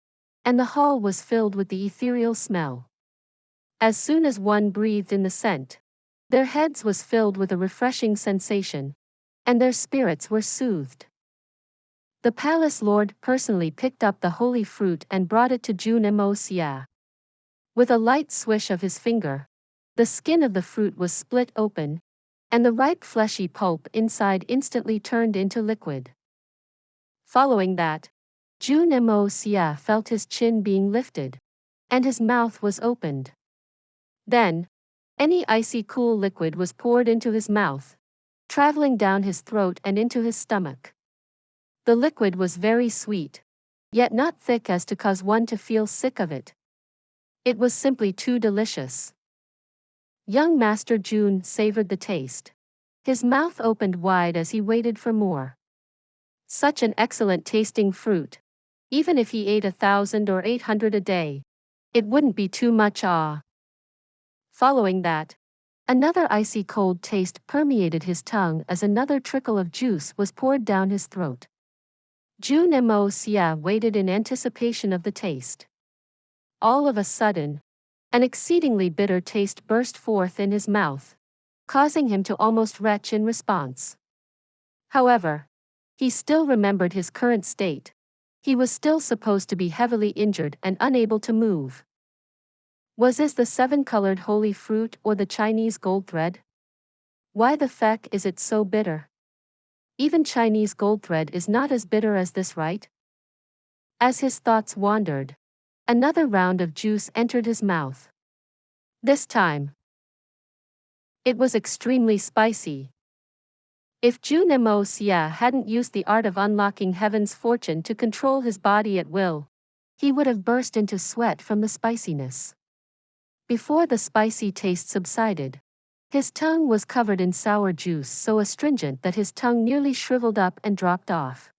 and the hall was filled with the ethereal smell. As soon as one breathed in the scent, their heads was filled with a refreshing sensation, and their spirits were soothed. The palace lord personally picked up the holy fruit and brought it to Jun Moxie. With a light swish of his finger, the skin of the fruit was split open, and the ripe fleshy pulp inside instantly turned into liquid. Following that, Jun Moxie felt his chin being lifted, and his mouth was opened. Then, any icy cool liquid was poured into his mouth, traveling down his throat and into his stomach. The liquid was very sweet, yet not thick as to cause one to feel sick of it. It was simply too delicious. Young Master Jun savored the taste. His mouth opened wide as he waited for more. Such an excellent tasting fruit. Even if he ate 1,000 or 800 a day, it wouldn't be too much. Following that, another icy cold taste permeated his tongue as another trickle of juice was poured down his throat. Jun Moxie waited in anticipation of the taste. All of a sudden, an exceedingly bitter taste burst forth in his mouth, causing him to almost retch in response. However, he still remembered his current state. He was still supposed to be heavily injured and unable to move. Was this the seven-colored holy fruit or the Chinese gold thread? Why the feck is it so bitter? Even Chinese gold thread is not as bitter as this, right? As his thoughts wandered, another round of juice entered his mouth. This time, it was extremely spicy. If Jun Moxie hadn't used the art of unlocking heaven's fortune to control his body at will, he would have burst into sweat from the spiciness. Before the spicy taste subsided, his tongue was covered in sour juice so astringent that his tongue nearly shriveled up and dropped off.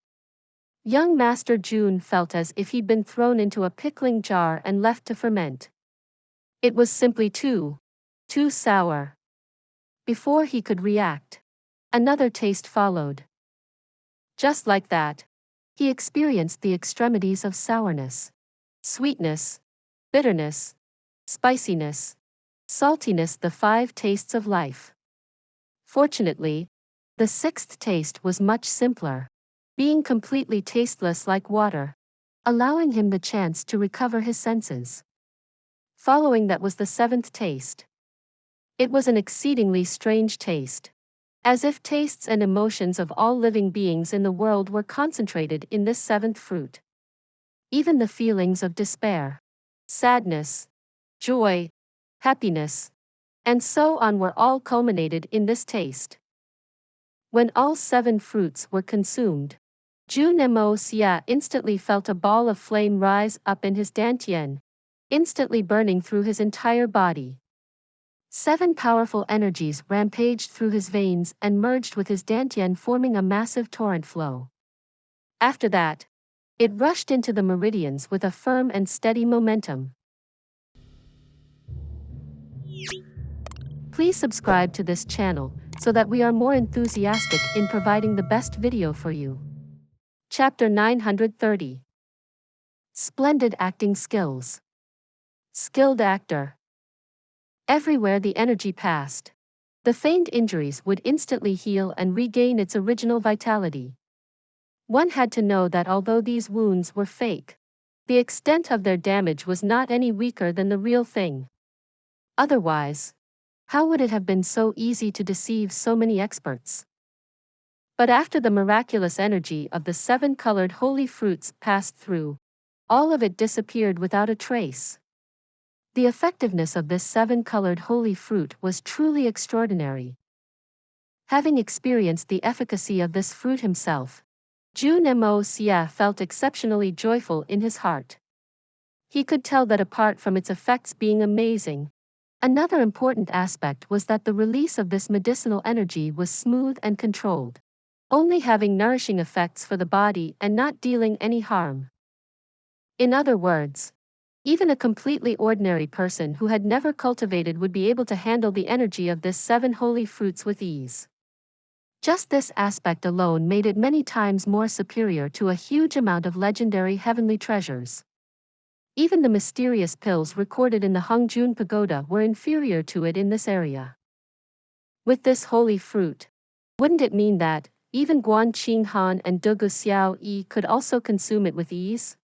Young Master Jun felt as if he'd been thrown into a pickling jar and left to ferment. It was simply too sour. Before he could react, another taste followed. Just like that, he experienced the extremities of sourness, sweetness, bitterness, spiciness, saltiness, the 5 tastes of life. Fortunately, the 6th taste was much simpler, being completely tasteless like water, allowing him the chance to recover his senses. Following that was the 7th taste. It was an exceedingly strange taste, as if tastes and emotions of all living beings in the world were concentrated in this 7th fruit. Even the feelings of despair, sadness, joy, happiness, and so on were all culminated in this taste. When all 7 fruits were consumed, Jun Moxie instantly felt a ball of flame rise up in his dantian, instantly burning through his entire body. 7 powerful energies rampaged through his veins and merged with his dantian, forming a massive torrent flow. After that, it rushed into the meridians with a firm and steady momentum. Please subscribe to this channel so that we are more enthusiastic in providing the best video for you. Chapter 930. Splendid acting skills. Skilled actor. Everywhere the energy passed, the feigned injuries would instantly heal and regain its original vitality. One had to know that although these wounds were fake, the extent of their damage was not any weaker than the real thing. Otherwise, how would it have been so easy to deceive so many experts? But after the miraculous energy of the 7-colored holy fruits passed through, all of it disappeared without a trace. The effectiveness of this 7-colored holy fruit was truly extraordinary. Having experienced the efficacy of this fruit himself, Jun Moxie felt exceptionally joyful in his heart. He could tell that apart from its effects being amazing, another important aspect was that the release of this medicinal energy was smooth and controlled, only having nourishing effects for the body and not dealing any harm. In other words, even a completely ordinary person who had never cultivated would be able to handle the energy of this 7 holy fruits with ease. Just this aspect alone made it many times more superior to a huge amount of legendary heavenly treasures. Even the mysterious pills recorded in the Hongjun Pagoda were inferior to it in this area. With this holy fruit, wouldn't it mean that even Guan Qing Han and Dugu Xiao Yi could also consume it with ease?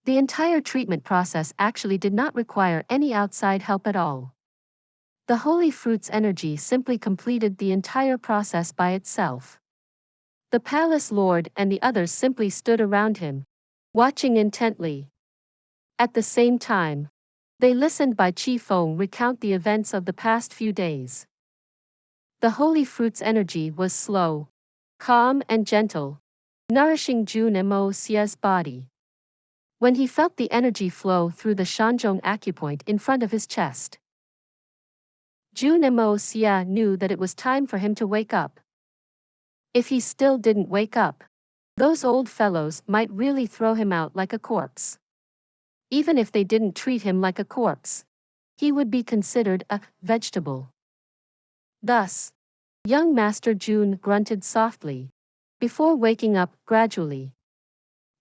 The entire treatment process actually did not require any outside help at all. The holy fruit's energy simply completed the entire process by itself. The palace lord and the others simply stood around him, watching intently. At the same time, they listened by Qi Feng recount the events of the past few days. The holy fruit's energy was slow, calm and gentle, nourishing Jun Moxie's body. When he felt the energy flow through the Shanzhong acupoint in front of his chest, Jun Moxie knew that it was time for him to wake up. If he still didn't wake up, those old fellows might really throw him out like a corpse. Even if they didn't treat him like a corpse, he would be considered a vegetable. Thus, young Master Jun grunted softly, before waking up gradually.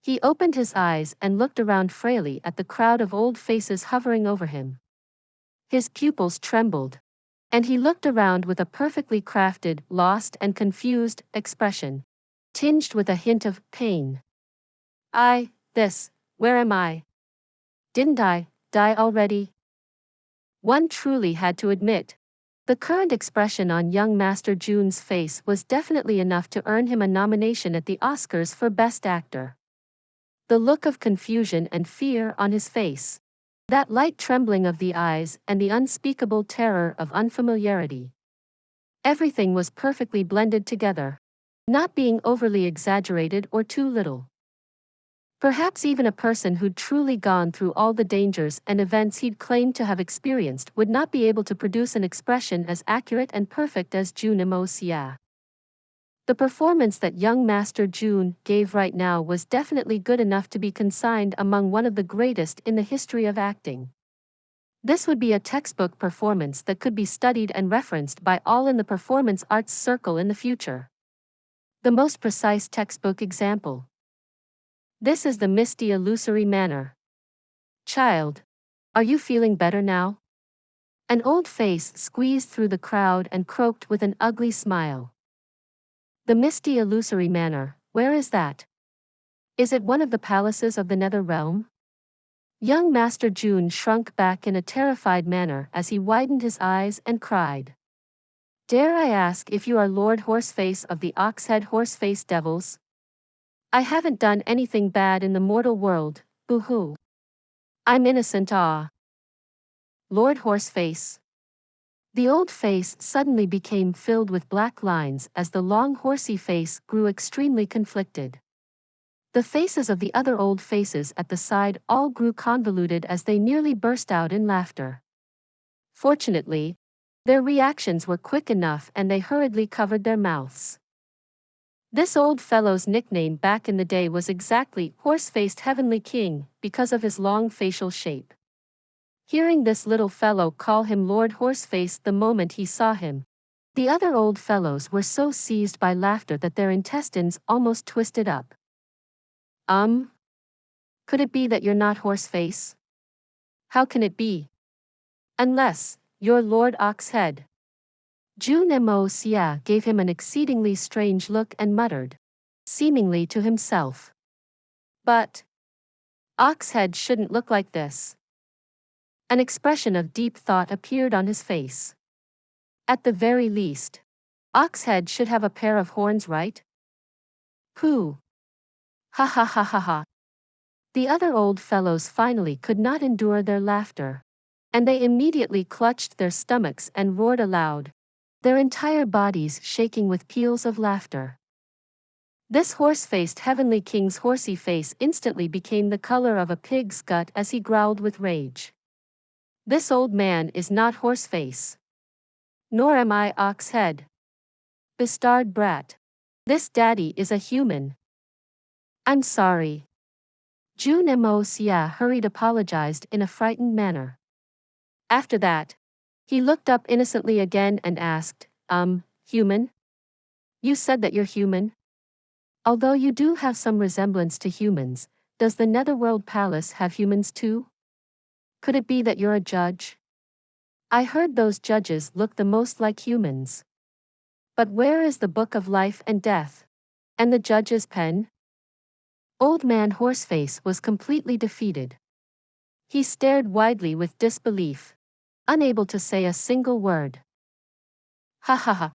He opened his eyes and looked around frailly at the crowd of old faces hovering over him. His pupils trembled, and he looked around with a perfectly crafted, lost and confused expression, tinged with a hint of pain. Where am I? Didn't I die already? One truly had to admit, the current expression on young Master Jun's face was definitely enough to earn him a nomination at the Oscars for Best Actor. The look of confusion and fear on his face, that light trembling of the eyes and the unspeakable terror of unfamiliarity. Everything was perfectly blended together, not being overly exaggerated or too little. Perhaps even a person who'd truly gone through all the dangers and events he'd claimed to have experienced would not be able to produce an expression as accurate and perfect as Jun Moxie. The performance that young Master Jun gave right now was definitely good enough to be consigned among one of the greatest in the history of acting. This would be a textbook performance that could be studied and referenced by all in the performance arts circle in the future. The most precise textbook example. This is the Misty Illusory Manor. Child, are you feeling better now? An old face squeezed through the crowd and croaked with an ugly smile. The Misty Illusory Manor, where is that? Is it one of the palaces of the Nether Realm? Young Master Jun shrunk back in a terrified manner as he widened his eyes and cried. Dare I ask if you are Lord Horseface of the Oxhead Horseface Devils? I haven't done anything bad in the mortal world, boo-hoo. I'm innocent. Lord Horseface. The old face suddenly became filled with black lines as the long horsey face grew extremely conflicted. The faces of the other old faces at the side all grew convoluted as they nearly burst out in laughter. Fortunately, their reactions were quick enough and they hurriedly covered their mouths. This old fellow's nickname back in the day was exactly Horse-Faced Heavenly King because of his long facial shape. Hearing this little fellow call him Lord Horseface the moment he saw him, the other old fellows were so seized by laughter that their intestines almost twisted up. Could it be that you're not Horseface? How can it be? Unless you're Lord Oxhead. Jun Moxie gave him an exceedingly strange look and muttered, seemingly to himself. But Oxhead shouldn't look like this. An expression of deep thought appeared on his face. At the very least, Oxhead should have a pair of horns, right? Pooh. Ha ha ha ha ha. The other old fellows finally could not endure their laughter, and they immediately clutched their stomachs and roared aloud, their entire bodies shaking with peals of laughter. This horse-faced heavenly king's horsey face instantly became the color of a pig's gut as he growled with rage. This old man is not horse-face. Nor am I ox-head. Bastard brat. This daddy is a human. I'm sorry. Jun Moxie hurried apologized in a frightened manner. After that, he looked up innocently again and asked, human? You said that you're human? Although you do have some resemblance to humans, does the Netherworld Palace have humans too? Could it be that you're a judge? I heard those judges look the most like humans. But where is the Book of Life and Death? And the judge's pen? Old man Horseface was completely defeated. He stared widely with disbelief, unable to say a single word. Ha ha ha.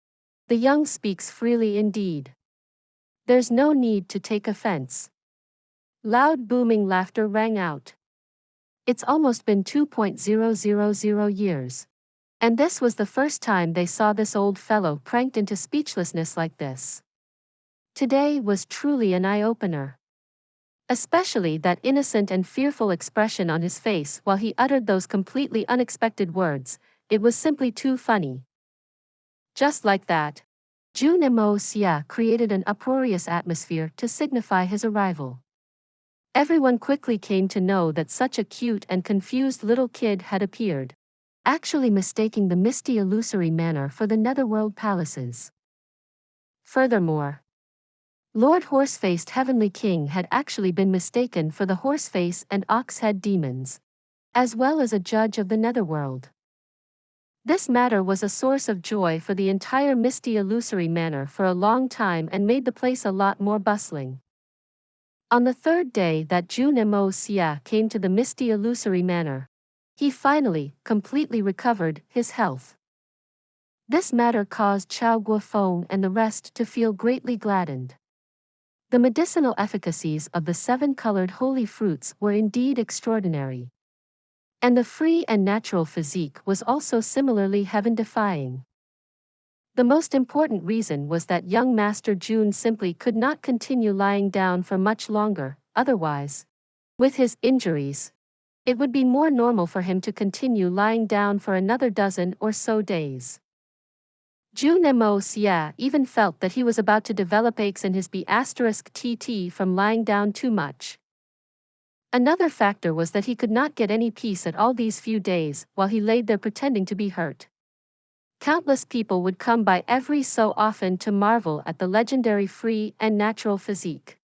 The young speaks freely indeed. There's no need to take offense. Loud booming laughter rang out. It's almost been 2,000 years. And this was the first time they saw this old fellow pranked into speechlessness like this. Today was truly an eye-opener. Especially that innocent and fearful expression on his face while he uttered those completely unexpected words. It was simply too funny. Just like that, Jun Moxie created an uproarious atmosphere to signify his arrival. Everyone quickly came to know that such a cute and confused little kid had appeared, actually mistaking the Misty Illusory Manor for the Netherworld Palaces. Furthermore, Lord Horsefaced Heavenly King had actually been mistaken for the Horseface and Oxhead demons, as well as a judge of the Netherworld. This matter was a source of joy for the entire Misty Illusory Manor for a long time and made the place a lot more bustling. On the third day that Jun Moxie came to the Misty Illusory Manor, he finally, completely recovered his health. This matter caused Chao Guofeng and the rest to feel greatly gladdened. The medicinal efficacies of the 7-colored holy fruits were indeed extraordinary. And the free and natural physique was also similarly heaven-defying. The most important reason was that young Master Jun simply could not continue lying down for much longer, otherwise, with his injuries, it would be more normal for him to continue lying down for another dozen or so days. Jun Moxie even felt that he was about to develop aches in his B*TT from lying down too much. Another factor was that he could not get any peace at all these few days while he laid there pretending to be hurt. Countless people would come by every so often to marvel at the legendary free and natural physique.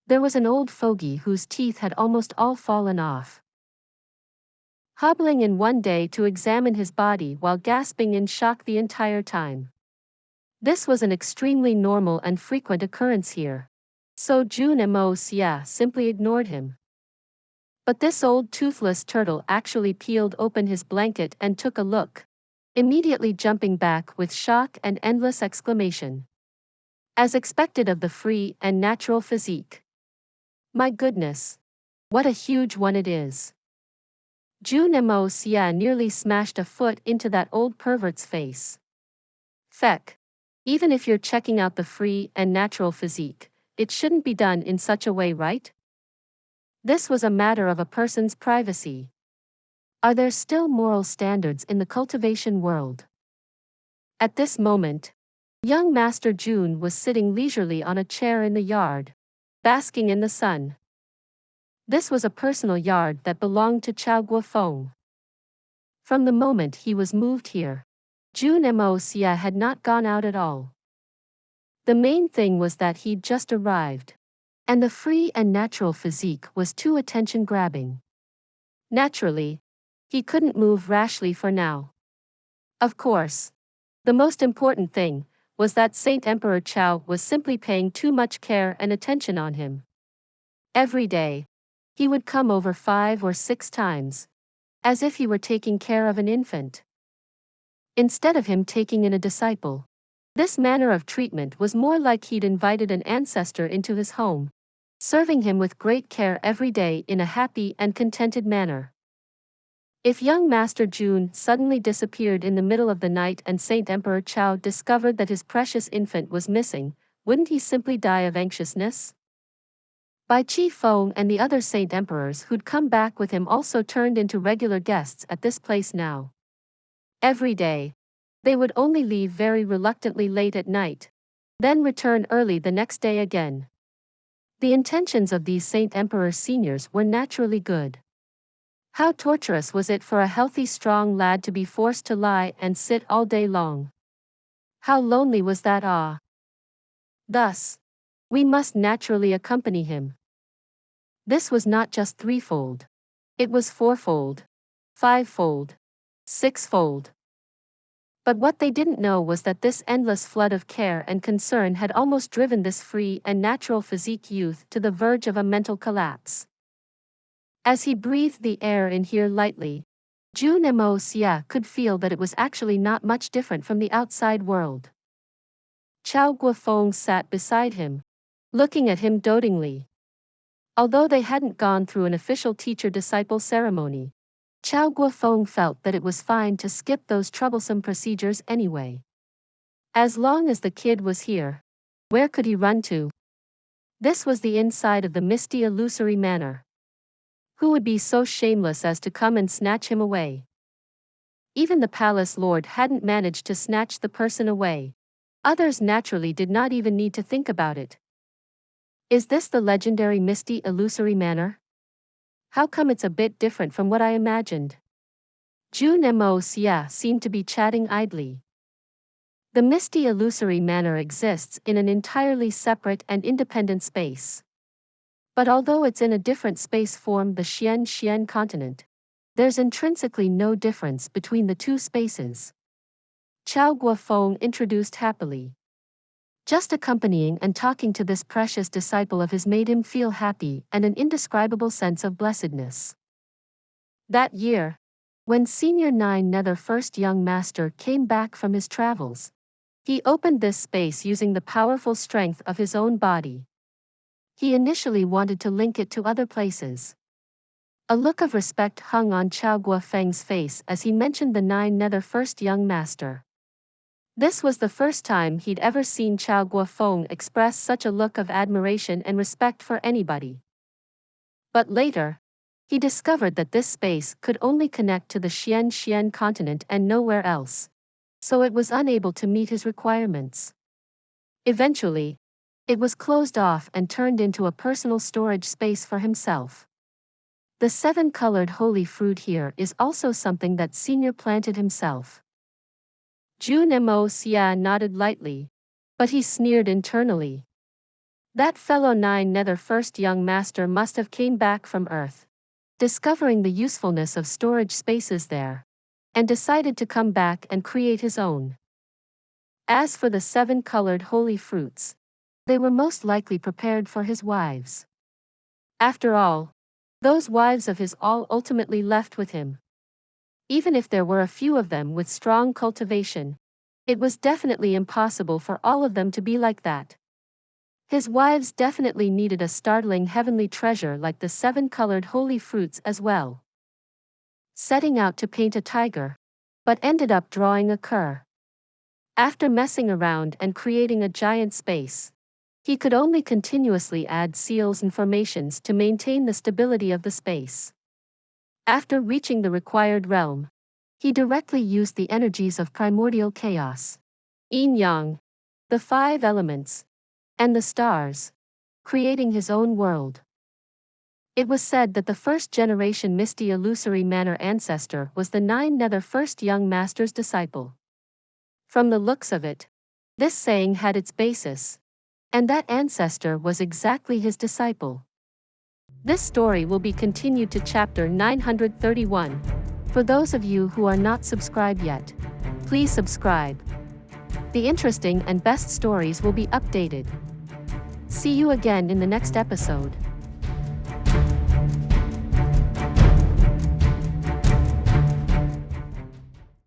There was an old fogey whose teeth had almost all fallen off, hobbling in one day to examine his body while gasping in shock the entire time. This was an extremely normal and frequent occurrence here, so Jun Moxie simply ignored him. But this old toothless turtle actually peeled open his blanket and took a look, immediately jumping back with shock and endless exclamation. As expected of the free and natural physique. My goodness! What a huge one it is! Jun Moxie nearly smashed a foot into that old pervert's face. Feck. Even if you're checking out the free and natural physique, it shouldn't be done in such a way, right? This was a matter of a person's privacy. Are there still moral standards in the cultivation world? At this moment, young Master Jun was sitting leisurely on a chair in the yard, basking in the sun. This was a personal yard that belonged to Chao Guofeng. From the moment he was moved here, Jun Moxie had not gone out at all. The main thing was that he'd just arrived, and the free and natural physique was too attention-grabbing. Naturally, he couldn't move rashly for now. Of course, the most important thing was that Saint Emperor Chao was simply paying too much care and attention on him. Every day, he would come over 5 or 6 times, as if he were taking care of an infant. Instead of him taking in a disciple, this manner of treatment was more like he'd invited an ancestor into his home, serving him with great care every day in a happy and contented manner. If young Master Jun suddenly disappeared in the middle of the night and Saint Emperor Chao discovered that his precious infant was missing, wouldn't he simply die of anxiousness? Bai Qi Feng and the other saint emperors who'd come back with him also turned into regular guests at this place now. Every day, they would only leave very reluctantly late at night, then return early the next day again. The intentions of these saint emperor seniors were naturally good. How torturous was it for a healthy strong lad to be forced to lie and sit all day long? How lonely was that Thus, we must naturally accompany him. This was not just threefold. It was fourfold, fivefold, sixfold. But what they didn't know was that this endless flood of care and concern had almost driven this free and natural physique youth to the verge of a mental collapse. As he breathed the air in here lightly, Jun Moxie could feel that it was actually not much different from the outside world. Chao Guofeng sat beside him, looking at him dotingly. Although they hadn't gone through an official teacher-disciple ceremony, Chao Guofeng felt that it was fine to skip those troublesome procedures anyway. As long as the kid was here, where could he run to? This was the inside of the Misty Illusory Manor. Who would be so shameless as to come and snatch him away? Even the palace lord hadn't managed to snatch the person away. Others naturally did not even need to think about it. Is this the legendary Misty Illusory Manor? How come it's a bit different from what I imagined? Jun Moxie seemed to be chatting idly. The Misty Illusory Manor exists in an entirely separate and independent space. But although it's in a different space form, the Xian continent, there's intrinsically no difference between the two spaces. Chao Guofeng introduced happily. Just accompanying and talking to this precious disciple of his made him feel happy and an indescribable sense of blessedness. That year, when Senior 9 Nether First Young Master came back from his travels, he opened this space using the powerful strength of his own body. He initially wanted to link it to other places. A look of respect hung on Chao Guofeng's face as he mentioned the 9 Nether First Young Master. This was the first time he'd ever seen Chao Guofeng express such a look of admiration and respect for anybody. But later, he discovered that this space could only connect to the Xian continent and nowhere else, so it was unable to meet his requirements. Eventually, it was closed off and turned into a personal storage space for himself. The 7-colored holy fruit here is also something that Senior planted himself. Jun Moxie nodded lightly, but he sneered internally. That fellow 9 Nether First Young Master must have came back from Earth, discovering the usefulness of storage spaces there, and decided to come back and create his own. As for the 7-colored holy fruits, they were most likely prepared for his wives. After all, those wives of his all ultimately left with him. Even if there were a few of them with strong cultivation, it was definitely impossible for all of them to be like that. His wives definitely needed a startling heavenly treasure like the 7-colored holy fruits as well. Setting out to paint a tiger, but ended up drawing a cur. After messing around and creating a giant space, he could only continuously add seals and formations to maintain the stability of the space. After reaching the required realm, he directly used the energies of primordial chaos, yin-yang, the 5 elements, and the stars, creating his own world. It was said that the first-generation Misty Illusory Manor ancestor was the 9 Nether First Young Master's disciple. From the looks of it, this saying had its basis, and that ancestor was exactly his disciple. This story will be continued to chapter 931. For those of you who are not subscribed yet, please subscribe. The interesting and best stories will be updated. See you again in the next episode.